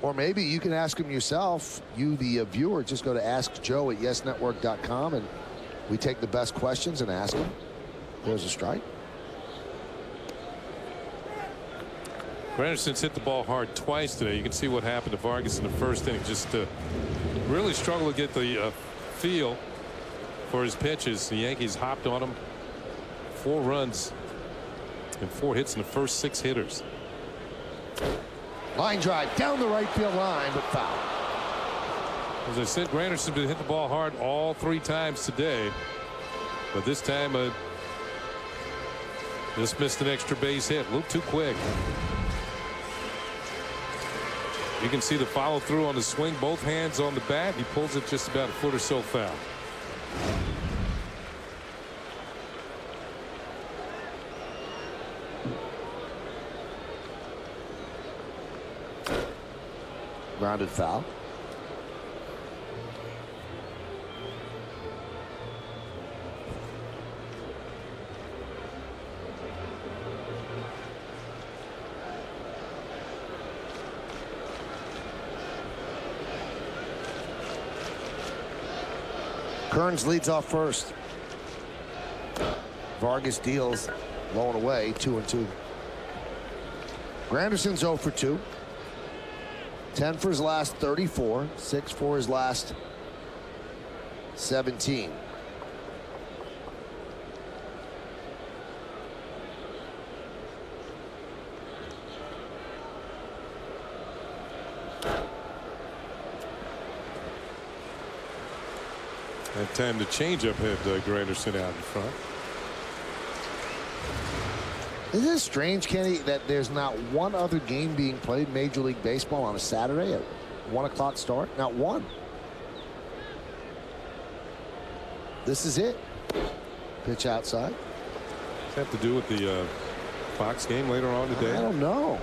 Or maybe you can ask him yourself. You, the viewer, just go to askjoe@yesnetwork.com and we take the best questions and ask him. There's a strike. Granderson's hit the ball hard twice today. You can see what happened to Vargas in the first inning. Just really struggled to get the feel for his pitches. The Yankees hopped on him. 4 runs and 4 hits in the first 6 hitters. Line drive down the right field line, but foul. As I said, Granderson did hit the ball hard all 3 times today, but this time just missed an extra base hit. A little too quick. You can see the follow through on the swing, both hands on the bat. He pulls it just about a foot or so foul. Grounded foul. Kearns leads off first. Vargas deals low and away, 2-2. Granderson's 0 for 2. 10 for his last 34, 6 for his last 17. That time the changeup had Granderson out in front. Isn't it strange, Kenny, that there's not one other game being played Major League Baseball on a Saturday at 1 o'clock start? Not one. This is it. Pitch outside. Does that have to do with the Fox game later on today? I don't know.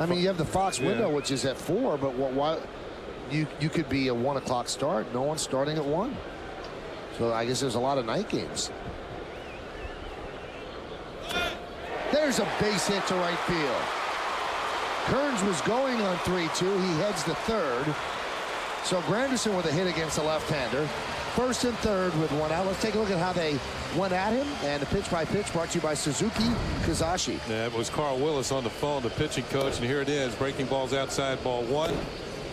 I mean, you have the Fox window, which is at 4, but why? You could be a 1 o'clock start. No one's starting at 1. So I guess there's a lot of night games. There's a base hit to right field. Kearns was going on 3-2. He heads to third. So Granderson with a hit against the left-hander. First and third with 1 out. Let's take a look at how they went at him. And the pitch by pitch brought to you by Suzuki Kazashi. Yeah, it was Carl Willis on the phone, the pitching coach. And here it is. Breaking balls outside, ball 1.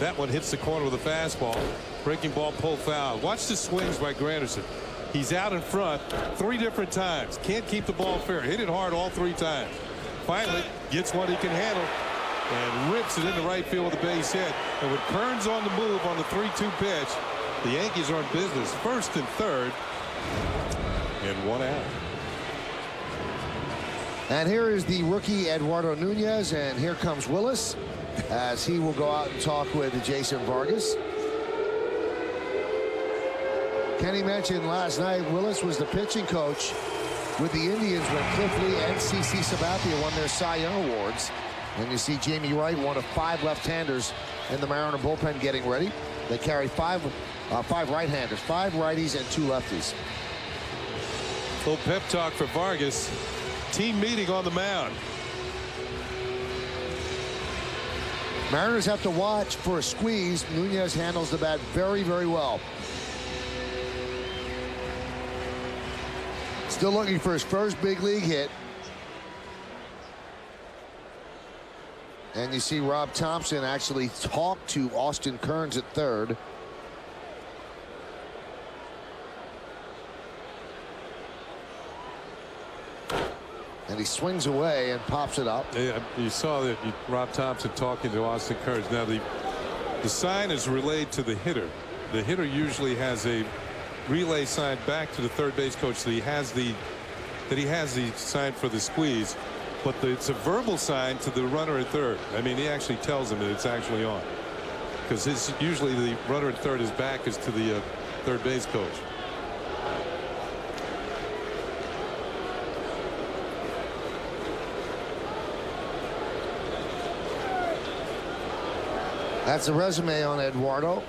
That one hits the corner with a fastball. Breaking ball pulled foul. Watch the swings by Granderson. He's out in front 3 different times. Can't keep the ball fair. Hit it hard all 3 times. Finally gets what he can handle and rips it into right field with a base hit. And with Kearns on the move on the 3-2 pitch, the Yankees are in business. First and third and 1 out. And here is the rookie Eduardo Nunez, and here comes Willis as he will go out and talk with Jason Vargas. Kenny mentioned last night Willis was the pitching coach with the Indians when Cliff Lee and CC Sabathia won their Cy Young Awards. And you see Jamie Wright, one of 5 left-handers in the Mariner bullpen, getting ready. They carry 5 right-handers, 5 righties and 2 lefties. Little pep talk for Vargas. Team meeting on the mound. Mariners have to watch for a squeeze. Nunez handles the bat very, very well. Still looking for his first big league hit. And you see Rob Thompson actually talk to Austin Kearns at third. And he swings away and pops it up. Yeah, you saw that Rob Thompson talking to Austin Kearns. Now the sign is relayed to the hitter. The hitter usually has a relay sign back to the third base coach that he has the sign for the squeeze, but it's a verbal sign to the runner at third. I mean, he actually tells him that it's actually on, because usually the runner at third, his back is to the third base coach. That's the resume on Eduardo.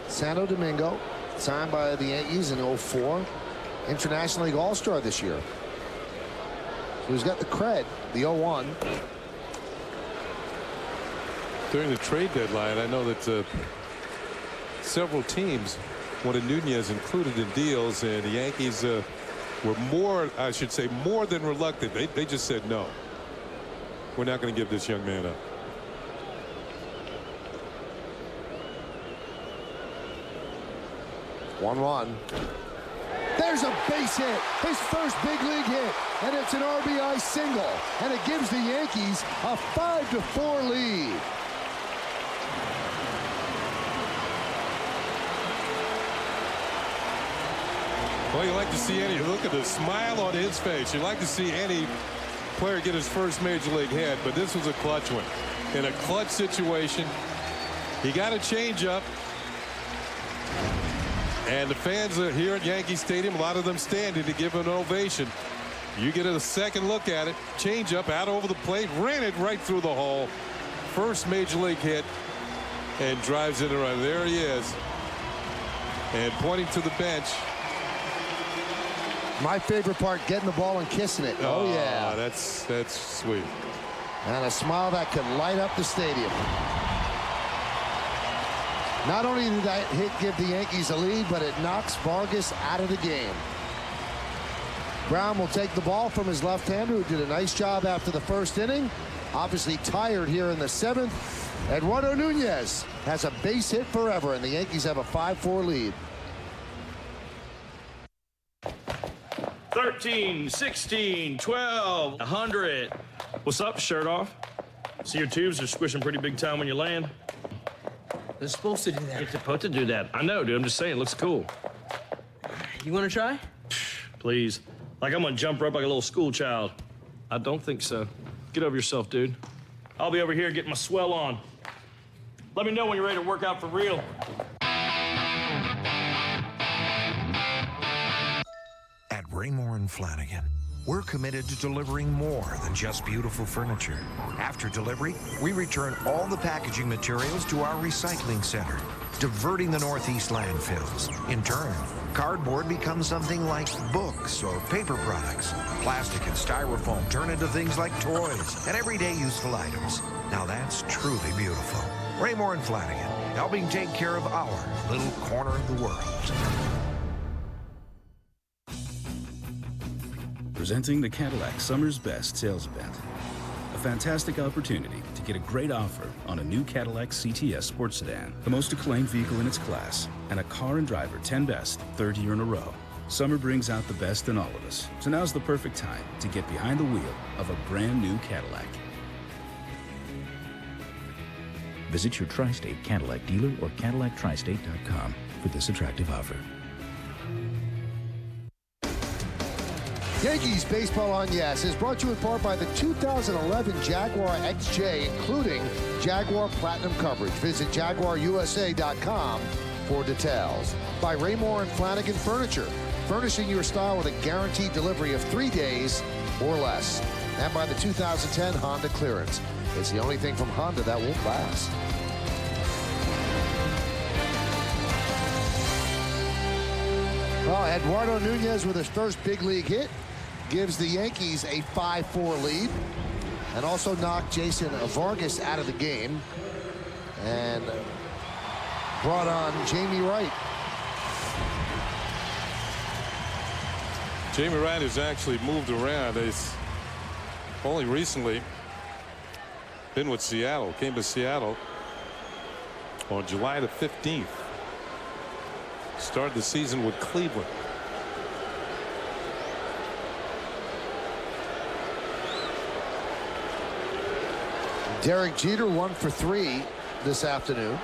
Santo Domingo, signed by the Yankees in 04. International League All-Star this year. So he's got the cred, the 01. During the trade deadline, I know that several teams wanted Nunez included in deals, and the Yankees were more, I should say, more than reluctant. They just said no. We're not going to give this young man up. One. There's a base hit, his first big league hit, and it's an RBI single, and it gives the Yankees a 5-4 lead. Well, you like to see any look at the smile on his face. You like to see any player get his first major league hit, but this was a clutch one. In a clutch situation, he got a changeup. And the fans are here at Yankee Stadium, a lot of them standing to give him an ovation. You get a second look at it. Change up out over the plate, ran it right through the hole. First major league hit, and drives in the run. There he is. And pointing to the bench. My favorite part, getting the ball and kissing it. Oh yeah. That's sweet. And a smile that could light up the stadium. Not only did that hit give the Yankees a lead, but it knocks Vargas out of the game. Brown will take the ball from his left-hander, who did a nice job after the first inning. Obviously tired here in the 7th. Eduardo Nunez has a base hit forever, and the Yankees have a 5-4 lead. 13, 16, 12, 100. What's up, shirt off? See, your tubes are squishing pretty big time when you land. They're supposed to do that. You're supposed to do that. I know, dude. I'm just saying, it looks cool. You want to try? Please. Like I'm gonna jump rope like a little school child. I don't think so. Get over yourself, dude. I'll be over here getting my swell on. Let me know when you're ready to work out for real. At Raymore & Flanagan, we're committed to delivering more than just beautiful furniture. After delivery, we return all the packaging materials to our recycling center, diverting the Northeast landfills. In turn, cardboard becomes something like books or paper products. Plastic and styrofoam turn into things like toys and everyday useful items. Now that's truly beautiful. Raymore & Flanagan, helping take care of our little corner of the world. Presenting the Cadillac Summer's Best sales event. A fantastic opportunity to get a great offer on a new Cadillac CTS sports sedan, the most acclaimed vehicle in its class, and a Car and Driver 10 Best, third year in a row. Summer brings out the best in all of us, so now's the perfect time to get behind the wheel of a brand new Cadillac. Visit your Tri-State Cadillac dealer or CadillacTriState.com for this attractive offer. Yankees Baseball on Yes is brought to you in part by the 2011 Jaguar XJ, including Jaguar Platinum coverage. Visit JaguarUSA.com for details. By Raymore & Flanagan Furniture, furnishing your style with a guaranteed delivery of 3 days or less. And by the 2010 Honda Clearance. It's the only thing from Honda that won't last. Well, Eduardo Nunez with his first big league hit gives the Yankees a 5-4 lead and also knocked Jason Vargas out of the game and brought on Jamie Wright. Jamie Wright has actually moved around. He's only recently been with Seattle, came to Seattle on July the 15th. Started the season with Cleveland. Derek Jeter 1 for 3 this afternoon.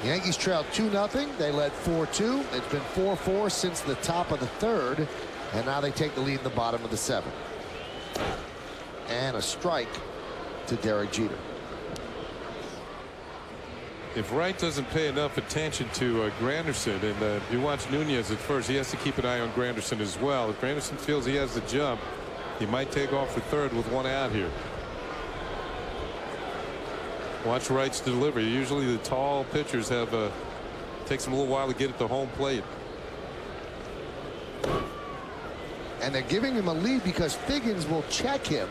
The Yankees trailed 2-0. They led 4-2. It's been 4-4 since the top of the third, and now they take the lead in the bottom of the seventh. And a strike to Derek Jeter. If Wright doesn't pay enough attention to Granderson, and if you watch Nunez at first, he has to keep an eye on Granderson as well. If Granderson feels he has the jump, he might take off for third with one out here. Watch Wright's delivery. Usually the tall pitchers have takes them a little while to get at the home plate. And they're giving him a lead because Figgins will check him,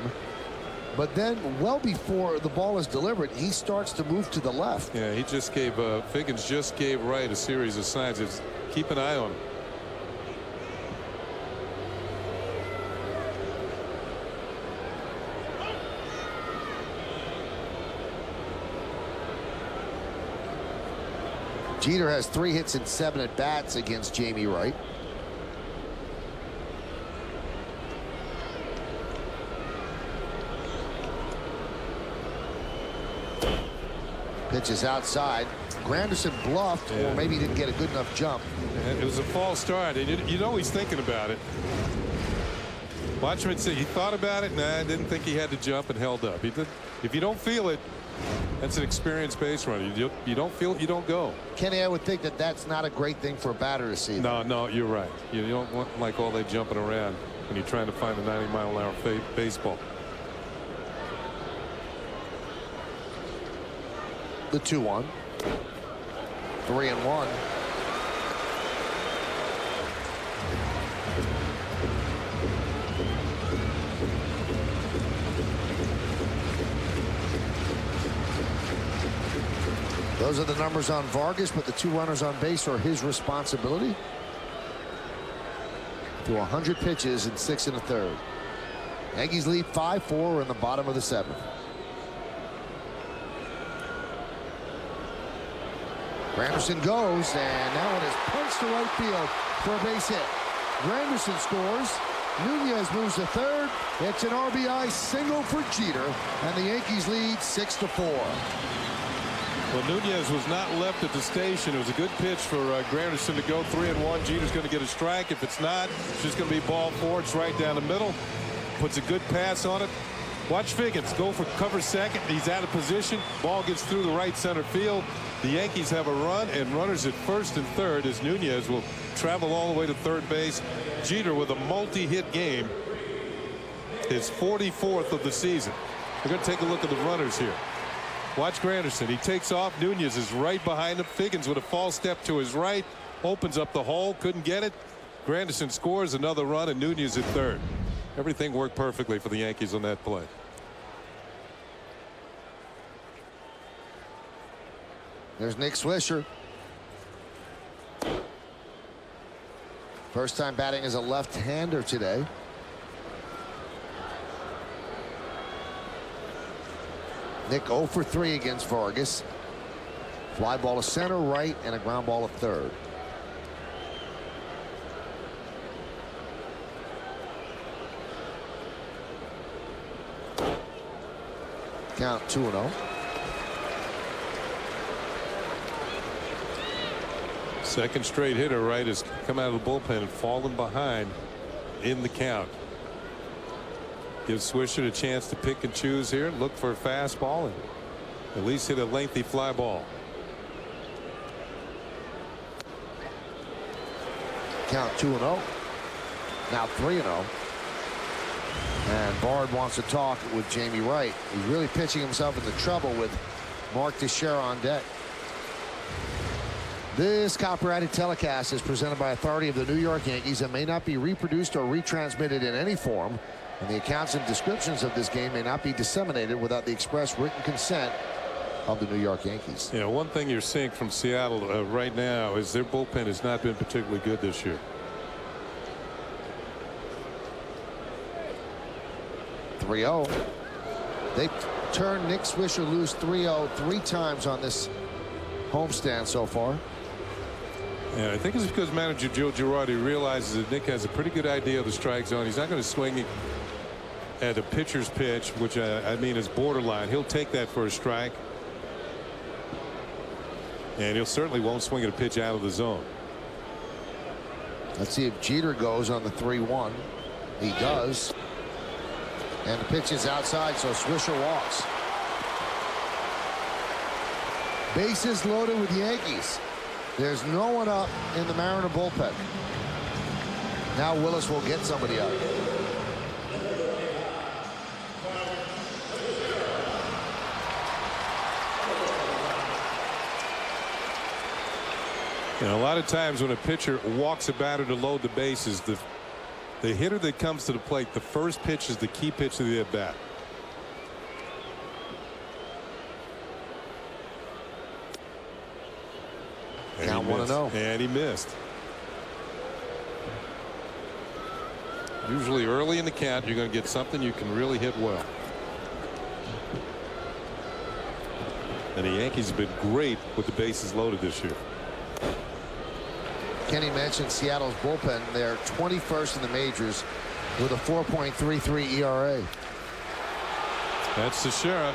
but then well before the ball is delivered, he starts to move to the left. Yeah, he just gave Figgins just gave Wright a series of signs. Just keep an eye on him. Jeter has 3 hits and 7 at-bats against Jamie Wright. Pitch is outside. Granderson bluffed, or maybe didn't get a good enough jump. It was a false start. You know he's thinking about it. Watch him say he thought about it. Nah, didn't think he had to jump and held up. If you don't feel it, that's an experienced base runner. You don't feel it, you don't go. Kenny, I would think that that's not a great thing for a batter to see. No, you're right. You don't want like all that jumping around when you're trying to find a 90-mile-an-hour baseball. The 2-1. 3-1. Those are the numbers on Vargas, but the 2 runners on base are his responsibility. To 100 pitches in 6 1/3. Yankees lead 5-4 in the bottom of the 7th. Granderson goes, and that one is punched to right field for a base hit. Granderson scores. Nunez moves to third. It's an RBI single for Jeter, and the Yankees lead 6-4. Well, Nunez was not left at the station. It was a good pitch for Granderson to go 3-1. Jeter's going to get a strike. If it's not, it's just going to be ball 4. It's right down the middle. puts a good pass on it. Watch Figgins go for cover second. He's out of position. Ball gets through the right center field. The Yankees have a run and runners at first and third as Nunez will travel all the way to third base. Jeter with a multi-hit game. His 44th of the season. We're going to take a look at the runners here. Watch Granderson. He takes off. Nunez is right behind him. Figgins with a false step to his right. Opens up the hole. Couldn't get it. Granderson scores another run and Nunez at third. Everything worked perfectly for the Yankees on that play. There's Nick Swisher. First time batting as a left-hander today. Nick 0 for 3 against Vargas. Fly ball to center, right, and a ground ball to third. Count 2-0. Second straight hitter, right, has come out of the bullpen and fallen behind in the count. Gives Swisher a chance to pick and choose here. Look for a fastball and at least hit a lengthy fly ball. Count 2-0. Now 3-0. And Bard wants to talk with Jamie Wright. He's really pitching himself into trouble with Mark Teixeira on deck. This copyrighted telecast is presented by authority of the New York Yankees and may not be reproduced or retransmitted in any form. And the accounts and descriptions of this game may not be disseminated without the express written consent of the New York Yankees. Yeah, one thing you're seeing from Seattle right now is their bullpen has not been particularly good this year. 3-0. They turned Nick Swisher loose 3-0 3 times on this homestand so far. Yeah, I think it's because manager Joe Girardi realizes that Nick has a pretty good idea of the strike zone. He's not going to swing at a pitcher's pitch, which I mean is borderline. He'll take that for a strike. And he'll certainly won't swing at a pitch out of the zone. Let's see if Jeter goes on the 3-1. He does. And the pitch is outside, so Swisher walks. Bases loaded with the Yankees. There's no one up in the Mariner bullpen. Now Willis will get somebody up. You know, a lot of times when a pitcher walks a batter to load the bases, the hitter that comes to the plate, the first pitch is the key pitch of the at bat. Count 1-0. And he missed. Usually early in the count, you're going to get something you can really hit well. And the Yankees have been great with the bases loaded this year. Kenny mentioned Seattle's bullpen. They're 21st in the majors with a 4.33 ERA. That's Teixeira.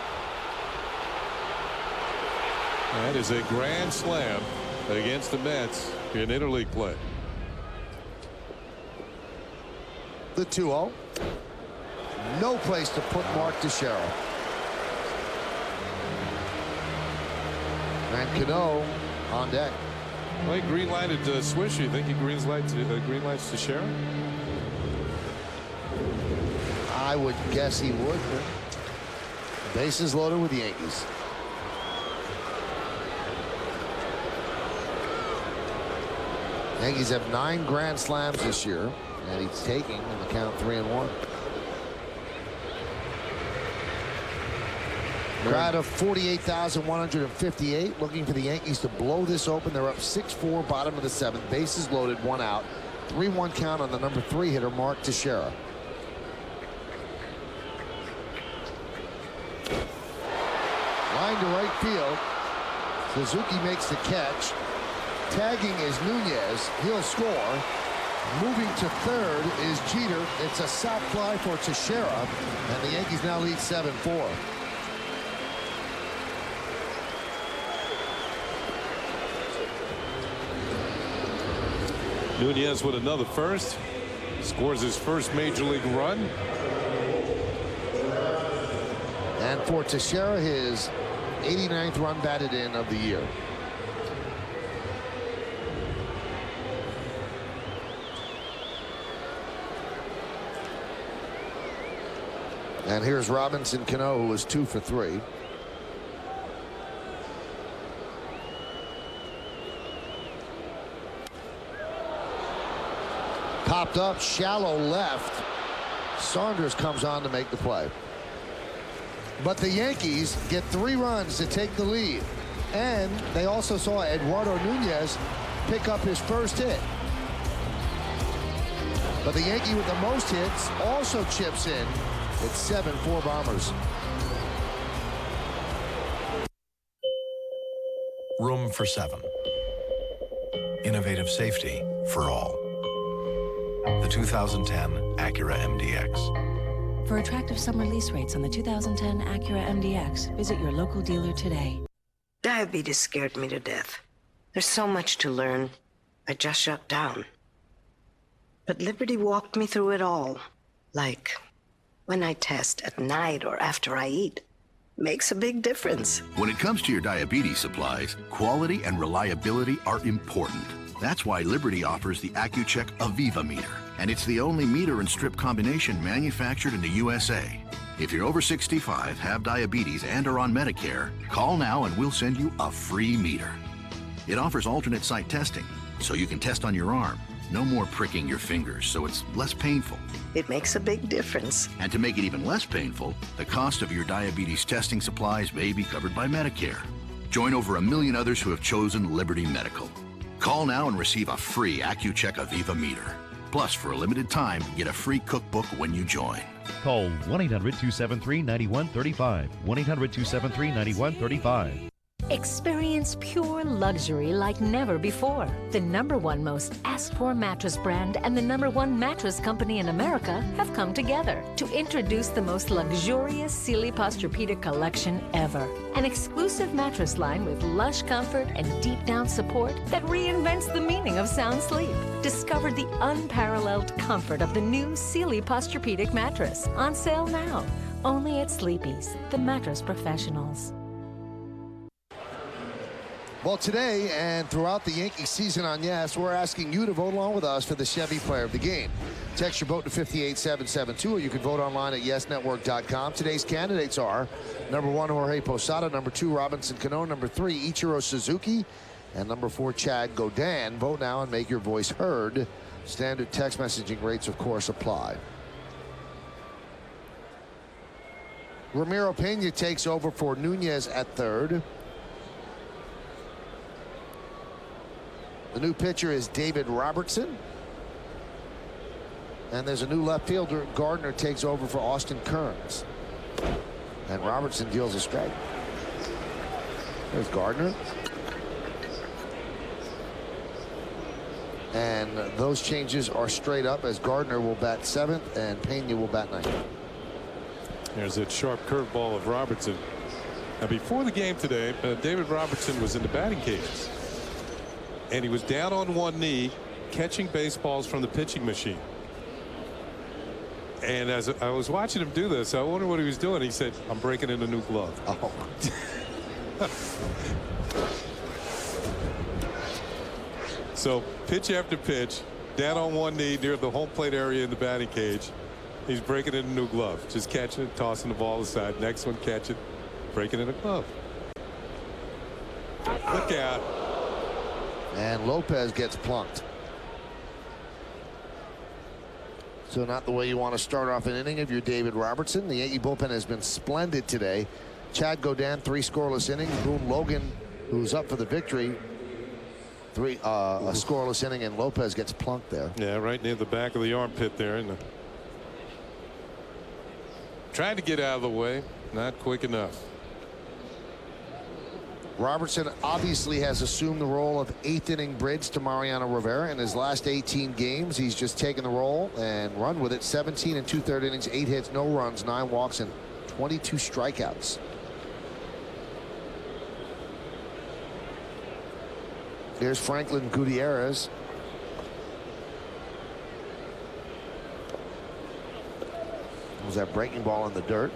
That is a grand slam against the Mets in interleague play. The 2-0. No place to put Mark Teixeira. And Cano on deck. Well, he green-lighted Swisher. You think he green-lights Teixeira? I would guess he would. Bases loaded with the Yankees. Yankees have 9 grand slams this year, and he's taking in the count 3-1. Crowd of 48,158 looking for the Yankees to blow this open. They're up 6-4, bottom of the 7th. Bases loaded, 1 out. 3-1 count on the number 3 hitter, Mark Teixeira. Line to right field. Suzuki makes the catch. Tagging is Nunez. He'll score. Moving to third is Jeter. It's a south fly for Teixeira, and the Yankees now lead 7-4. Nunez with another first. Scores his first major league run. And for Teixeira, his 89th run batted in of the year. And here's Robinson Cano, who was 2 for 3. Popped up, shallow left. Saunders comes on to make the play. But the Yankees get 3 runs to take the lead. And they also saw Eduardo Nunez pick up his first hit. But the Yankee with the most hits also chips in. It's 7-4 Bombers. Room for 7. Innovative safety for all. The 2010 Acura MDX. For attractive summer lease rates on the 2010 Acura MDX, visit your local dealer today. Diabetes scared me to death. There's so much to learn. I just shut down. But Liberty walked me through it all. Like when I test at night or after I eat. Makes a big difference. When it comes to your diabetes supplies, quality and reliability are important. That's why Liberty offers the AccuCheck Aviva meter. And it's the only meter and strip combination manufactured in the USA. If you're over 65, have diabetes, and are on Medicare, call now and we'll send you a free meter. It offers alternate site testing, so you can test on your arm. No more pricking your fingers, so it's less painful. It makes a big difference. And to make it even less painful, the cost of your diabetes testing supplies may be covered by Medicare. Join over 1 million others who have chosen Liberty Medical. Call now and receive a free AccuCheck Aviva meter. Plus, for a limited time, get a free cookbook when you join. Call 1-800-273-9135. 1-800-273-9135. Experience pure luxury like never before. The #1 most asked for mattress brand and the #1 mattress company in America have come together to introduce the most luxurious Sealy Posturepedic collection ever. An exclusive mattress line with lush comfort and deep down support that reinvents the meaning of sound sleep. Discover the unparalleled comfort of the new Sealy Posturepedic mattress. On sale now. Only at Sleepy's, the mattress professionals. Well, today and throughout the Yankee season on Yes, we're asking you to vote along with us for the Chevy Player of the Game. Text your vote to 58772, or you can vote online at yesnetwork.com. Today's candidates are #1, Jorge Posada, #2, Robinson Cano, #3, Ichiro Suzuki, and #4, Chad Godin. Vote now and make your voice heard. Standard text messaging rates, of course, apply. Ramiro Pena takes over for Nunez at 3rd. The new pitcher is David Robertson. And there's a new left fielder. Gardner takes over for Austin Kearns. And Robertson deals a strike. There's Gardner. And those changes are straight up, as Gardner will bat 7th and Pena will bat 9th. There's that sharp curveball of Robertson. Now, before the game today, David Robertson was in the batting cages. And he was down on one knee catching baseballs from the pitching machine. And as I was watching him do this, I wonder what he was doing. He said, "I'm breaking in a new glove." Oh. So pitch after pitch, down on one knee near the home plate area in the batting cage. He's breaking in a new glove. Just catching it, tossing the ball aside. Next one, catch it, breaking in a glove. Look out. And Lopez gets plunked. So not the way you want to start off an inning if you're David Robertson. The Yankee bullpen has been splendid today. Chad Godin, 3 scoreless innings. Boone Logan, who's up for the victory, a scoreless inning, and Lopez gets plunked there. Yeah, right near the back of the armpit there. And trying to get out of the way, not quick enough. Robertson obviously has assumed the role of 8th inning bridge to Mariano Rivera. In his last 18 games, he's just taken the role and run with it. 17 and 2/3 innings, 8 hits, no runs, 9 walks, and 22 strikeouts. Here's Franklin Gutierrez. Was that breaking ball in the dirt?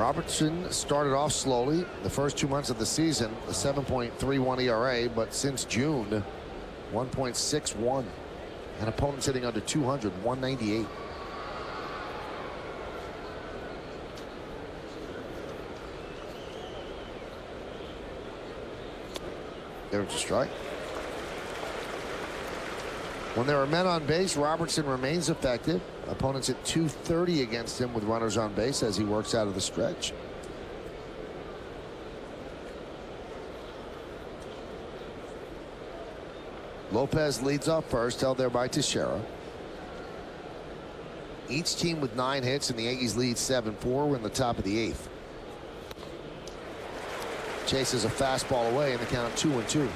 Robertson started off slowly the first 2 months of the season, a 7.31 ERA, but since June, 1.61. And opponents hitting under 200, 198. There's a strike. When there are men on base, Robertson remains effective. Opponents at 230 against him with runners on base as he works out of the stretch. Lopez leads off first, held there by Teixeira. Each team with 9 hits, and the Yankees lead 7-4. We're in the top of the 8th. Chases a fastball away in the count of 2-2.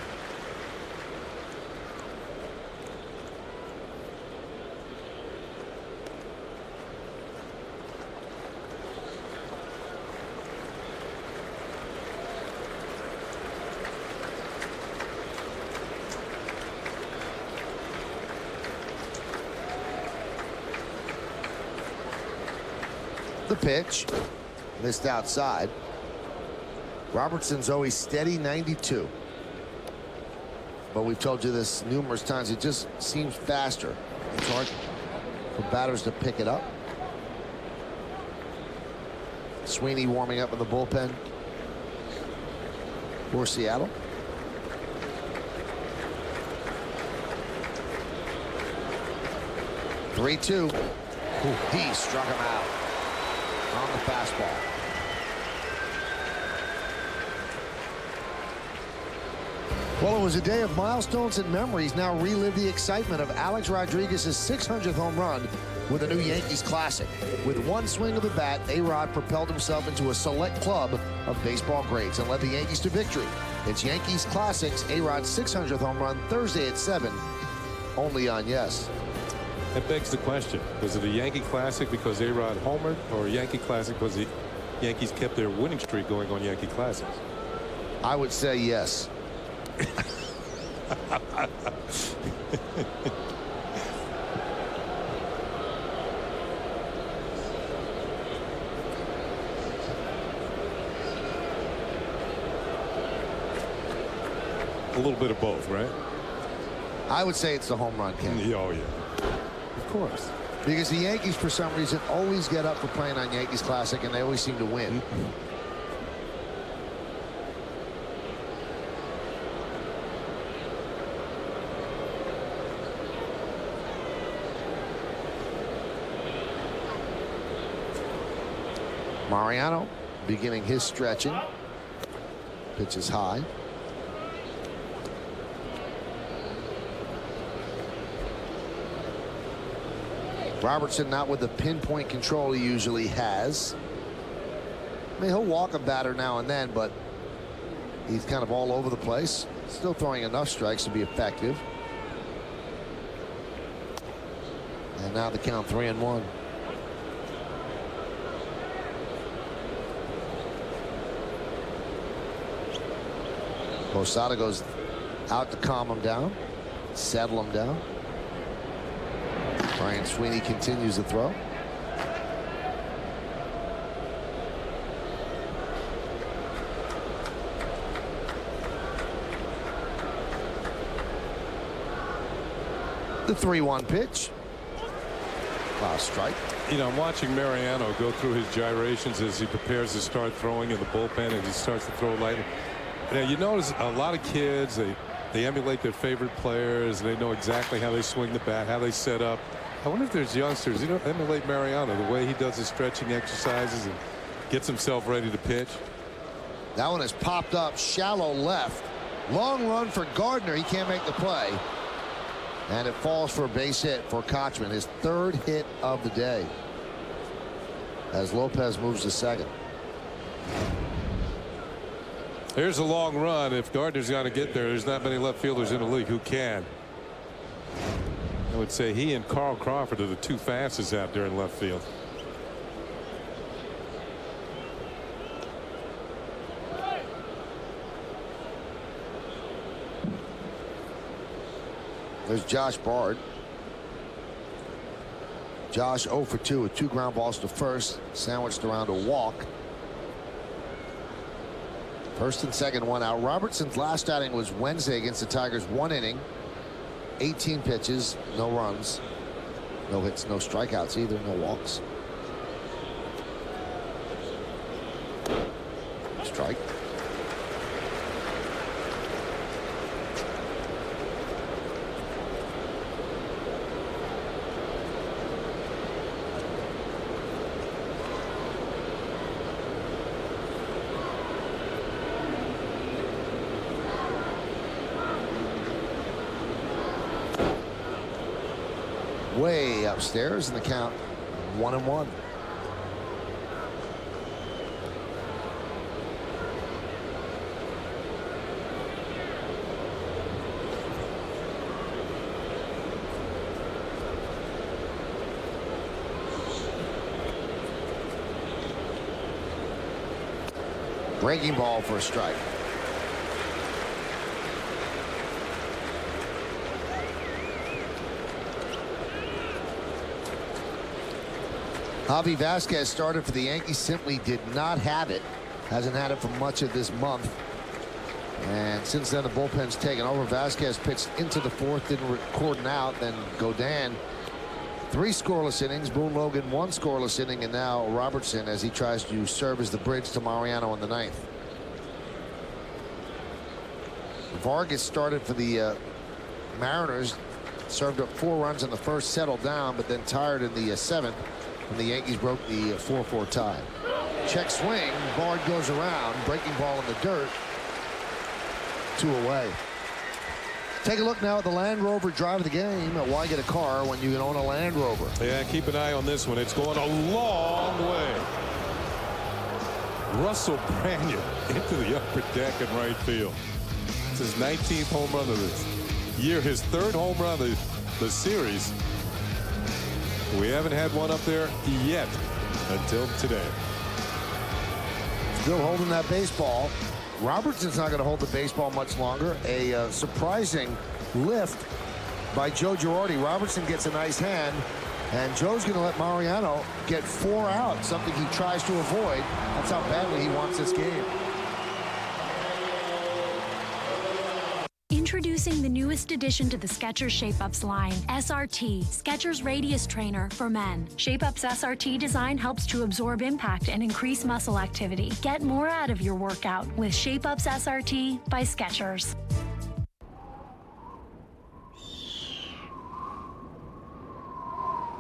The pitch missed outside. Robertson's always steady 92, but we've told you this numerous times. It just seems faster. It's hard for batters to pick it up. Sweeney warming up in the bullpen for Seattle. Three-2. He struck him out on the fastball. Well, it was a day of milestones and memories. Now relive the excitement of Alex Rodriguez's 600th home run with a new Yankees classic. With one swing of the bat, A-Rod propelled himself into a select club of baseball greats and led the Yankees to victory. It's Yankees Classics, A-Rod's 600th home run, Thursday at 7, only on Yes. That begs the question, was it a Yankee Classic because A-Rod homered, or a Yankee Classic because the Yankees kept their winning streak going on Yankee Classics? I would say yes. A little bit of both, right? I would say it's the home run, Ken. Oh, yeah. Of course. Because the Yankees, for some reason, always get up for playing on Yankees Classic, and they always seem to win. Mariano beginning his stretching. Pitch is high. Robertson not with the pinpoint control he usually has. I mean, he'll walk a batter now and then, but he's kind of all over the place. Still throwing enough strikes to be effective. And now the count 3-1. Posada goes out to calm him down, settle him down. Brian Sweeney continues the throw. The 3-1 pitch. Strike. You know, I'm watching Mariano go through his gyrations as he prepares to start throwing in the bullpen, and he starts to throw lightly. Now, you notice a lot of kids, they emulate their favorite players. They know exactly how they swing the bat, how they set up. I wonder if there's youngsters, you know, emulate Mariano, the way he does his stretching exercises and gets himself ready to pitch. That one has popped up shallow left. Long run for Gardner. He can't make the play. And it falls for a base hit for Kochman, his 3rd hit of the day, as Lopez moves to second. Here's a long run. If Gardner's got to get there, there's not many left fielders in the league who can. I would say he and Carl Crawford are the 2 fastest out there in left field. There's Josh Bard. Josh 0 for 2 with 2 ground balls to first, sandwiched around a walk. First and second, one out. Robertson's last outing was Wednesday against the Tigers. 1 inning, 18 pitches, no runs, no hits, no strikeouts either, no walks. Strike. Way upstairs in the count, 1-1. Breaking ball for a strike. Javi Vasquez started for the Yankees, simply did not have it. Hasn't had it for much of this month. And since then, the bullpen's taken over. Vasquez pitched into the fourth, didn't record an out. Then Godin, 3 scoreless innings. Boone Logan, 1 scoreless inning. And now Robertson as he tries to serve as the bridge to Mariano in the 9th. Vargas started for the Mariners. Served up 4 runs in the first, settled down, but then tired in the 7th. And the Yankees broke the 4-4 tie. Check swing. Bard goes around. Breaking ball in the dirt. 2 away. Take a look now at the Land Rover drive of the game. Why get a car when you can own a Land Rover? Yeah, keep an eye on this one. It's going a long way. Russell Branier into the upper deck in right field. It's his 19th home run of this year. His 3rd home run of the series. We haven't had one up there yet until today. Still holding that baseball. Robertson's not going to hold the baseball much longer. A surprising lift by Joe Girardi. Robertson gets a nice hand, and Joe's going to let Mariano get 4 out, something he tries to avoid. That's how badly he wants this game. Introducing the newest addition to the Skechers Shape-Ups line, SRT, Skechers Radius Trainer for Men. Shape-Ups SRT design helps to absorb impact and increase muscle activity. Get more out of your workout with Shape-Ups SRT by Skechers.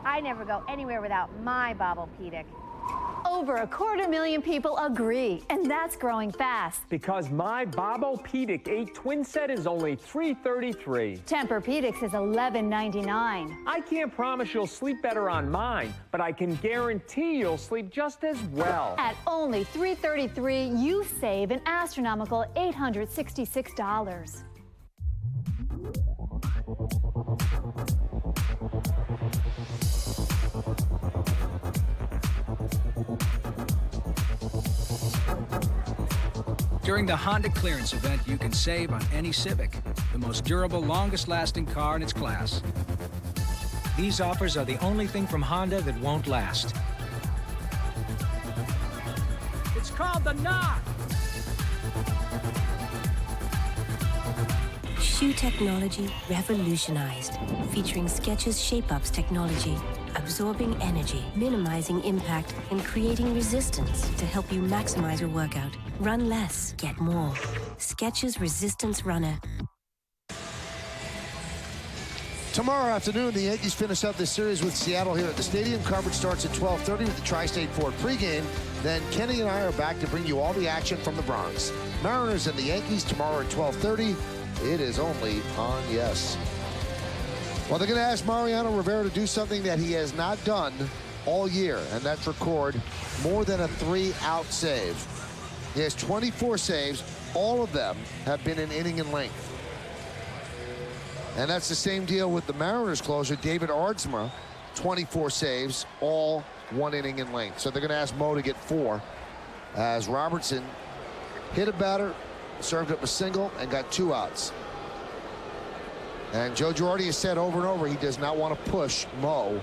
I never go anywhere without my Bobblepedic. Over 250,000 people agree, and that's growing fast. Because my Bobblepedic 8 twin set is only $333. Tempur-Pedic's is $11.99. I can't promise you'll sleep better on mine, but I can guarantee you'll sleep just as well. At only $333, you save an astronomical $866. During the Honda clearance event, you can save on any Civic, the most durable, longest-lasting car in its class. These offers are the only thing from Honda that won't last. It's called the Knock. Shoe technology revolutionized, featuring Skechers Shape-Ups technology, absorbing energy, minimizing impact, and creating resistance to help you maximize your workout. Run less, get more. Skechers Resistance Runner. Tomorrow afternoon, the Yankees finish up this series with Seattle here at the stadium. Coverage starts at 12:30 with the Tri-State Ford pregame. Then Kenny and I are back to bring you all the action from the Bronx. Mariners and the Yankees tomorrow at 12:30. It is only on Yes. Well, they're going to ask Mariano Rivera to do something that he has not done all year, and that's record more than a 3-out save. He has 24 saves. All of them have been an inning in length. And that's the same deal with the Mariners closer, David Aardsma, 24 saves, all 1 inning in length. So they're going to ask Mo to get 4, as Robertson hit a batter, served up a single, and got 2 outs. And Joe Girardi has said over and over he does not want to push Mo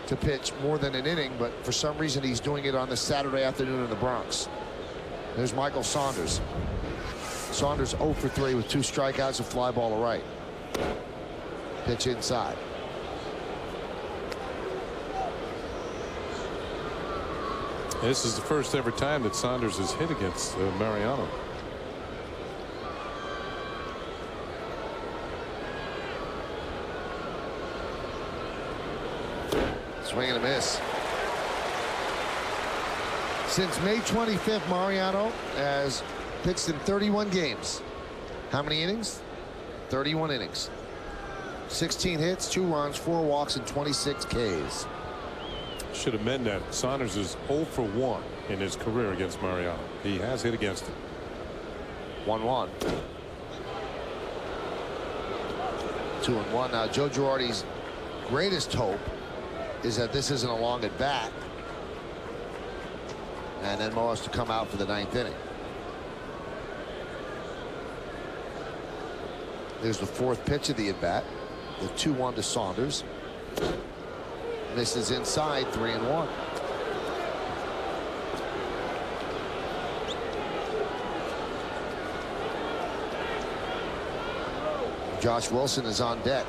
to pitch more than an inning, but for some reason he's doing it on this Saturday afternoon in the Bronx. There's Michael Saunders. Saunders 0 for 3 with 2 strikeouts, a fly ball to right. Pitch inside. This is the first ever time that Saunders has hit against Mariano. Swing and a miss. Since May 25th, Mariano has pitched in 31 games. How many innings? 31 innings. 16 hits, 2 runs, 4 walks, and 26 Ks. Should have meant that. Saunders is 0 for 1 in his career against Mariano. He has hit against him. 1-1. 2-1. Now, Joe Girardi's greatest hope is that this isn't a long at bat. And then Mo has to come out for the 9th inning. There's the 4th pitch of the at bat. The 2-1 to Saunders. Misses inside, 3-1. Josh Wilson is on deck.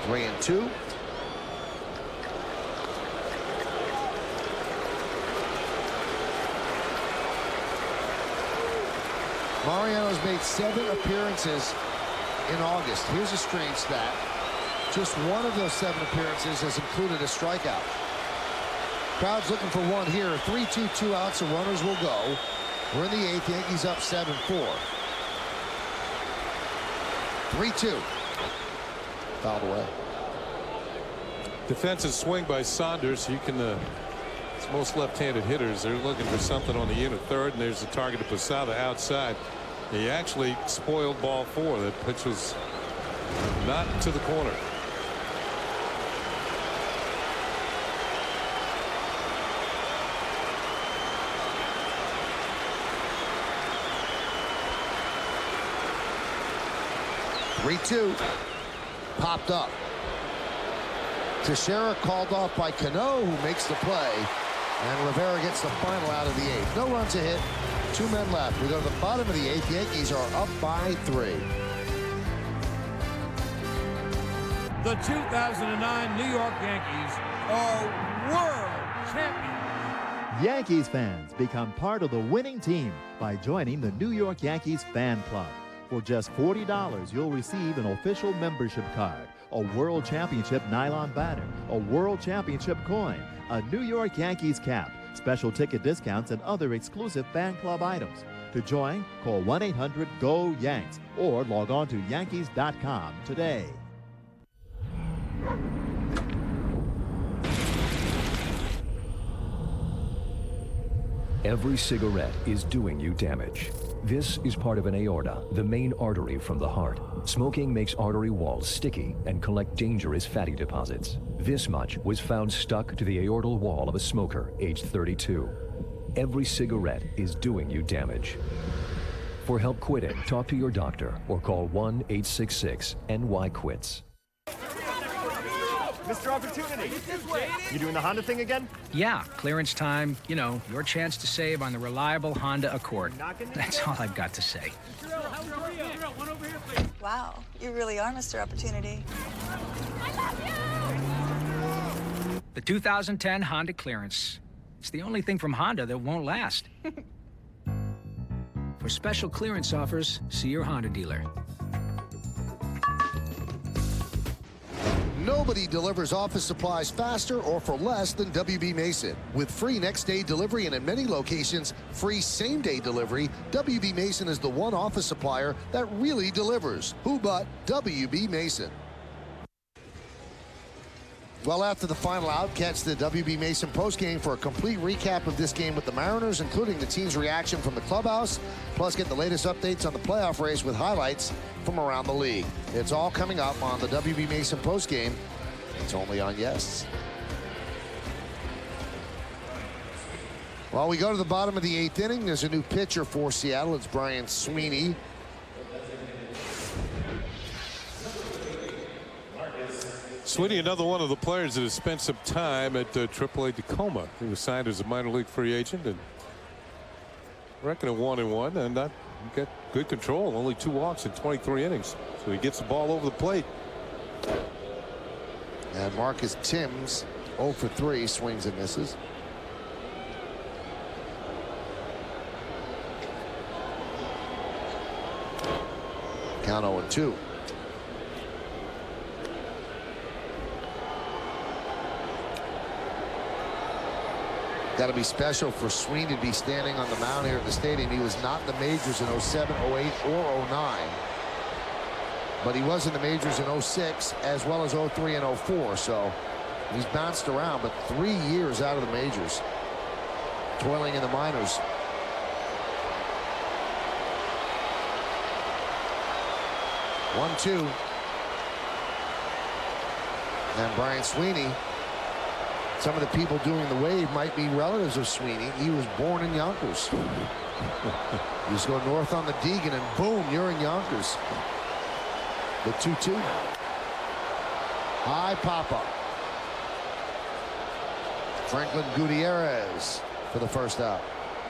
Three and two. Mariano's made 7 appearances in August. Here's a strange stat. Just one of those 7 appearances has included a strikeout. Crowd's looking for one here. 3-2, 2 outs, so runners will go. We're in the 8th. Yankees up 7-4. 3-2. Fouled away. Defensive swing by Saunders. You can it's most left-handed hitters. They're looking for something on the inner third, and there's the target to Posada outside. He actually spoiled ball 4. That pitch was not to the corner. Three-2. Popped up. Teixeira called off by Cano, who makes the play. And Rivera gets the final out of the 8th. No runs a hit. 2 men left. We go to the bottom of the 8th. Yankees are up by 3. The 2009 New York Yankees are world champions. Yankees fans become part of the winning team by joining the New York Yankees Fan Club. For just $40, you'll receive an official membership card, a World Championship nylon banner, a World Championship coin, a New York Yankees cap, special ticket discounts, and other exclusive fan club items. To join, call 1-800-GO-YANKS or log on to Yankees.com today. Every cigarette is doing you damage. This is part of an aorta, the main artery from the heart. Smoking makes artery walls sticky and collect dangerous fatty deposits. This much was found stuck to the aortal wall of a smoker aged 32. Every cigarette is doing you damage. For help quitting, talk to your doctor or call 1-866-NY-QUITS. Mr. Opportunity. You doing the Honda thing again? Yeah, clearance time. You know, your chance to save on the reliable Honda Accord. That's all I've got to say. Wow, you really are Mr. Opportunity. The 2010 Honda clearance. It's the only thing from Honda that won't last. For special clearance offers, see your Honda dealer. Nobody delivers office supplies faster or for less than WB Mason. With free next-day delivery and in many locations, free same-day delivery, WB Mason is the one office supplier that really delivers. Who but WB Mason? Well, after the final out, catch the WB Mason postgame for a complete recap of this game with the Mariners, including the team's reaction from the clubhouse, plus get the latest updates on the playoff race with highlights from around the league. It's all coming up on the WB Mason postgame. It's only on Yes. Well, we go to the bottom of the 8th inning. There's a new pitcher for Seattle. It's Brian Sweeney. Sweeney, another one of the players that has spent some time at AAA Tacoma. He was signed as a minor league free agent and reckon a 1-1 and not get good control. Only 2 walks in 23 innings. So he gets the ball over the plate. And Marcus Timms 0 for 3, swings and misses. Count 0-2. Got to be special for Sweeney to be standing on the mound here at the stadium. He was not in the majors in 07, 08, or 09. But he was in the majors in 06 as well as 03 and 04. So he's bounced around, but 3 years out of the majors, toiling in the minors. One, 2. And Brian Sweeney. Some of the people doing the wave might be relatives of Sweeney. He was born in Yonkers. You just go north on the Deegan and boom, you're in Yonkers. The 2-2. High pop-up. Franklin Gutierrez for the first out.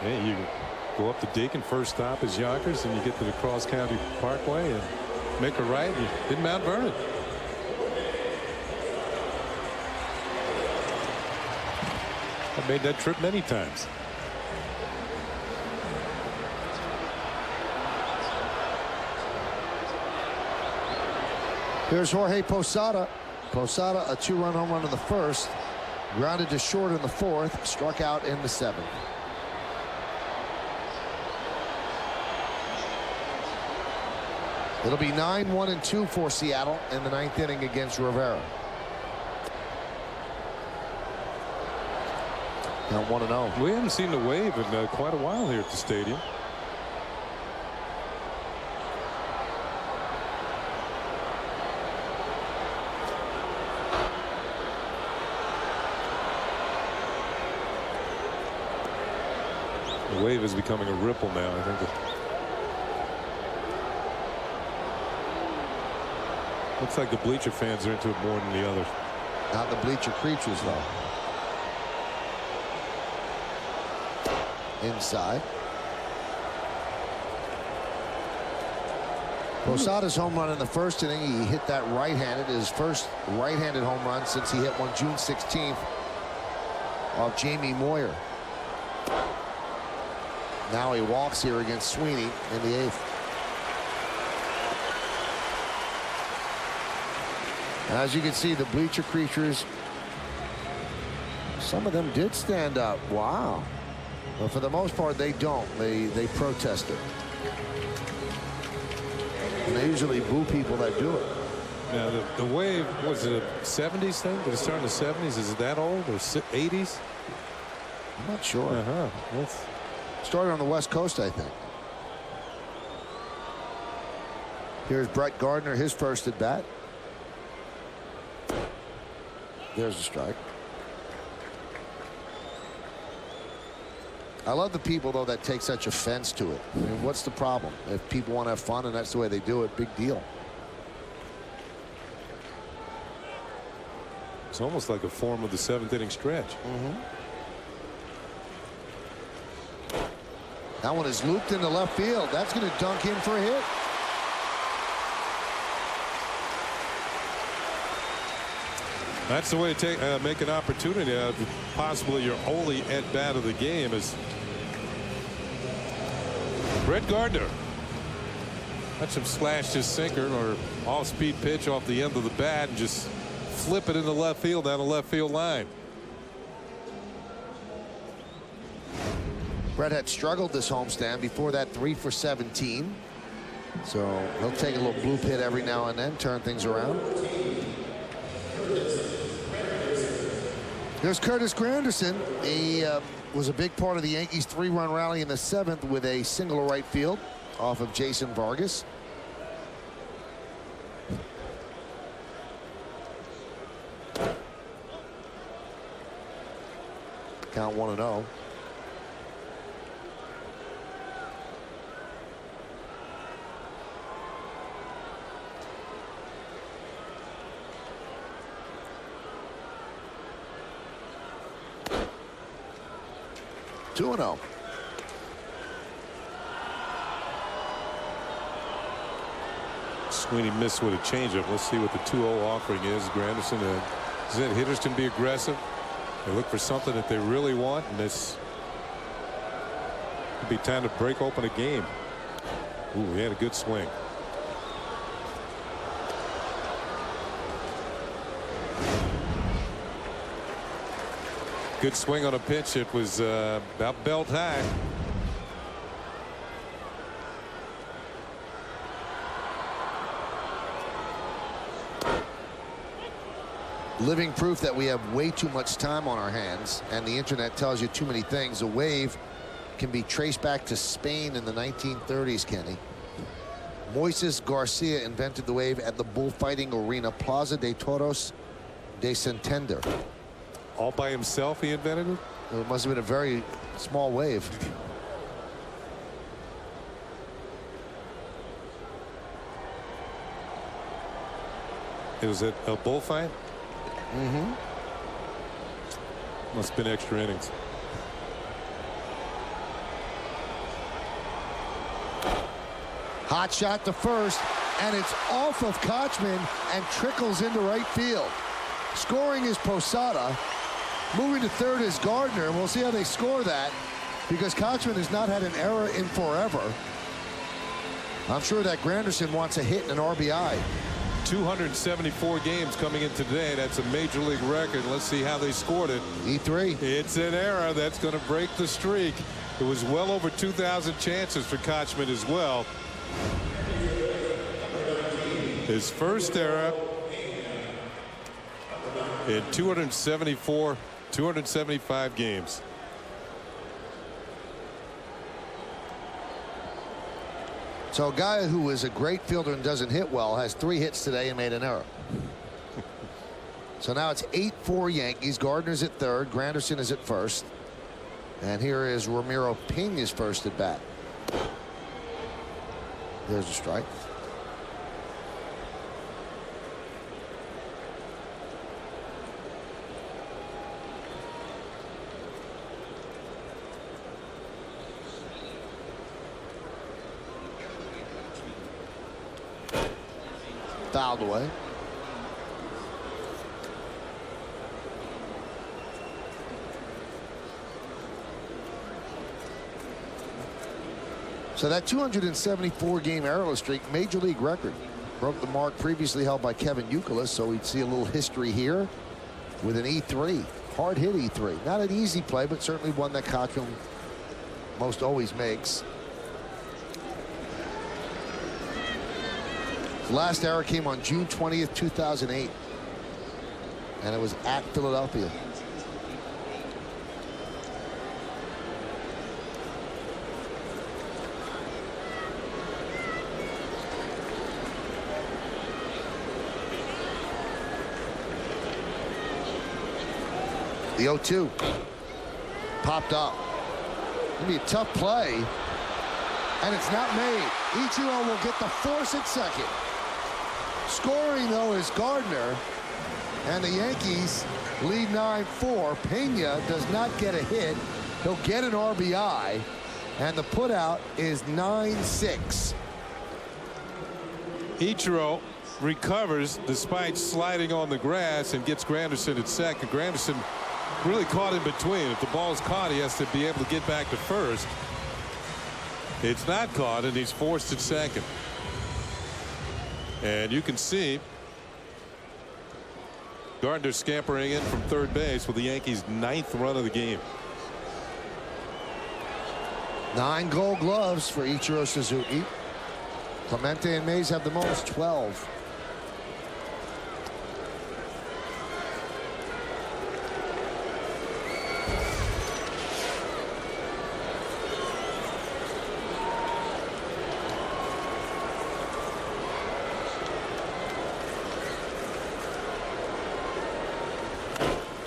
Hey, you go up the Deacon, first stop is Yonkers, and you get to the Cross County Parkway and make a right. You hit Mount Vernon. I've made that trip many times. Here's Jorge Posada. Posada, a 2-run home run in the first. Grounded to short in the fourth. Struck out in the seventh. It'll be 9-1-2 for Seattle in the 9th inning against Rivera. Now 1-0. We haven't seen the wave in quite a while here at the stadium. The wave is becoming a ripple now. I think looks like the bleacher fans are into it more than the others. Not the bleacher creatures, though. Inside. Posada's home run in the first inning, he hit that right-handed, his first right-handed home run since he hit one June 16th off Jamie Moyer. Now he walks here against Sweeney in the 8th. As you can see, the bleacher creatures, some of them did stand up. Wow. But for the most part, they don't. They protest it. And they usually boo people that do it. Now, the wave, was it a 70s thing? Did it start in the 70s? Is it that old? Or 80s? I'm not sure. That's started on the West Coast, I think. Here's Brett Gardner, his first at bat. There's a strike. I love the people, though, that take such offense to it. I mean, what's the problem? If people want to have fun and that's the way they do it, big deal. It's almost like a form of the 7th inning stretch. That one is looped into left field. That's going to dunk in for a hit. That's the way to make an opportunity out of possibly your only at bat of the game is Brett Gardner. Watch him slash his sinker or off-speed pitch off the end of the bat and just flip it into left field down the left field line. Brett had struggled this homestand. Before that, 3 for 17. So he'll take a little bloop hit every now and then, turn things around. There's Curtis Granderson. He was a big part of the Yankees' 3-run rally in the 7th with a single to right field off of Jason Vargas. Count 1-0. 2-0. Sweeney missed with a changeup. Let's see what the 2-0 offering is. Granderson and hitters can be aggressive. They look for something that they really want, and this could be time to break open a game. Ooh, he had a good swing. Good swing on a pitch. It was about belt high. Living proof that we have way too much time on our hands, and the internet tells you too many things. The wave can be traced back to Spain in the 1930s, Kenny. Moises Garcia invented the wave at the bullfighting arena Plaza de Toros de Santander. All by himself he invented it? It must have been a very small wave. It was a bullfight? Mm-hmm. Must have been extra innings. Hot shot to first, and it's off of Kochman and trickles into right field. Scoring is Posada. Moving to third is Gardner. We'll see how they score that, because Kochman has not had an error in forever. I'm sure that Granderson wants a hit and an RBI. 274 games coming in today. That's a major league record. Let's see how they scored it. E3. It's an error that's going to break the streak. It was well over 2,000 chances for Kochman as well. His first error in 275 games. So a guy who is a great fielder and doesn't hit well has 3 hits today and made an error. So now it's 8-4 Yankees. Gardner's at third. Granderson is at first. And here is Ramiro Pena's first at bat. There's a strike. Fouled away. So that 274 game errorless streak, major league record, broke the mark previously held by Kevin Youkilis. So we'd see a little history here with an E3, hard hit E3. Not an easy play, but certainly one that Kochman most always makes. The last error came on June 20th, 2008, and it was at Philadelphia. The 0-2 popped up. Gonna be a tough play, and it's not made. Ichiro will get the force at second. Scoring, though, is Gardner, and the Yankees lead 9-4. Pena does not get a hit. He'll get an RBI, and the putout is 9-6. Ichiro recovers despite sliding on the grass and gets Granderson at second. Granderson really caught in between. If the ball's caught, he has to be able to get back to first. It's not caught, and he's forced at second. And you can see Gardner scampering in from third base with the Yankees' 9th run of the game. 9 Gold Gloves for Ichiro Suzuki. Clemente and Mays have the most, 12.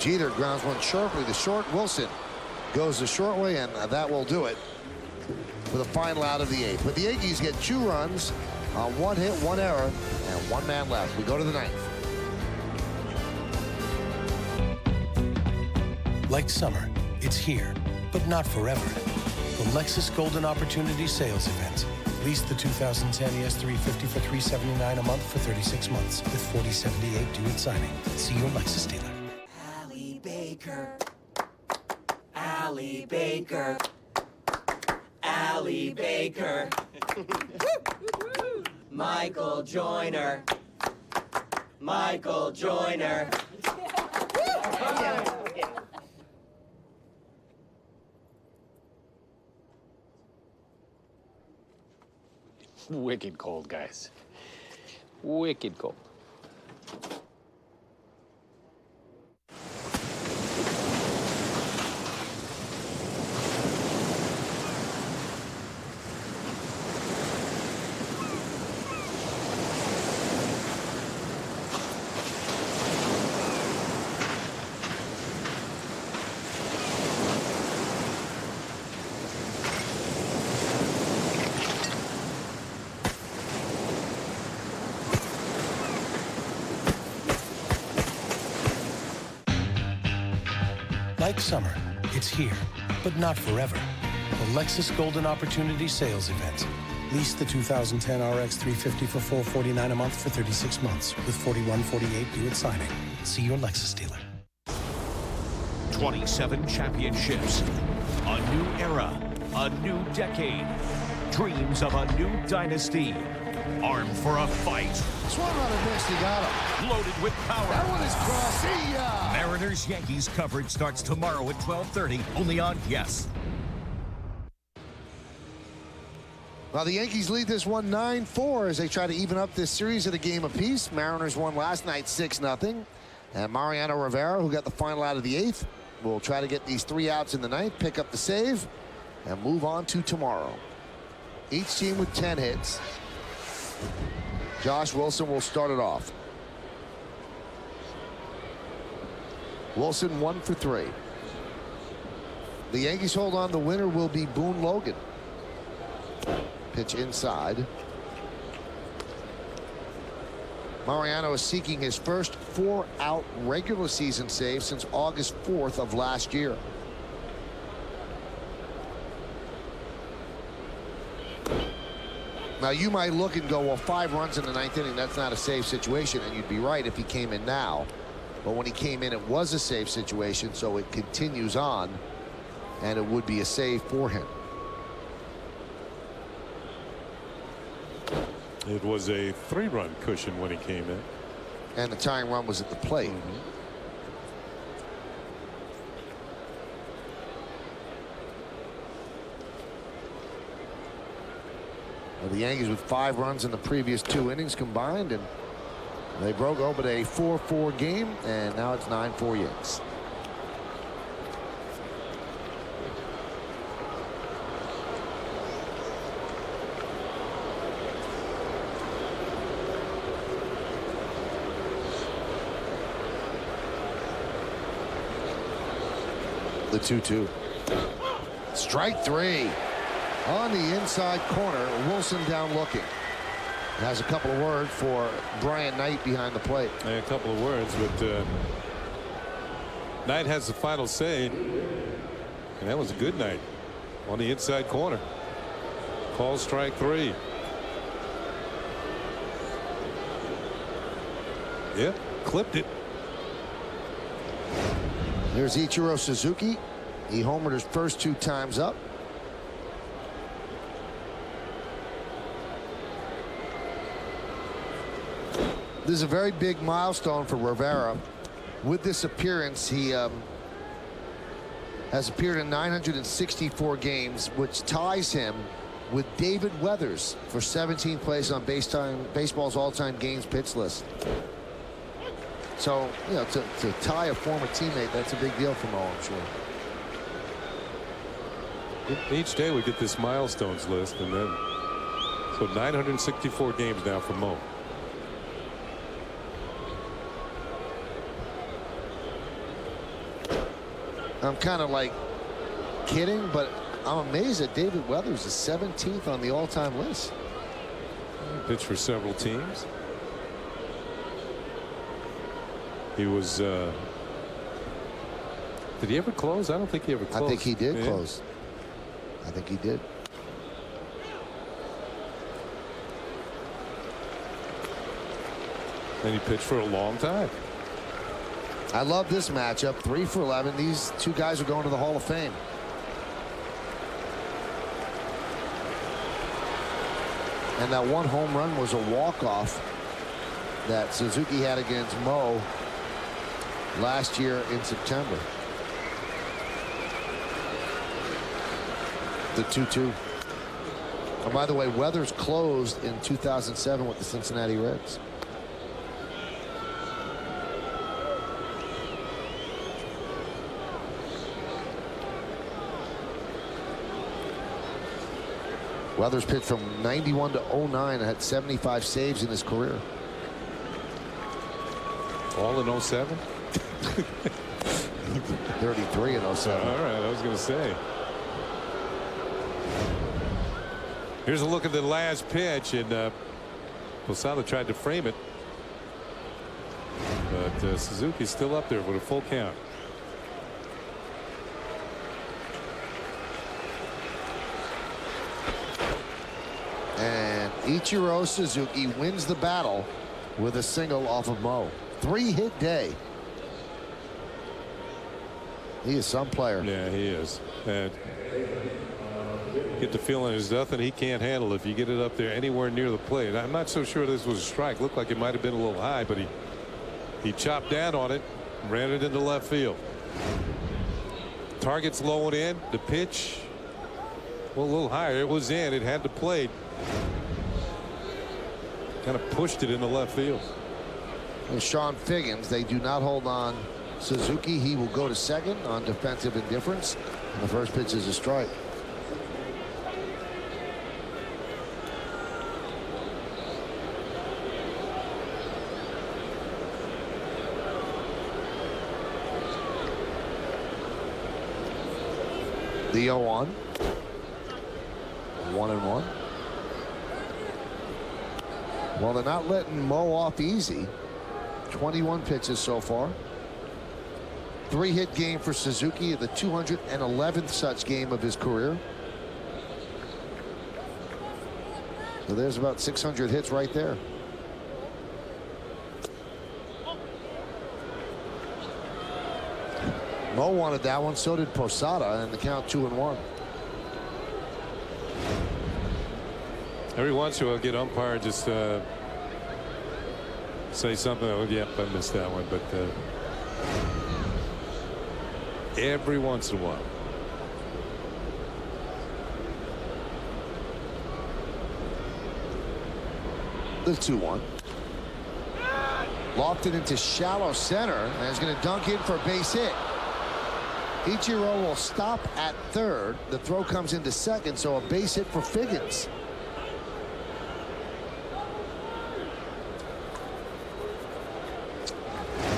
Jeter grounds one sharply. The short Wilson goes the short way, and that will do it for the final out of the 8th. But the Yankees get 2 runs on 1 hit, 1 error, and 1 man left. We go to the 9th. Like summer, it's here. but not forever. The Lexus Golden Opportunity Sales Event. Lease the 2010 ES350 for $379 a month for 36 months with $40.78 due at signing. See your Lexus dealer. Allie Baker. Allie Baker. Allie Baker. Michael Joyner. Michael Joyner. Wicked cold, guys. Wicked cold. Like summer, it's here, but not forever. The Lexus Golden Opportunity Sales Event. Lease the 2010 RX 350 for $449 a month for 36 months with $41.48 due at signing. See your Lexus dealer. 27 championships, a new era, a new decade, dreams of a new dynasty, armed for a fight. Swung on a miss, he got him. Loaded with power. That one is crossed. See ya! Mariners-Yankees coverage starts tomorrow at 12:30, only on Yes. Well, the Yankees lead this one 9-4 as they try to even up this series at a game apiece. Mariners won last night 6-0. And Mariano Rivera, who got the final out of the 8th, will try to get these 3 outs in the 9th, pick up the save, and move on to tomorrow. Each team with 10 hits. Josh Wilson will start it off. Wilson 1 for 3. The Yankees hold on. The winner will be Boone Logan. Pitch inside. Mariano is seeking his first 4-out regular season save since August 4th of last year. Now you might look and go, well, 5 runs in the 9th inning, that's not a save situation, and you'd be right if he came in now. But when he came in, it was a save situation, so it continues on, and it would be a save for him. It was a 3-run cushion when he came in. And the tying run was at the plate. Well, the Yankees with 5 runs in the previous 2 innings combined, and they broke open a 4-4 game, and now it's 9-4 Yanks. The 2-2. Strike 3 on the inside corner. Wilson down looking. Has a couple of words for Brian Knight behind the plate. A couple of words, but Knight has the final say, and that was a good night on the inside corner. Call strike 3. Yep, clipped it. There's Ichiro Suzuki. He homered his first 2 times up. This is a very big milestone for Rivera. With this appearance, he has appeared in 964 games, which ties him with David Weathers for 17th place on baseball's all-time games pitch list. So, you know, to tie a former teammate, that's a big deal for Mo, I'm sure. Each day we get this milestones list, and then so 964 games now for Mo. I'm kind of like kidding, but I'm amazed that David Weathers is 17th on the all-time list. Pitched for several teams. He was Did he ever close? I don't think he ever closed. I think he did close. I think he did. And he pitched for a long time. I love this matchup. 3 for 11. These two guys are going to the Hall of Fame. And that one home run was a walk-off that Suzuki had against Mo last year in September. The 2-2. And by the way, Weathers closed in 2007 with the Cincinnati Reds. Weathers pitched from 91 to 09 and had 75 saves in his career. All in 07? 33 in 07. All right, I was going to say. Here's a look at the last pitch, and Posada tried to frame it. But Suzuki's still up there with a full count. And Ichiro Suzuki wins the battle with a single off of Mo. 3-hit day. He is some player. Yeah, he is. And get the feeling there's nothing he can't handle if you get it up there anywhere near the plate. I'm not so sure this was a strike. Looked like it might have been a little high, but he chopped down on it, ran it into left field. Target's low and in. The pitch, well, a little higher. It was in. It had the plate. Kind of pushed it into left field. And Sean Figgins, they do not hold on Suzuki. He will go to second on defensive indifference. And the first pitch is a strike. The 0-1. 1-1. Well, they're not letting Mo off easy. 21 pitches so far. 3-hit game for Suzuki, the 211th such game of his career. So there's about 600 hits right there. Mo wanted that one, so did Posada, and the count 2-1. Every once in a while, get umpire just say something. Oh, yep, I missed that one. But every once in a while. The 2-1. Lofted into shallow center, and is going to dunk in for a base hit. Ichiro will stop at third. The throw comes into second, so a base hit for Figgins.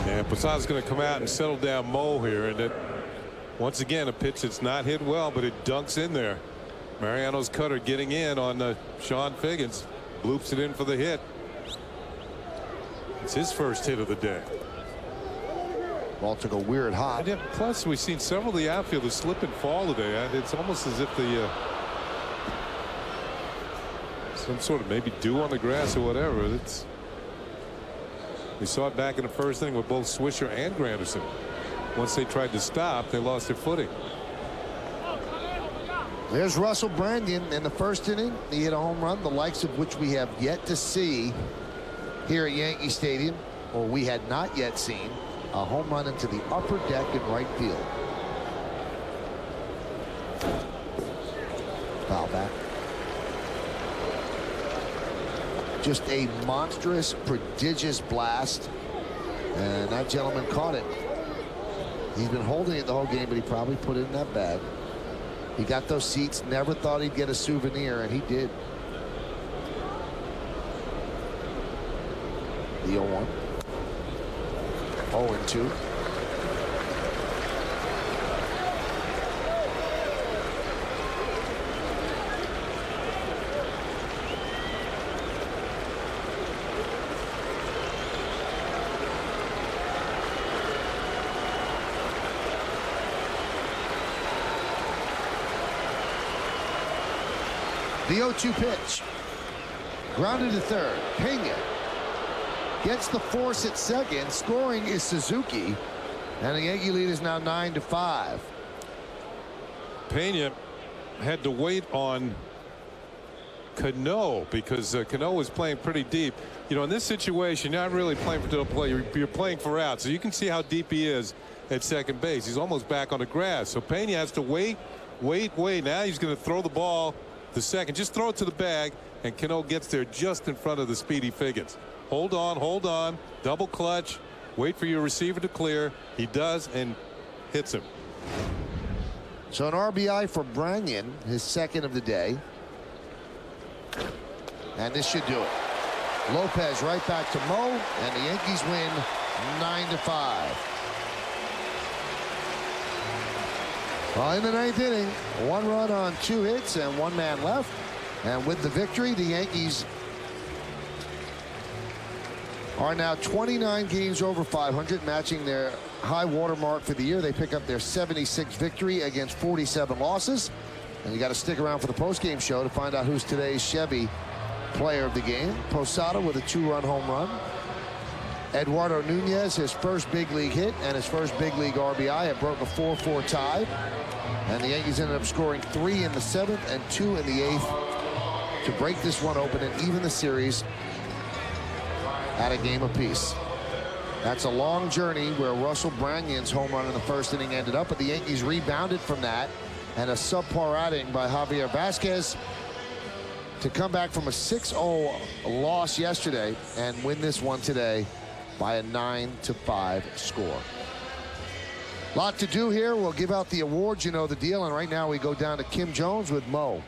And Posada's going to come out and settle down Mo here, and it, once again, a pitch that's not hit well, but it dunks in there. Mariano's cutter getting in on Sean Figgins, bloops it in for the hit. It's his first hit of the day. Ball took a weird hop. Yeah, plus, we've seen several of the outfielders slip and fall today. It's almost as if the some sort of maybe dew on the grass or whatever. It's. We saw it back in the first inning with both Swisher and Granderson. Once they tried to stop, they lost their footing. There's Russell Brandon in the first inning. He hit a home run, the likes of which we have yet to see here at Yankee Stadium, or we had not yet seen. A home run into the upper deck in right field. Foul back. Just a monstrous, prodigious blast. And that gentleman caught it. He's been holding it the whole game, but he probably put it in that bag. He got those seats, never thought he'd get a souvenir, and he did. The 0-1. 0-2. The 0-2 pitch. Grounded to third. Pena gets the force at second. Scoring is Suzuki. And the Yankee lead is now 9-5. Pena had to wait on Cano because Cano was playing pretty deep. You know, in this situation, you're not really playing for double play. You're playing for out. So you can see how deep he is at second base. He's almost back on the grass. So Pena has to wait. Now he's going to throw the ball to second. Just throw it to the bag, and Cano gets there just in front of the speedy Figgins. Hold on. Double clutch. Wait for your receiver to clear. He does and hits him. So an RBI for Branyan, his second of the day. And this should do it. Lopez right back to Mo, and the Yankees win 9-5. Well, in the ninth inning, 1 run on 2 hits and 1 man left. And with the victory, the Yankees are now 29 games over 500, matching their high water mark for the year. They pick up their 76th victory against 47 losses. And you got to stick around for the postgame show to find out who's today's Chevy player of the game. Posada with a 2-run home run. Eduardo Nunez, his first big league hit and his first big league RBI. It broke a 4-4 tie. And the Yankees ended up scoring 3 in the 7th and 2 in the 8th to break this one open and even the series at a game apiece. That's a long journey where Russell Branyan's home run in the first inning ended up, but the Yankees rebounded from that, and a subpar outing by Javier Vasquez to come back from a 6-0 loss yesterday and win this one today by a 9-5 score. Lot to do here. We'll give out the awards, you know the deal, and right now we go down to Kim Jones with Mo.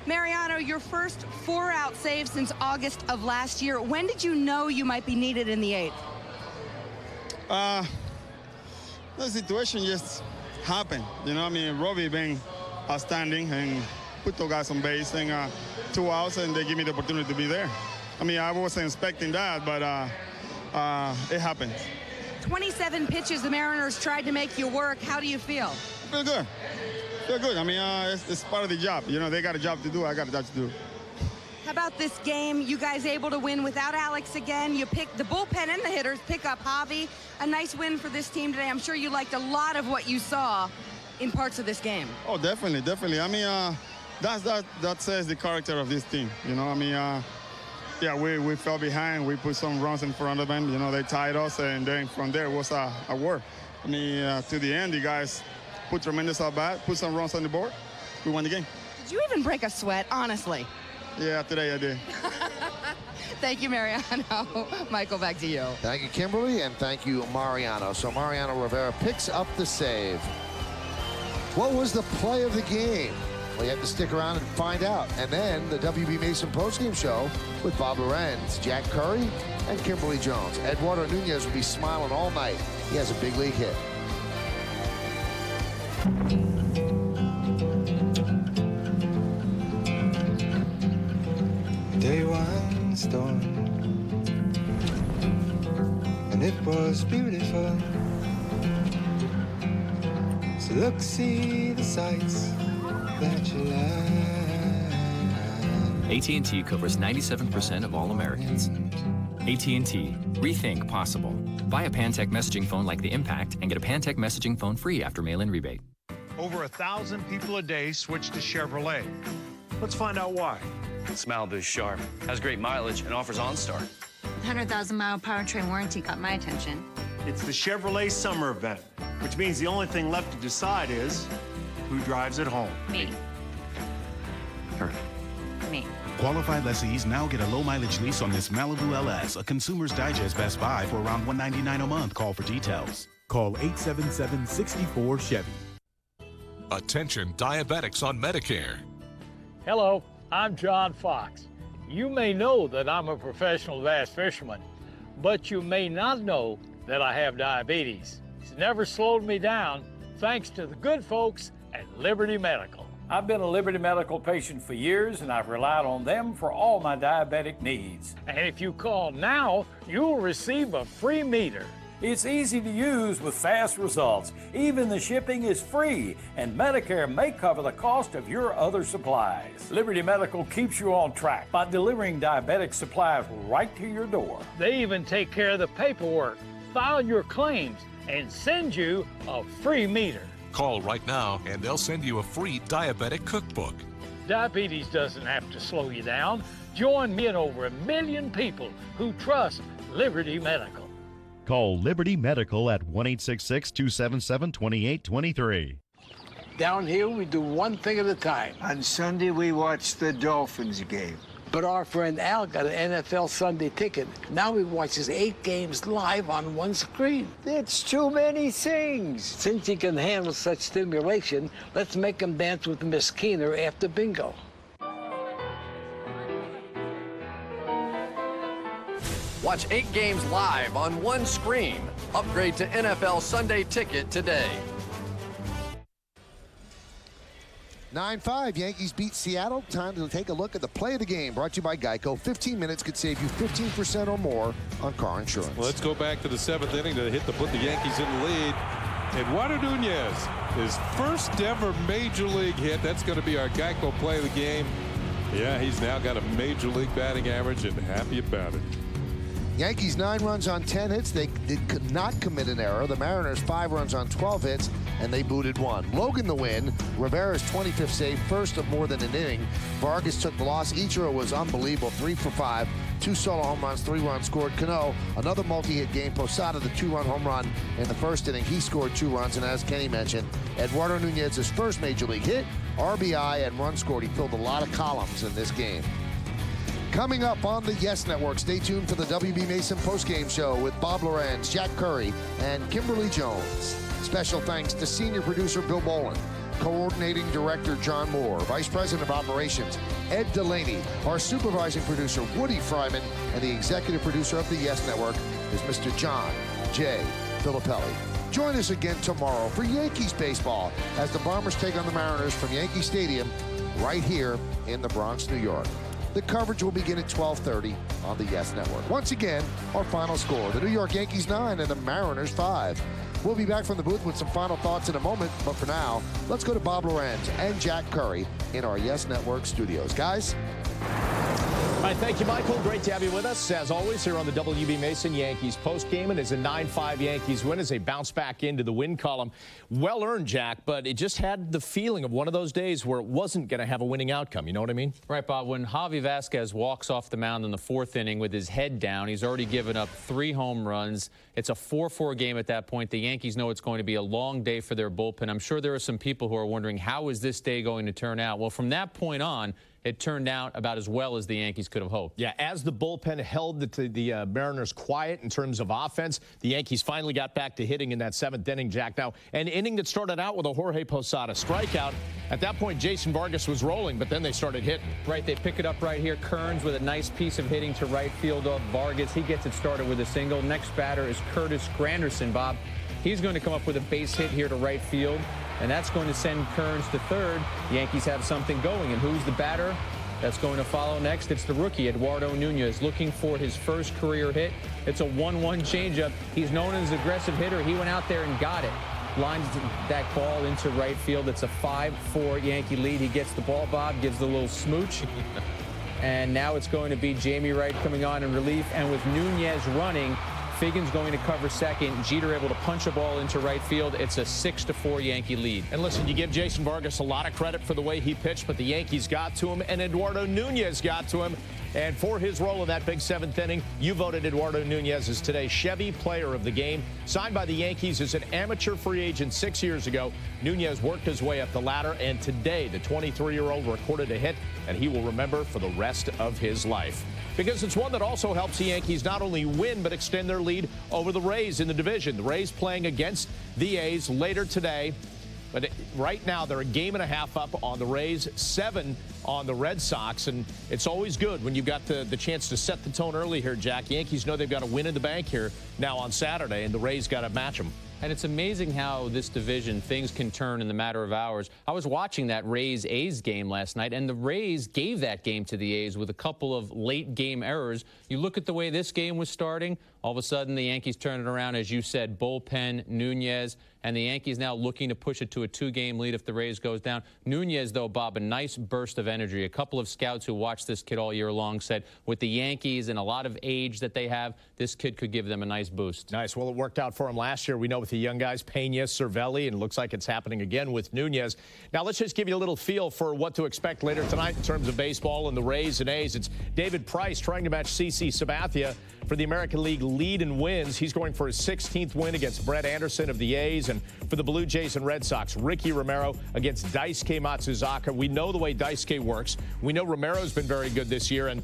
Mariano, your first 4-out save since August of last year. When did you know you might be needed in the 8th? The situation just happened. You know, I mean, Robbie been outstanding and put the guys on base and 2 outs, and they give me the opportunity to be there. I mean, I wasn't expecting that, but it happened. 27 pitches the Mariners tried to make you work. How do you feel? I feel good. Feel good. I mean, it's part of the job. You know, they got a job to do. I got a job to do. How about this game? You guys able to win without Alex again? You pick the bullpen and the hitters, pick up Javi. A nice win for this team today. I'm sure you liked a lot of what you saw in parts of this game. Oh, definitely. I mean, that says the character of this team. You know, I mean, yeah, we fell behind. We put some runs in front of them. You know, they tied us, and then from there was a war. I mean, to the end, the guys put tremendous at bat, put some runs on the board. We won the game. Did you even break a sweat, honestly? Yeah, today I did. Thank you, Mariano. Michael, back to you. Thank you, Kimberly, and thank you, Mariano. So Mariano Rivera picks up the save. What was the play of the game? Well, you have to stick around and find out. And then the WB Mason postgame show with Bob Lorenz, Jack Curry, and Kimberly Jones. Eduardo Nunez will be smiling all night. He has a big league hit. Day one storm, and it was beautiful. So look, see the sights that you like. AT&T covers 97% of all Americans. AT&T, rethink possible. Buy a Pantech messaging phone like the Impact and get a Pantech messaging phone free after mail-in rebate. Over 1,000 people a day switch to Chevrolet. Let's find out why. This Malibu's sharp, has great mileage, and offers OnStar. 100,000-mile powertrain warranty caught my attention. It's the Chevrolet Summer Event, which means the only thing left to decide is who drives it home. Me. Her. Me. Qualified lessees now get a low-mileage lease on this Malibu LS, a Consumer's Digest Best Buy for around $199 a month. Call for details. Call 877-64-CHEVY. Attention diabetics on Medicare. Hello, I'm John Fox. You may know that I'm a professional bass fisherman, but you may not know that I have diabetes. It's never slowed me down thanks to the good folks at Liberty Medical. I've been a Liberty Medical patient for years, and I've relied on them for all my diabetic needs. And if you call now, you'll receive a free meter. It's easy to use with fast results. Even the shipping is free, and Medicare may cover the cost of your other supplies. Liberty Medical keeps you on track by delivering diabetic supplies right to your door. They even take care of the paperwork, file your claims, and send you a free meter. Call right now and they'll send you a free diabetic cookbook. Diabetes doesn't have to slow you down. Join me and over 1 million people who trust Liberty Medical. Call Liberty Medical at 1-866-277-2823. Down here, we do one thing at a time. On Sunday, we watched the Dolphins game. But our friend Al got an NFL Sunday ticket. Now he watches 8 games live on one screen. It's too many things. Since he can handle such stimulation, let's make him dance with Miss Keener after bingo. Watch 8 games live on one screen. Upgrade to NFL Sunday Ticket today. 9-5, Yankees beat Seattle. Time to take a look at the play of the game. Brought to you by Geico. 15 minutes could save you 15% or more on car insurance. Well, let's go back to the 7th inning to put the Yankees in the lead. Eduardo Nunez, his first ever major league hit. That's going to be our Geico play of the game. Yeah, he's now got a major league batting average and happy about it. Yankees 9 runs on 10 hits. They could not commit an error. The Mariners 5 runs on 12 hits, and they booted 1. Logan the win. Rivera's 25th save, first of more than an inning. Vargas took the loss. Ichiro was unbelievable, 3 for 5. 2 solo home runs, 3 runs scored. Cano, another multi-hit game. Posada, the 2-run home run in the first inning. He scored 2 runs, and as Kenny mentioned, Eduardo Nunez's first major league hit, RBI, and run scored. He filled a lot of columns in this game. Coming up on the Yes Network, stay tuned for the WB Mason postgame show with Bob Lorenz, Jack Curry, and Kimberly Jones. Special thanks to senior producer Bill Bolin, coordinating director John Moore, vice president of operations Ed Delaney, our supervising producer Woody Fryman, and the executive producer of the Yes Network is Mr. John J. Filippelli. Join us again tomorrow for Yankees baseball as the Bombers take on the Mariners from Yankee Stadium right here in the Bronx, New York. The coverage will begin at 12:30 on the Yes Network. Once again, our final score, the New York Yankees 9 and the Mariners 5. We'll be back from the booth with some final thoughts in a moment, but for now, let's go to Bob Lorenz and Jack Curry in our Yes Network studios. Guys? All right, thank you, Michael. Great to have you with us, as always, here on the WB Mason Yankees postgame. And it's a 9-5 Yankees win as they bounce back into the win column. Well earned, Jack, but it just had the feeling of one of those days where it wasn't going to have a winning outcome. You know what I mean? Right, Bob. When Javi Vasquez walks off the mound in the 4th inning with his head down, he's already given up 3 home runs. It's a 4-4 game at that point. The Yankees know it's going to be a long day for their bullpen. I'm sure there are some people who are wondering, how is this day going to turn out? Well, from that point on, it turned out about as well as the Yankees could have hoped. Yeah, as the bullpen held the Mariners quiet in terms of offense, the Yankees finally got back to hitting in that 7th inning, Jack. Now, an inning that started out with a Jorge Posada strikeout. At that point, Jason Vargas was rolling, but then they started hitting. Right, they pick it up right here. Kearns with a nice piece of hitting to right field of Vargas. He gets it started with a single. Next batter is Curtis Granderson, Bob. He's going to come up with a base hit here to right field, and that's going to send Kearns to third. The Yankees have something going, and who's the batter that's going to follow next? It's the rookie, Eduardo Nunez, looking for his first career hit. It's a 1-1 changeup. He's known as an aggressive hitter. He went out there and got it. Lines that ball into right field. It's a 5-4 Yankee lead. He gets the ball, Bob, gives the little smooch. And now it's going to be Jamie Wright coming on in relief. And with Nunez running, Figgins going to cover second. Jeter able to punch a ball into right field. It's a 6-4 Yankee lead. And listen, you give Jason Vargas a lot of credit for the way he pitched, but the Yankees got to him, and Eduardo Nunez got to him. And for his role in that big 7th inning, you voted Eduardo Nunez as today's Chevy Player of the Game. Signed by the Yankees as an amateur free agent 6 years ago, Nunez worked his way up the ladder, and today the 23-year-old recorded a hit, and he will remember for the rest of his life. Because it's one that also helps the Yankees not only win, but extend their lead over the Rays in the division. The Rays playing against the A's later today. But right now, they're a game and a half up on the Rays, 7 on the Red Sox. And it's always good when you've got the chance to set the tone early here, Jack. Yankees know they've got a win in the bank here now on Saturday, and the Rays got to match them. And it's amazing how this division, things can turn in the matter of hours. I was watching that Rays-A's game last night, and the Rays gave that game to the A's with a couple of late game errors. You look at the way this game was starting, All of a sudden, the Yankees turn it around, as you said, bullpen, Nunez, and the Yankees now looking to push it to a 2-game lead if the Rays goes down. Nunez, though, Bob, a nice burst of energy. A couple of scouts who watched this kid all year long said with the Yankees and a lot of age that they have, this kid could give them a nice boost. Nice. Well, it worked out for him last year. We know with the young guys, Pena, Cervelli, and it looks like it's happening again with Nunez. Now, let's just give you a little feel for what to expect later tonight in terms of baseball and the Rays and A's. It's David Price trying to match CC Sabathia for the American League lead in wins. He's going for his 16th win against Brett Anderson of the A's. And for the Blue Jays and Red Sox, Ricky Romero against Daisuke Matsuzaka. We know the way Daisuke works. We know Romero's been very good this year. And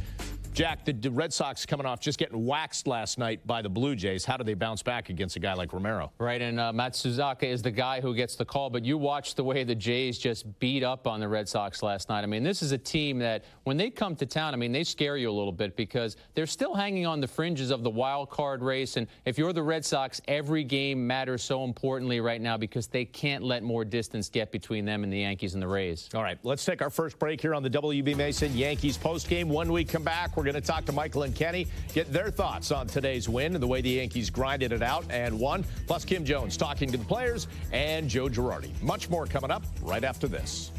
Jack, the Red Sox coming off just getting waxed last night by the Blue Jays. How do they bounce back against a guy like Romero? Right, and Matsuzaka is the guy who gets the call, but you watched the way the Jays just beat up on the Red Sox last night. I mean, this is a team that when they come to town, I mean, they scare you a little bit because they're still hanging on the fringes of the wild card race, and if you're the Red Sox, every game matters so importantly right now because they can't let more distance get between them and the Yankees and the Rays. All right, let's take our first break here on the WB Mason Yankees postgame. When we come back, we're going to talk to Michael and Kenny, get their thoughts on today's win and the way the Yankees grinded it out and won. Plus, Kim Jones talking to the players and Joe Girardi. Much more coming up right after this.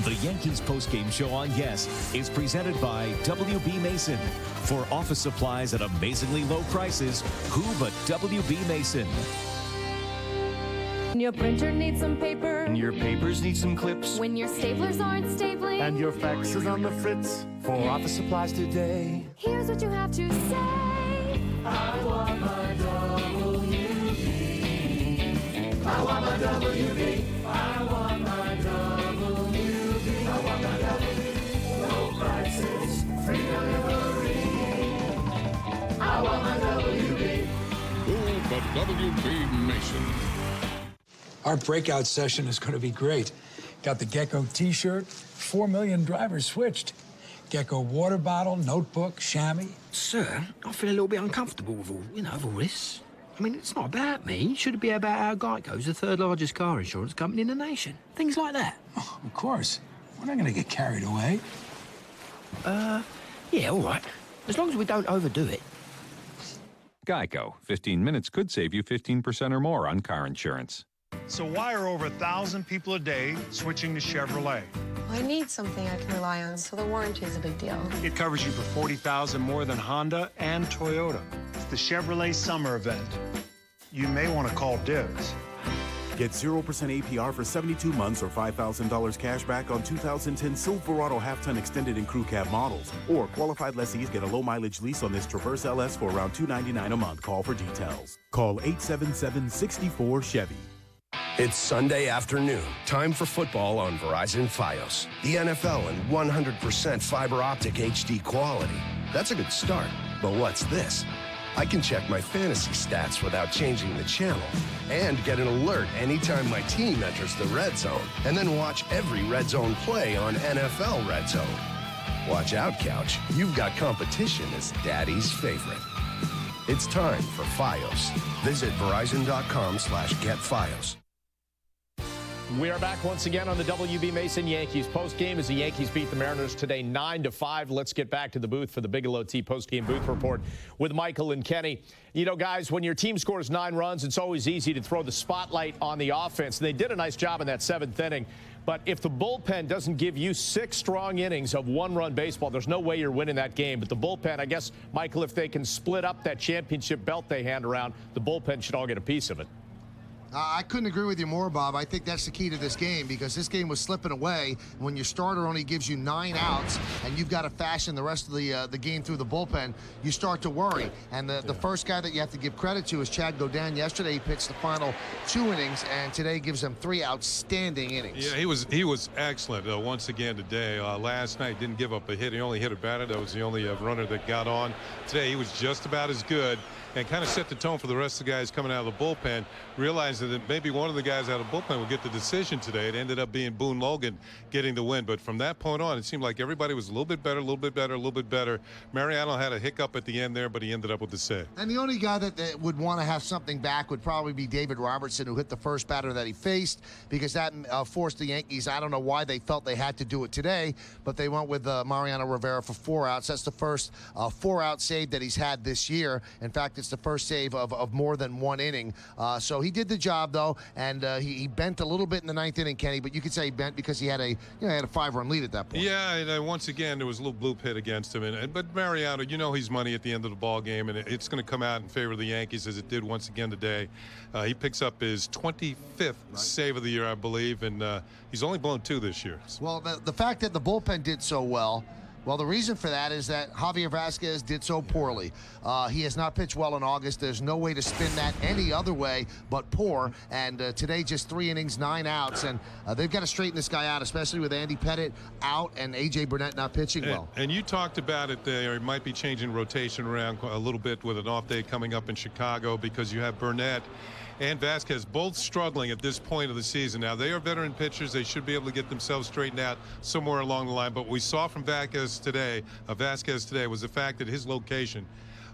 The Yankees postgame show on Yes is presented by WB Mason. For office supplies at amazingly low prices, who but WB Mason? When your printer needs some paper. And your papers need some clips. When your staplers aren't stapling. And your fax is on the fritz. For office supplies today. Here's what you have to say. I want my WB. I want my WB. I want my WB. I want my WB. Low prices, free delivery. I want my WB. Oh, but WB Mason. Our breakout session is going to be great. Got the Gecko t-shirt, 4 million drivers switched. Gecko water bottle, notebook, chamois. Sir, I feel a little bit uncomfortable with all this. I mean, it's not about me. It should be about how Geico's the third largest car insurance company in the nation. Things like that. Oh, of course. We're not going to get carried away. Yeah, all right. As long as we don't overdo it. Geico. 15 minutes could save you 15% or more on car insurance. So why are over 1,000 people a day switching to Chevrolet? I need something I can rely on, so the warranty is a big deal. It covers you for $40,000 more than Honda and Toyota. It's the Chevrolet Summer Event. You may want to call dibs. Get 0% APR for 72 months or $5,000 cash back on 2010 Silverado half-ton extended and crew cab models. Or qualified lessees get a low-mileage lease on this Traverse LS for around $299 a month. Call for details. Call 877-64-CHEVY. It's Sunday afternoon. Time for football on Verizon Fios. The NFL in 100% fiber optic HD quality. That's a good start. But what's this? I can check my fantasy stats without changing the channel and get an alert anytime my team enters the red zone, and then watch every red zone play on NFL Red Zone. Watch out, Couch. You've got competition as Daddy's favorite. It's time for Fios. Visit Verizon.com/getFios. We are back once again on the WB Mason Yankees postgame as the Yankees beat the Mariners today 9-5. Let's get back to the booth for the Bigelow T postgame booth report with Michael and Kenny. You know, guys, when your team scores 9 runs, it's always easy to throw the spotlight on the offense. They did a nice job in that 7th inning. But if the bullpen doesn't give you 6 strong innings of 1-run baseball, there's no way you're winning that game. But the bullpen, I guess, Michael, if they can split up that championship belt they hand around, the bullpen should all get a piece of it. I couldn't agree with you more, Bob. I think that's the key to this game because this game was slipping away. When your starter only gives you 9 outs and you've got to fashion the rest of the game through the bullpen, you start to worry. And the first guy that you have to give credit to is Chad Godin. Yesterday he pitched the final 2 innings, and today gives them 3 outstanding innings. Yeah, he was excellent once again today. Last night didn't give up a hit. He only hit a batter. That was the only runner that got on. Today he was just about as good and kind of set the tone for the rest of the guys coming out of the bullpen, realizing surprised that maybe one of the guys out of bullpen would get the decision today. It ended up being Boone Logan getting the win. But from that point on, it seemed like everybody was a little bit better, a little bit better, a little bit better. Mariano had a hiccup at the end there, but he ended up with the save. And the only guy that would want to have something back would probably be David Robertson, who hit the first batter that he faced, because that forced the Yankees. I don't know why they felt they had to do it today, but they went with Mariano Rivera for 4 outs. That's the first 4-out save that he's had this year. In fact, it's the first save of more than 1 inning. So he did the job, though, and he bent a little bit in the 9th inning, Kenny, but you could say he bent because he had a 5-run lead at that point. Yeah, and once again, there was a little bloop hit against him. But Mariano, he's money at the end of the ball game, and it's going to come out in favor of the Yankees, as it did once again today. He picks up his 25th save of the year, I believe, and he's only blown 2 this year. Well, the fact that the bullpen did so well, the reason for that is that Javier Vazquez did so poorly. He has not pitched well in August. There's no way to spin that any other way but poor. And today, just 3 innings, 9 outs. And they've got to straighten this guy out, especially with Andy Pettit out and A.J. Burnett not pitching well. And you talked about it there. He might be changing rotation around a little bit with an off day coming up in Chicago, because you have Burnett and Vazquez both struggling at this point of the season. Now, they are veteran pitchers. They should be able to get themselves straightened out somewhere along the line. But what we saw from Vazquez today was the fact that his location,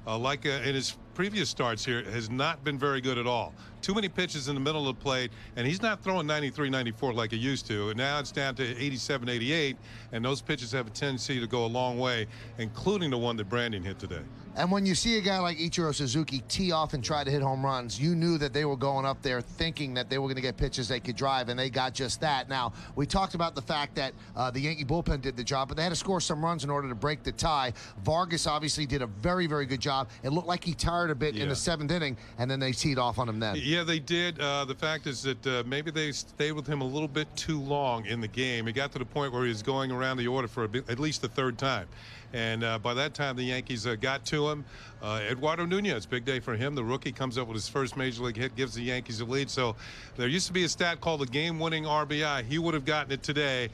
like in his previous starts here, has not been very good at all. Too many pitches in the middle of the plate, and he's not throwing 93, 94 like he used to. And now it's down to 87, 88, and those pitches have a tendency to go a long way, including the one that Brandon hit today. And when you see a guy like Ichiro Suzuki tee off and try to hit home runs, you knew that they were going up there thinking that they were going to get pitches they could drive, and they got just that. Now, we talked about the fact that the Yankee bullpen did the job, but they had to score some runs in order to break the tie. Vargas obviously did a very, very good job. It looked like he tired a bit in the 7th inning, and then they teed off on him then. Yeah, they did. The fact is that maybe they stayed with him a little bit too long in the game. It got to the point where he was going around the order for at least the 3rd time. And by that time, the Yankees got to him. Eduardo Nunez, big day for him. The rookie comes up with his first major league hit, gives the Yankees a lead. So there used to be a stat called the game-winning RBI. He would have gotten it today.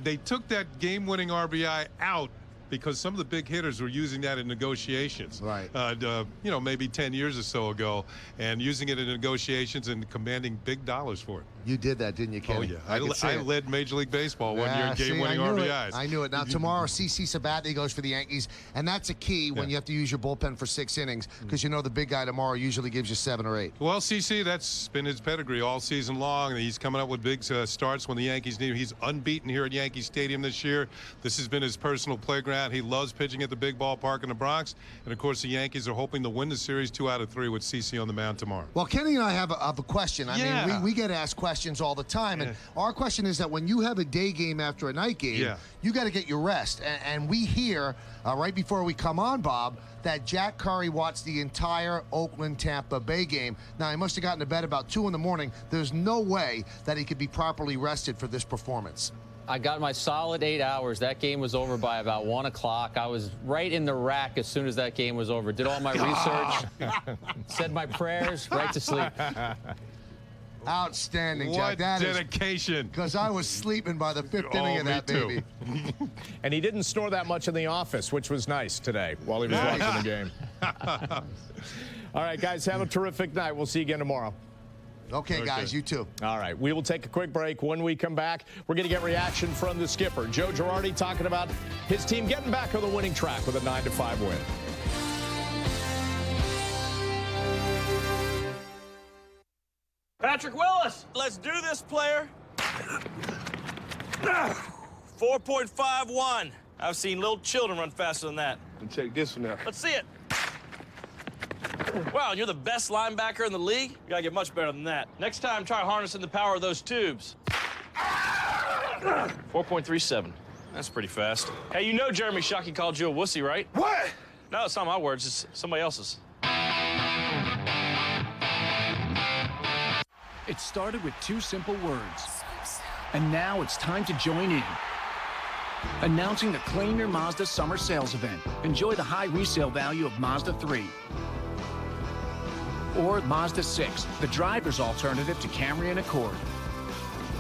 They took that game-winning RBI out because some of the big hitters were using that in negotiations. Right. Maybe 10 years or so ago, and using it in negotiations and commanding big dollars for it. You did that, didn't you, Kenny? Oh, yeah. I led Major League Baseball one year in game-winning RBIs. I knew it. Now, tomorrow, CC Sabathia goes for the Yankees, and that's a key when you have to use your bullpen for 6 innings, because the big guy tomorrow usually gives you 7 or 8. Well, CC, that's been his pedigree all season long. He's coming up with big starts when the Yankees need him. He's unbeaten here at Yankee Stadium this year. This has been his personal playground. He loves pitching at the big ballpark in the Bronx. And, of course, the Yankees are hoping to win the series 2 out of 3 with CC on the mound tomorrow. Well, Kenny and I have a question. I mean, we get asked questions all the time. And our question is that when you have a day game after a night game, you got to get your rest. And we hear right before we come on, Bob, that Jack Curry watched the entire Oakland-Tampa Bay game. Now, he must have gotten to bed about 2 in the morning. There's no way that he could be properly rested for this performance. I got my solid 8 hours. That game was over by about 1 o'clock. I was right in the rack as soon as that game was over. Did all my research, said my prayers, right to sleep. Outstanding, Jack. What dedication. Because I was sleeping by the 5th inning of that baby. And he didn't snore that much in the office, which was nice today while he was watching the game. All right, guys, have a terrific night. We'll see you again tomorrow. Okay, guys, you too. All right, we will take a quick break. When we come back, we're going to get reaction from the skipper, Joe Girardi, talking about his team getting back on the winning track with a 9-5 win. Patrick Willis. Let's do this, player. 4.51. I've seen little children run faster than that. Check this one out. Let's see it. Wow, you're the best linebacker in the league? You gotta get much better than that. Next time, try harnessing the power of those tubes. 4.37. That's pretty fast. Hey, you know Jeremy Shockey called you a wussy, right? What? No, it's not my words. It's somebody else's. It started with 2 simple words. And now it's time to join in. Announcing the Claim Your Mazda Summer Sales Event. Enjoy the high resale value of Mazda 3. Or Mazda 6, the driver's alternative to Camry and Accord.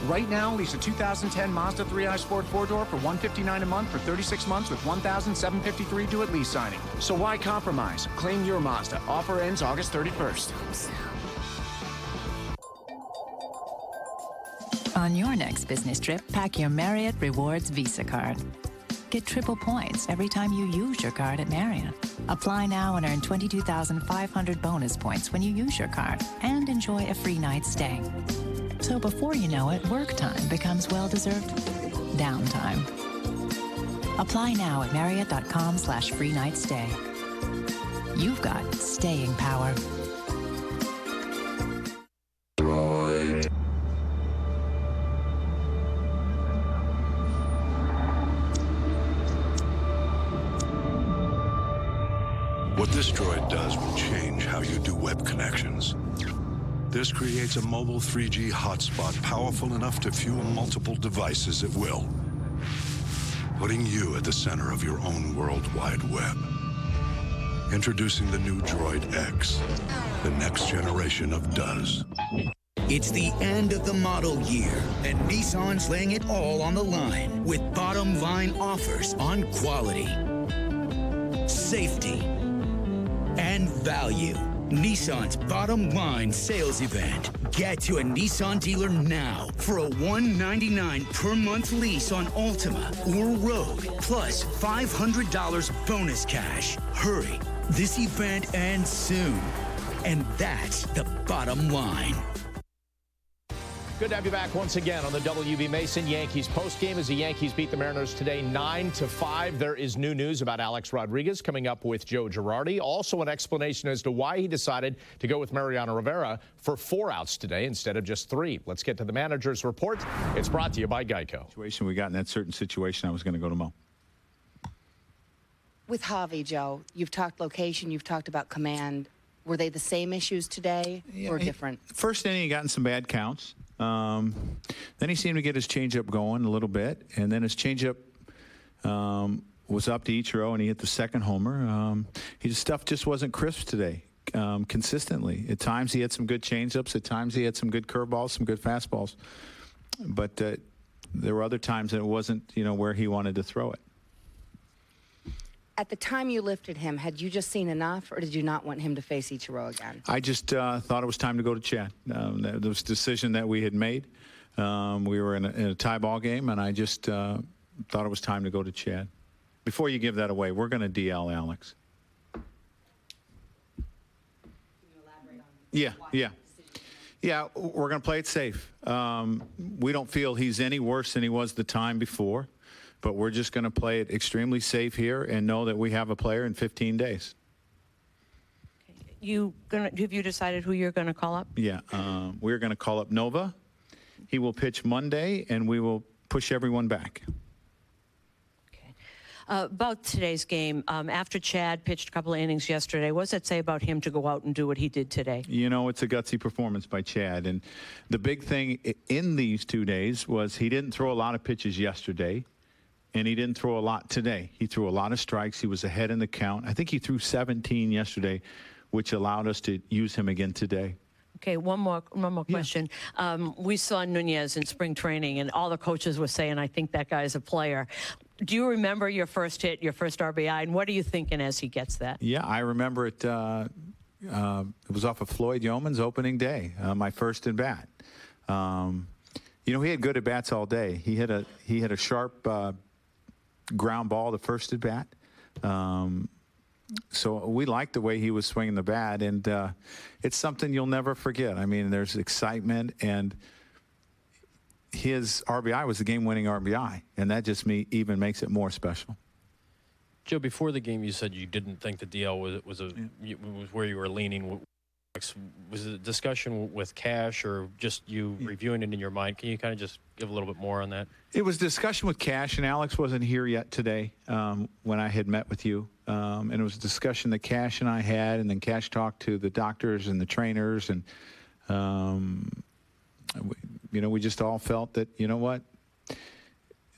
Right now, lease a 2010 Mazda 3i Sport 4-door for $159 a month for 36 months with $1,753 due at lease signing. So why compromise? Claim your Mazda. Offer ends August 31st. On your next business trip, pack your Marriott Rewards Visa card. Get triple points every time you use your card at Marriott. Apply now and earn 22,500 bonus points when you use your card and enjoy a free night stay. So before you know it, work time becomes well-deserved downtime. Apply now at Marriott.com/free night stay. You've got staying power. What this droid does will change how you do web connections. This creates a mobile 3G hotspot powerful enough to fuel multiple devices at will, putting you at the center of your own World Wide Web. Introducing the new Droid X, the next generation of does. It's the end of the model year, and Nissan's laying it all on the line with bottom line offers on quality, safety, and value. Nissan's bottom line sales event. Get to a Nissan dealer now for a $199 per month lease on Altima or Rogue, plus $500 bonus cash. Hurry, this event ends soon. And that's the bottom line. Good to have you back once again on the WB Mason Yankees postgame as the Yankees beat the Mariners today 9-5. There is new news about Alex Rodriguez coming up with Joe Girardi. Also an explanation as to why he decided to go with Mariano Rivera for 4 outs today instead of just 3. Let's get to the manager's report. It's brought to you by Geico. Situation we got in that certain situation, I was going to go to Mo. With Javi, Joe, you've talked location, you've talked about command. Were they the same issues today or different? First inning, he got in some bad counts. Then he seemed to get his changeup going a little bit, and then his changeup was up to Ichiro, and he hit the second homer. His stuff just wasn't crisp today, consistently. At times he had some good changeups. At times he had some good curveballs, some good fastballs. But there were other times that it wasn't, where he wanted to throw it. At the time you lifted him, had you just seen enough, or did you not want him to face Ichiro again? I just thought it was time to go to Chad. That was a decision that we had made. We were in a tie ball game, and I just thought it was time to go to Chad. Before you give that away, we're going to DL Alex. Can you elaborate on Yeah, we're going to play it safe. We don't feel he's any worse than he was the time before. But we're just going to play it extremely safe here and know that we have a player in 15 days. Have you decided who you're going to call up? Yeah, we're going to call up Nova. He will pitch Monday, and we will push everyone back. Okay. About today's game, after Chad pitched a couple of innings yesterday, what does that say about him to go out and do what he did today? It's a gutsy performance by Chad. And the big thing in these 2 days was he didn't throw a lot of pitches yesterday. And he didn't throw a lot today. He threw a lot of strikes. He was ahead in the count. I think he threw 17 yesterday, which allowed us to use him again today. Okay, one more question. We saw Nunez in spring training, and all the coaches were saying, I think that guy's a player. Do you remember your first hit, your first RBI, and what are you thinking as he gets that? Yeah, I remember it. It was off of Floyd Yeoman's opening day, my first at bat. He had good at bats all day. He hit a sharp ground ball the first at bat. So we liked the way he was swinging the bat, and it's something you'll never forget. I mean, there's excitement, and his RBI was the game-winning RBI, and that just even makes it more special. Joe, before the game, you said you didn't think the DL was where you were leaning. Was it a discussion with Cash, or just you reviewing it in your mind? Can you kind of just give a little bit more on that? It was discussion with Cash, and Alex wasn't here yet today when I had met with you. And it was a discussion that Cash and I had, and then Cash talked to the doctors and the trainers, and we just all felt that,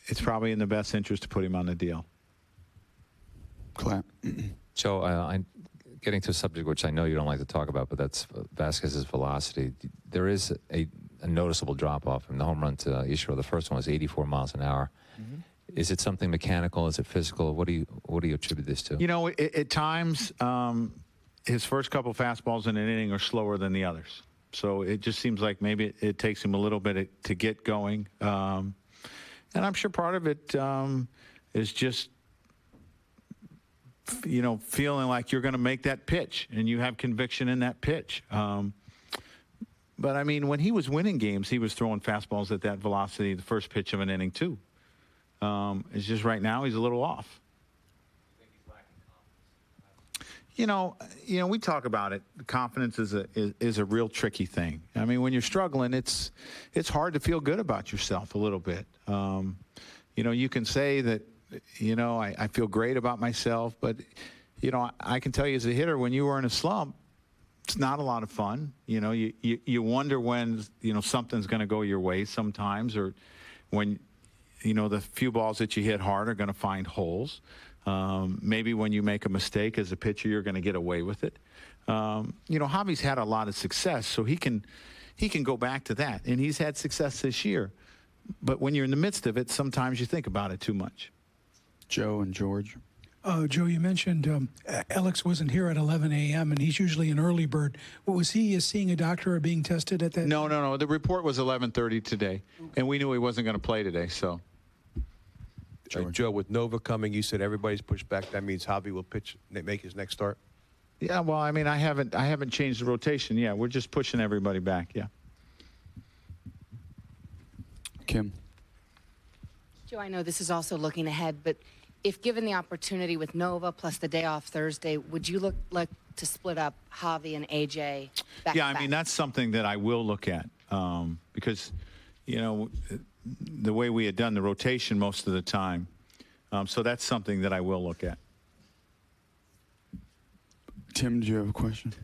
it's probably in the best interest to put him on the deal. Claire. Joe, getting to a subject which I know you don't like to talk about, but that's Vasquez's velocity. There is a noticeable drop-off from the home run to Ichiro. The first one was 84 miles an hour. Mm-hmm. Is it something mechanical? Is it physical? What do you attribute this to? At times, his first couple fastballs in an inning are slower than the others. So it just seems like maybe it takes him a little bit to get going. And I'm sure part of it is just, feeling like you're going to make that pitch and you have conviction in that pitch. But, I mean, when he was winning games, he was throwing fastballs at that velocity the first pitch of an inning, too. It's just right now he's a little off. We talk about it. Confidence is a real tricky thing. I mean, when you're struggling, it's hard to feel good about yourself a little bit. You can say that, I feel great about myself, but, I can tell you as a hitter, when you were in a slump, it's not a lot of fun. You wonder when, something's going to go your way sometimes, or when, the few balls that you hit hard are going to find holes. Maybe when you make a mistake as a pitcher, you're going to get away with it. Javi's had a lot of success, so he can go back to that, and he's had success this year. But when you're in the midst of it, sometimes you think about it too much. Joe and George. Joe, you mentioned Alex wasn't here at 11 a.m., and he's usually an early bird. Was he seeing a doctor or being tested at that? No. The report was 11:30 today, and we knew he wasn't going to play today, so. Joe, with Nova coming, you said everybody's pushed back. That means Javi will make his next start? Yeah, well, I mean, I haven't changed the rotation. Yeah, we're just pushing everybody back, yeah. Kim. Joe, I know this is also looking ahead, but if given the opportunity with Nova plus the day off Thursday, would you look like to split up Javi and AJ back Yeah, to back? I mean, that's something that I will look at because, the way we had done the rotation most of the time. So that's something that I will look at. Tim, do you have a question?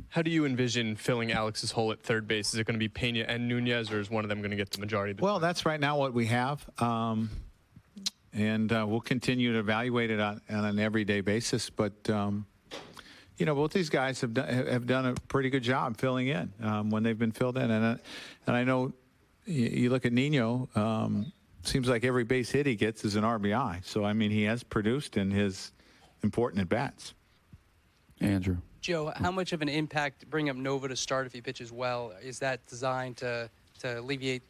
How do you envision filling Alex's hole at third base? Is it going to be Pena and Nunez, or is one of them going to get the majority of the Well, that's right now what we have. And we'll continue to evaluate it on an everyday basis. But, both these guys have done a pretty good job filling in when they've been filled in. And I know you look at Nino, seems like every base hit he gets is an RBI. So, I mean, he has produced in his important at-bats. Andrew. Joe, how much of an impact bring up Nova to start if he pitches well? Is that designed to alleviate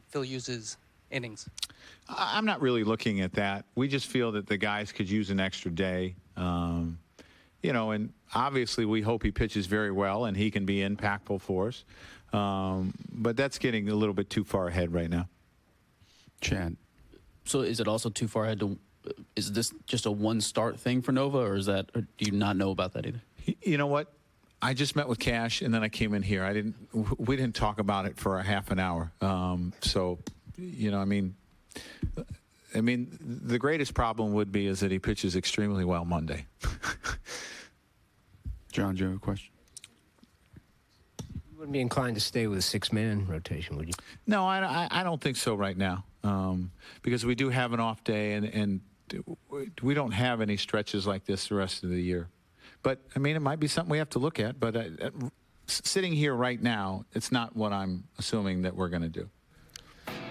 Phil Hughes' innings? I'm not really looking at that. We just feel that the guys could use an extra day. And obviously we hope he pitches very well and he can be impactful for us. But that's getting a little bit too far ahead right now. Chad. So is it also too far ahead to, is this just a one start thing for Nova, or or do you not know about that either? You know what? I just met with Cash and then I came in here. We didn't talk about it for a half an hour. So, I mean, the greatest problem would be is that he pitches extremely well Monday. John, do you have a question? You wouldn't be inclined to stay with a six-man rotation, would you? No, I don't think so right now, because we do have an off day, and we don't have any stretches like this the rest of the year. But, I mean, it might be something we have to look at, but sitting here right now, it's not what I'm assuming that we're going to do.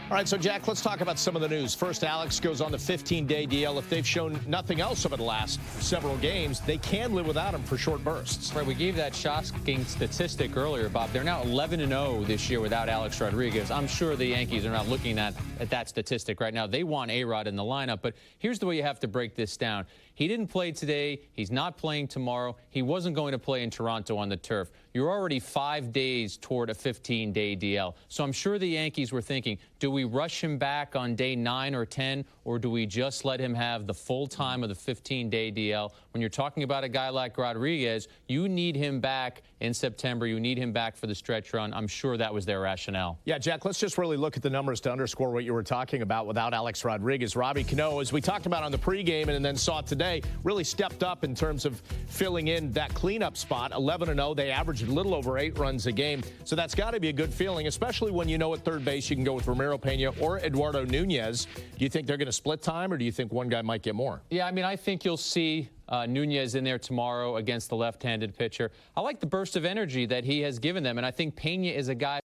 All right, so, Jack, let's talk about some of the news. First, Alex goes on the 15-day DL. If they've shown nothing else over the last several games, they can live without him for short bursts. Right, we gave that shocking statistic earlier, Bob. They're now 11-0 this year without Alex Rodriguez. I'm sure the Yankees are not looking at that statistic right now. They want A-Rod in the lineup, but here's the way you have to break this down. He didn't play today. He's not playing tomorrow. He wasn't going to play in Toronto on the turf. You're already 5 days toward a 15-day DL. So I'm sure the Yankees were thinking, do we rush him back on day 9 or 10, or do we just let him have the full time of the 15-day DL? When you're talking about a guy like Rodriguez, you need him back in September. You need him back for the stretch run. I'm sure that was their rationale. Yeah, Jack, let's just really look at the numbers to underscore what you were talking about without Alex Rodriguez. Robbie Cano, as we talked about on the pregame and then saw today, really stepped up in terms of filling in that cleanup spot. 11-0. They averaged a little over 8 runs a game. So that's got to be a good feeling, especially when you know at third base you can go with Ramiro Pena or Eduardo Nunez. Do you think they're going to split time, or do you think one guy might get more? Yeah, I mean, I think you'll see Nunez in there tomorrow against the left-handed pitcher. I like the burst of energy that he has given them, and I think Pena is a guy